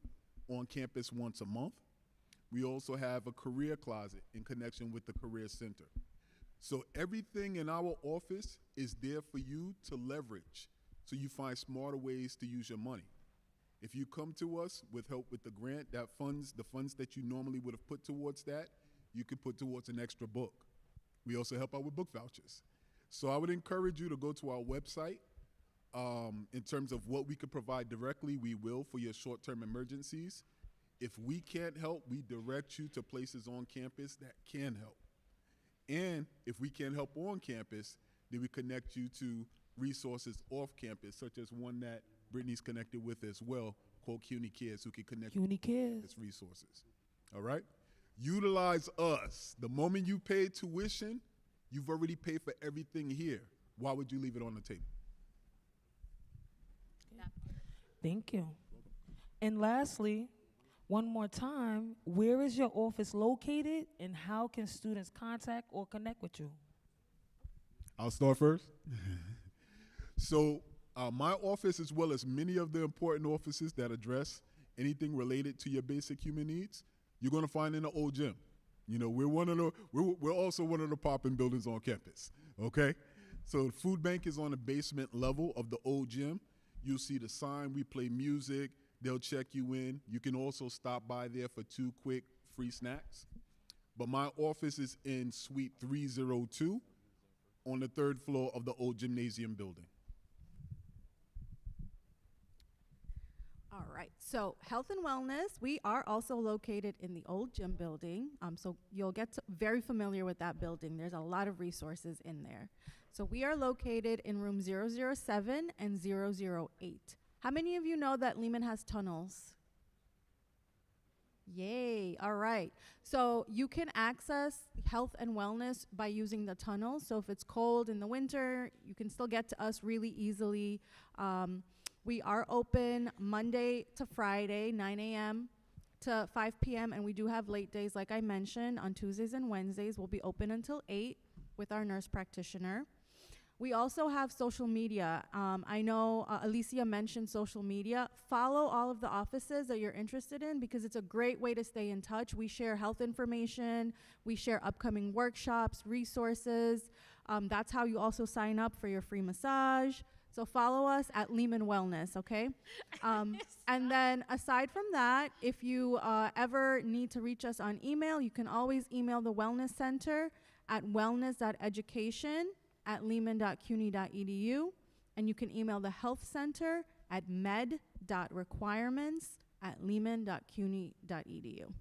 on campus once a month. We also have a career closet in connection with the Career Center. So everything in our office is there for you to leverage so you find smarter ways to use your money. If you come to us with help with the grant, the funds that you normally would have put towards that, you could put towards an extra book. We also help out with book vouchers. So I would encourage you to go to our website. In terms of what we could provide directly, we will for your short-term emergencies. If we can't help, we direct you to places on campus that can help. And if we can't help on campus, then we connect you to resources off campus, such as one that Brittany's connected with as well, called CUNY Cares, who can connect CUNY Cares. its resources. All right? Utilize us. The moment you pay tuition, you've already paid for everything here. Why would you leave it on the table? Thank you. And lastly, one more time, where is your office located and how can students contact or connect with you? I'll start first. So my office, as well as many of the important offices that address anything related to your basic human needs, you're going to find in the old gym. You know, we're also one of the popping buildings on campus, okay? So the food bank is on the basement level of the old gym. You'll see the sign, we play music, they'll check you in. You can also stop by there for 2 quick free snacks. But my office is in Suite 302 on the 3rd floor of the old gymnasium building. All right, so health and wellness, we are also located in the old gym building. So you'll get very familiar with that building. There's a lot of resources in there. So we are located in room 007 and 008. How many of you know that Lehman has tunnels? Yay, all right. So you can access health and wellness by using the tunnels. So if it's cold in the winter, you can still get to us really easily. We are open Monday to Friday, 9 a.m. to 5 p.m. And we do have late days, like I mentioned. On Tuesdays and Wednesdays, we'll be open until 8 with our nurse practitioner. We also have social media. I know Alicia mentioned social media. Follow all of the offices that you're interested in because it's a great way to stay in touch. We share health information. We share upcoming workshops, resources. That's how you also sign up for your free massage. So follow us at Lehman Wellness, okay? And then aside from that, if you ever need to reach us on email, you can always email the Wellness Center at wellness.education@lehman.cuny.edu. And you can email the Health Center at med.requirements@lehman.cuny.edu.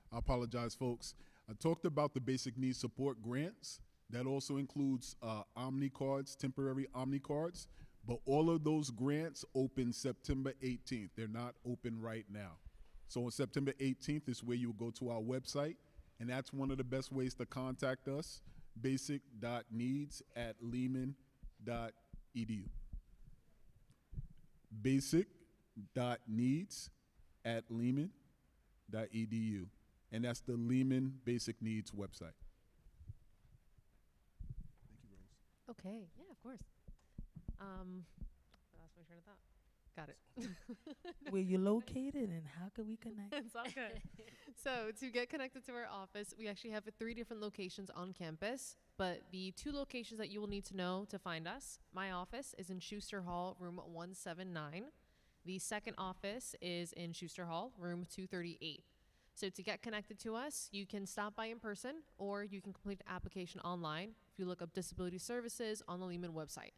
I apologize, folks. I talked about the basic needs support grants. That also includes Omni cards, temporary Omni cards. But all of those grants open September 18th. They're not open right now. So on September 18th is where you'll go to our website. And that's one of the best ways to contact us, basic.needs@lehman.edu. Basic.needs@lehman.edu. And that's the Lehman Basic Needs website. Okay, yeah, of course. I lost my train of thought. Got it. Where you located and how can we connect? It's all good. So to get connected to our office, we actually have 3 different locations on campus, but the 2 locations that you will need to know to find us, my office is in Schuster Hall, room 179. The second office is in Schuster Hall, room 238. So to get connected to us, you can stop by in person or you can complete the application online if you look up disability services on the Lehman website.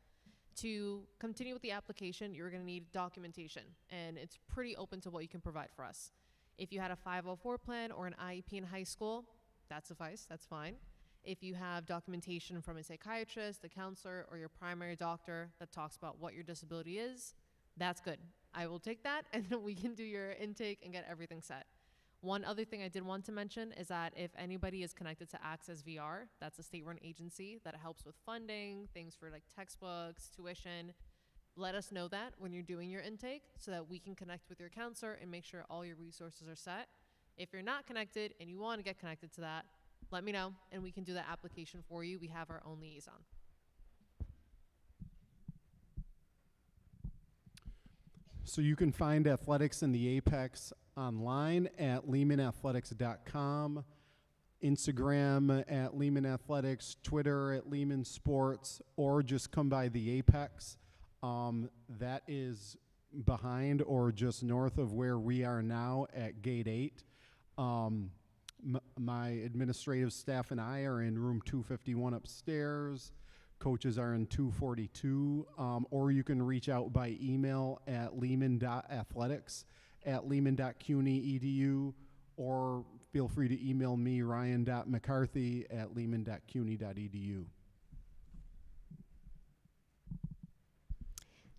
To continue with the application, you're going to need documentation, and it's pretty open to what you can provide for us. If you had a 504 plan or an IEP in high school, that suffice, that's fine. If you have documentation from a psychiatrist, a counselor, or your primary doctor that talks about what your disability is, that's good. I will take that, and then we can do your intake and get everything set. One other thing I did want to mention is that if anybody is connected to Access VR, that's a state-run agency that helps with funding, things for like textbooks, tuition. Let us know that when you're doing your intake so that we can connect with your counselor and make sure all your resources are set. If you're not connected and you want to get connected to that, let me know and we can do that application for you. We have our own liaison. So you can find athletics in the Apex online at lehmanathletics.com, Instagram at Lehman Athletics, Twitter at Lehman Sports, or just come by the Apex. That is behind or just north of where we are now at Gate 8. My administrative staff and I are in room 251 upstairs. Coaches are in 242, or you can reach out by email at lehman.athletics@lehman.cuny.edu, or feel free to email me, ryan.mccarthy@lehman.cuny.edu.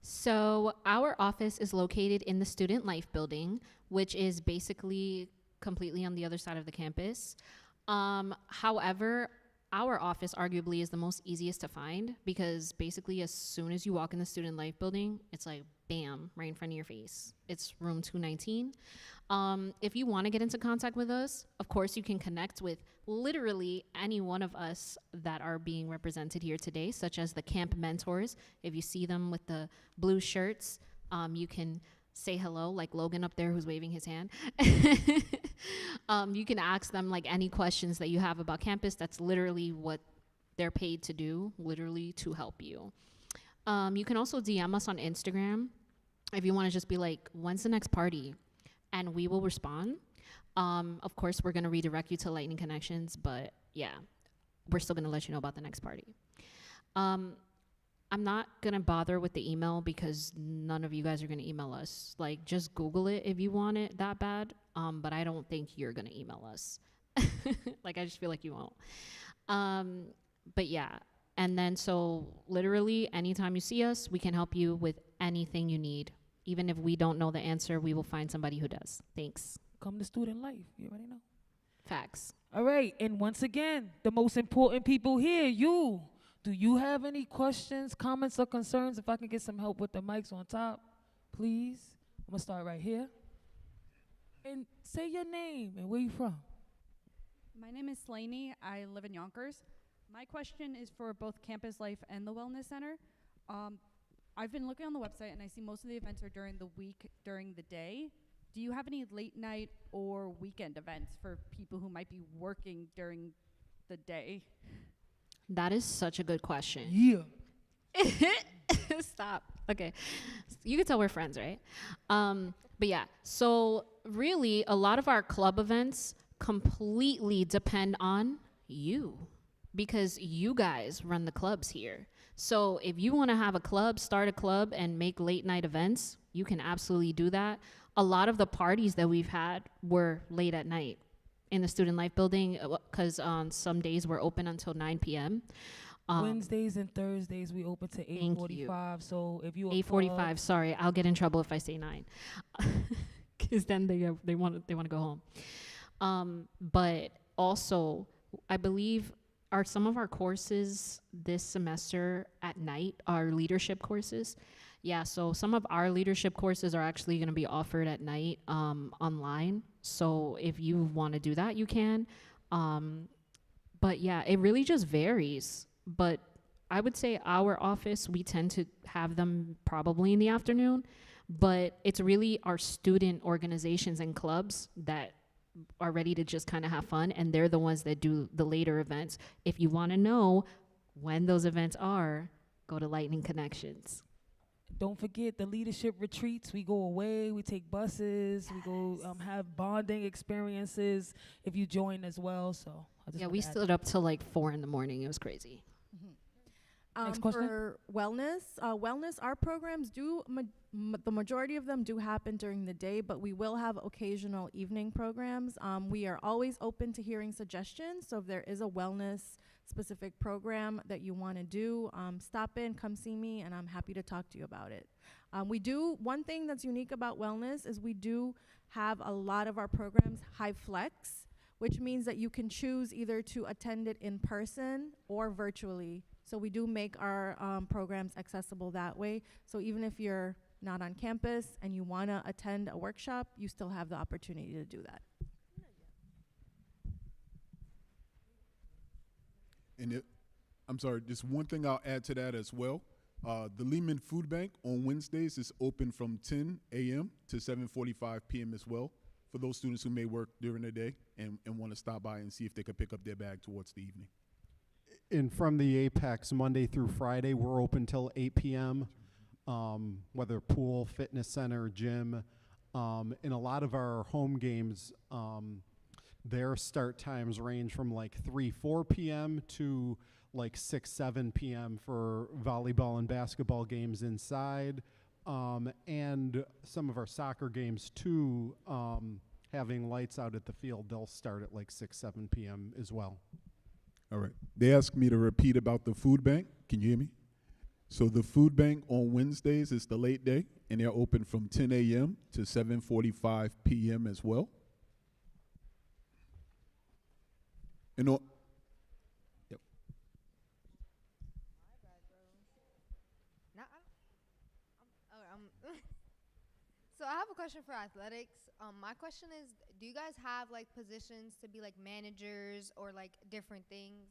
So our office is located in the Student Life Building, which is basically completely on the other side of the campus. However, our office arguably is the most easiest to find because basically as soon as you walk in the Student Life Building, it's like bam, right in front of your face. It's room 219. If you want to get into contact with us, of course you can connect with literally any one of us that are being represented here today, such as the camp mentors. If you see them with the blue shirts, you can say hello, like Logan up there who's waving his hand. You can ask them like any questions that you have about campus. That's literally what they're paid to do, literally to help you. You can also DM us on Instagram if you want to just be like, when's the next party? And we will respond. Of course, we're going to redirect you to Lightning Connections, but yeah, we're still going to let you know about the next party. I'm not going to bother with the email because none of you guys are going to email us. Like, just Google it if you want it that bad, but I don't think you're going to email us. Like, I just feel like you won't. But yeah, and then so literally anytime you see us, we can help you with anything you need. Even if we don't know the answer, we will find somebody who does. Thanks. Come to Student Life. You already know. Facts. All right. And once again, the most important people here, you. Do you have any questions, comments, or concerns? If I can get some help with the mics on top, please. I'm going to start right here. And say your name and where you from. My name is Slaney. I live in Yonkers. My question is for both Campus Life and the Wellness Center. I've been looking on the website and I see most of the events are during the week, during the day. Do you have any late night or weekend events for people who might be working during the day? That is such a good question. Yeah. Stop. Okay. You can tell we're friends, right? But yeah, so really a lot of our club events completely depend on you because you guys run the clubs here. So if you want to have a club, start a club and make late night events, you can absolutely do that. A lot of the parties that we've had were late at night in the Student Life Building because on some days we're open until 9 p.m. Wednesdays and Thursdays we open to 8:45. So if you 8:45, sorry, I'll get in trouble if I say 9, because then they want to go home. But also, I believe some of our courses this semester at night are leadership courses. Yeah, so some of our leadership courses are actually going to be offered at night online. So if you want to do that, you can. But yeah, it really just varies. But I would say our office, we tend to have them probably in the afternoon. But it's really our student organizations and clubs that are ready to just kind of have fun. And they're the ones that do the later events. If you want to know when those events are, go to Lightning Connections. Don't forget the leadership retreats. We go away. We take buses. Yes. We go have bonding experiences if you join as well. So yeah, we stood up till like 4 a.m. It was crazy. Next question. For wellness, our programs do, the majority of them do happen during the day, but we will have occasional evening programs. We are always open to hearing suggestions. So if there is a wellness specific program that you want to do, stop in, come see me, and I'm happy to talk to you about it. One thing that's unique about wellness is we do have a lot of our programs high flex, which means that you can choose either to attend it in person or virtually. So we do make our programs accessible that way. So even if you're not on campus and you want to attend a workshop, you still have the opportunity to do that. And I'm sorry, just one thing I'll add to that as well. The Lehman Food Bank on Wednesdays is open from 10 a.m. to 7:45 p.m. as well for those students who may work during the day and want to stop by and see if they could pick up their bag towards the evening. And from the Apex, Monday through Friday, we're open till 8 p.m., whether pool, fitness center, gym. In a lot of our home games, their start times range from like 4 p.m. to like 7 p.m. for volleyball and basketball games inside. And some of our soccer games too, having lights out at the field, they'll start at like 7 p.m. as well. All right. They asked me to repeat about the food bank. Can you hear me? So the food bank on Wednesdays is the late day, and they're open from 10 a.m. to 7:45 p.m. as well. And yep. So I have a question for athletics. My question is, do you guys have like positions to be like managers or like different things?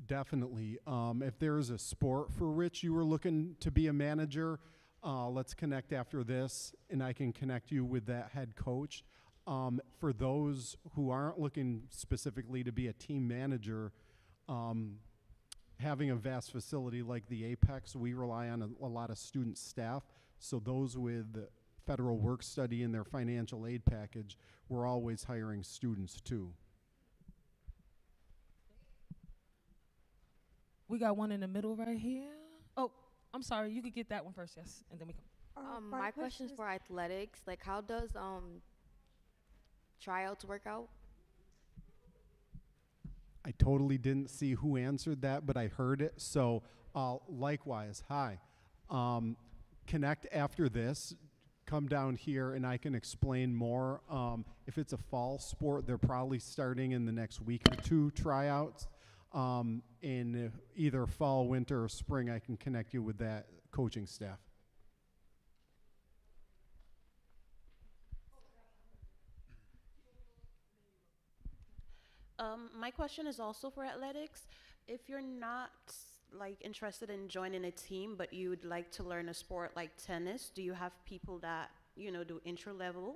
Definitely. If there's a sport for which you were looking to be a manager, let's connect after this, and I can connect you with that head coach. For those who aren't looking specifically to be a team manager, having a vast facility like the Apex, we rely on a lot of student staff. So those with federal work study in their financial aid package, we're always hiring students too. We got one in the middle right here. Oh, I'm sorry. You could get that one first, yes, and then we come. My question is for athletics. Like, how does tryouts work out? I totally didn't see who answered that, but I heard it. So likewise, hi. Connect after this. Come down here and I can explain more. If it's a fall sport, they're probably starting in the next week or two tryouts. In either fall, winter, or spring, I can connect you with that coaching staff. My question is also for athletics. If you're not like interested in joining a team, but you would like to learn a sport like tennis, do you have people that, you know, do intro level,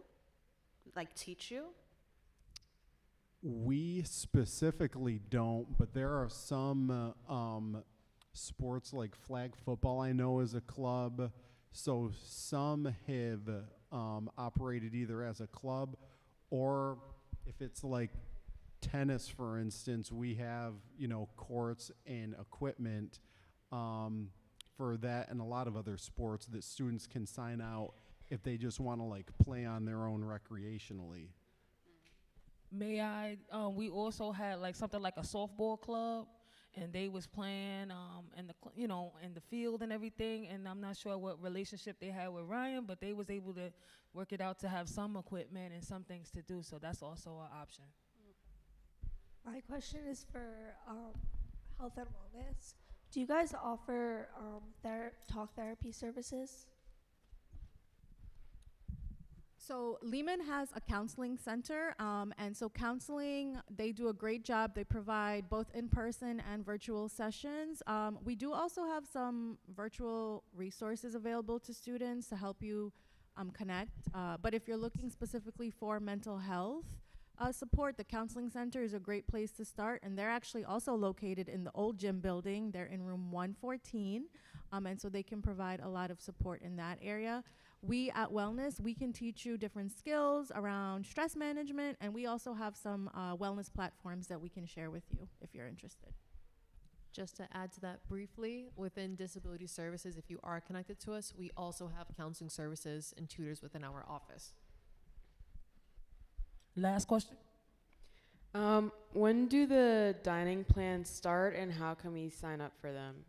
like teach you? We specifically don't, but there are some sports like flag football I know is a club. So some have operated either as a club, or if it's like tennis, for instance, we have, you know, courts and equipment for that, and a lot of other sports that students can sign out if they just want to like play on their own recreationally. May I? We also had like something like a softball club, and they was playing in the in the field and everything. And I'm not sure what relationship they had with Ryan, but they was able to work it out to have some equipment and some things to do. So that's also an option. My question is for health and wellness. Do you guys offer talk therapy services? So Lehman has a counseling center, and so counseling, they do a great job. They provide both in-person and virtual sessions. We do also have some virtual resources available to students to help you connect. But if you're looking specifically for mental health support, the counseling center is a great place to start, and they're actually also located in the old gym building. They're in room 114, and so they can provide a lot of support in that area. We at Wellness, we can teach you different skills around stress management, and we also have some wellness platforms that we can share with you if you're interested. Just to add to that briefly, within disability services, if you are connected to us, we also have counseling services and tutors within our office. Last question. When do the dining plans start, and how can we sign up for them?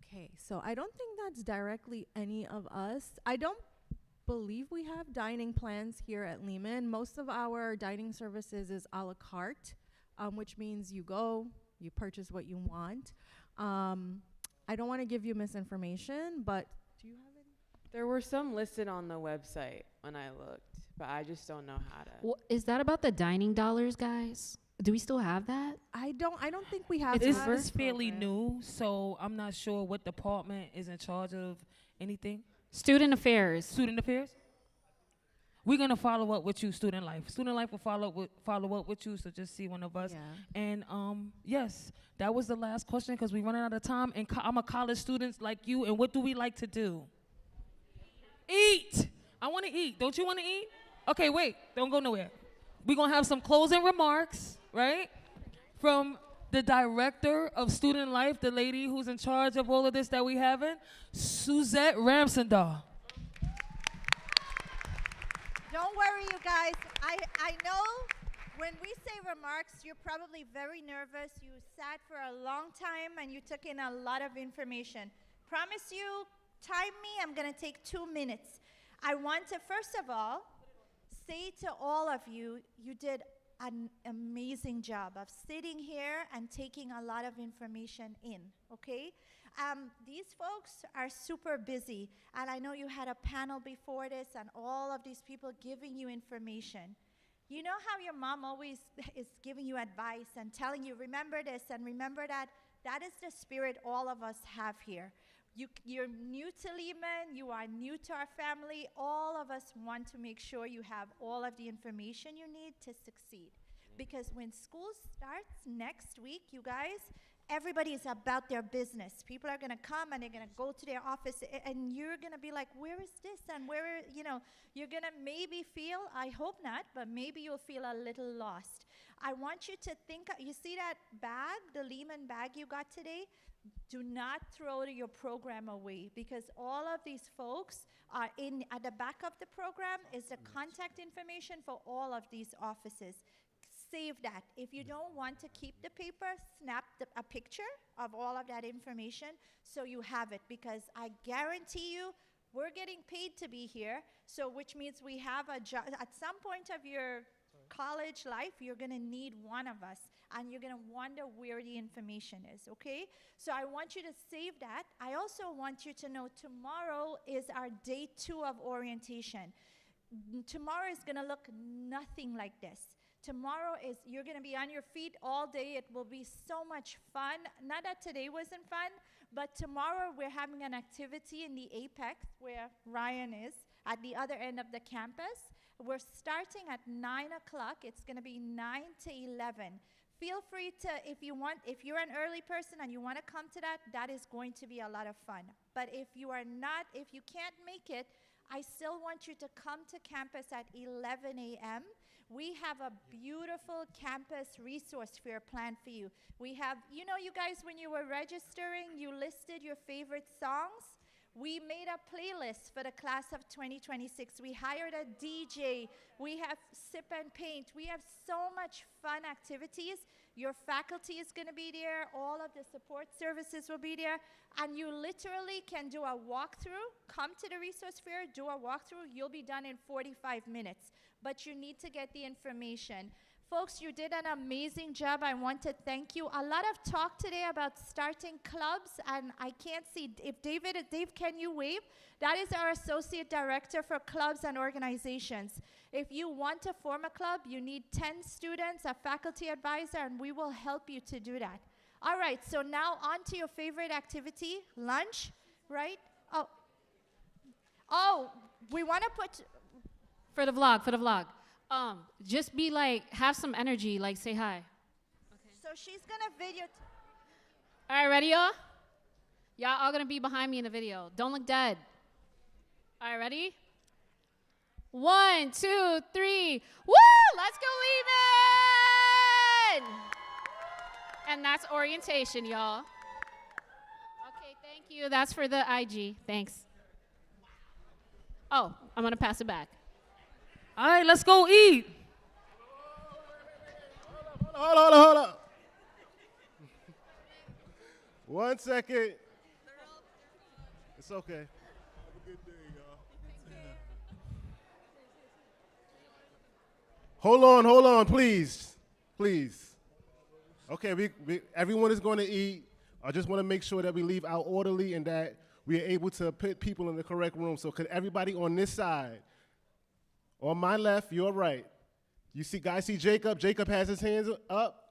Okay, so I don't think that's directly any of us. I don't believe we have dining plans here at Lehman. Most of our dining services is a la carte, which means you go, you purchase what you want. I don't want to give you misinformation, but do you have any? There were some listed on the website when I looked, but I just don't know how to. Is that about the dining dollars, guys? Do we still have that? I don't think we have It's, that. it's fairly new, so I'm not sure what department is in charge of anything. Student affairs. Student affairs. We're gonna follow up with you, student life. Student life will follow up with you. So just see one of us. Yeah. And yes, that was the last question because we're running out of time. And I'm a college student like you. And what do we like to do? Eat. I want to eat. Don't you want to eat? Okay, wait. Don't go nowhere. We're gonna have some closing remarks, right, from the director of student life, the lady who's in charge of all of this that we having, Suzette Ramsendahl. Don't worry, you guys. I know when we say remarks, you're probably very nervous. You sat for a long time and you took in a lot of information. Promise you, time me, I'm going to take 2 minutes. I want to, first of all, say to all of you, you did an amazing job of sitting here and taking a lot of information in, okay? These folks are super busy, and I know you had a panel before this and all of these people giving you information. You know how your mom always is giving you advice and telling you, remember this and remember that? That is the spirit all of us have here. You're new to Lehman, you are new to our family. All of us want to make sure you have all of the information you need to succeed. Because when school starts next week, you guys, everybody is about their business. People are going to come and they're going to go to their office and you're going to be like, where is this? And where, you're going to maybe feel, I hope not, but maybe you'll feel a little lost. I want you to think, you see that bag, the Lehman bag you got today? Do not throw your program away because all of these folks are at the back of the program is the contact information for all of these offices. Save that. If you don't want to keep the paper, snap a picture of all of that information so you have it because I guarantee you we're getting paid to be here, so which means we have a job. At some point of your college life, you're going to need one of us and you're going to wonder where the information is, okay? So I want you to save that. I also want you to know tomorrow is our day 2 of orientation. Tomorrow is going to look nothing like this. Tomorrow is, you're going to be on your feet all day. It will be so much fun. Not that today wasn't fun, but tomorrow we're having an activity in the Apex where Ryan is at the other end of the campus. We're starting at 9 o'clock. It's going to be 9 to 11. Feel free to, if you're an early person and you want to come to that, that is going to be a lot of fun. But if you can't make it, I still want you to come to campus at 11 a.m. We have a beautiful campus resource fair planned for you. We have, you guys, when you were registering, you listed your favorite songs. We made a playlist for the class of 2026. We hired a DJ. We have sip and paint. We have so much fun activities. Your faculty is going to be there. All of the support services will be there. And you literally can do a walkthrough. Come to the resource fair, do a walkthrough. You'll be done in 45 minutes. But you need to get the information. Folks, you did an amazing job. I want to thank you. A lot of talk today about starting clubs, and I can't see if Dave, can you wave? That is our Associate Director for Clubs and Organizations. If you want to form a club, you need 10 students, a faculty advisor, and we will help you to do that. All right, so now on to your favorite activity, lunch, right? Oh, we want to put... For the vlog. Just be like, have some energy, like say hi. Okay. So she's gonna video. All right, ready, y'all? Y'all all gonna be behind me in the video. Don't look dead. All right, ready? 1, 2, 3. Woo! Let's go, Lehman! And that's orientation, y'all. Okay, thank you. That's for the IG. Thanks. Oh, I'm gonna pass it back. All right, let's go eat. Hold up. 1 second. It's okay. Have a good day, y'all. Hold on, please. Okay, everyone is going to eat. I just want to make sure that we leave out orderly and that we are able to put people in the correct room. So could everybody on this side, on my left, your right, you see, guys see Jacob? Jacob has his hands up.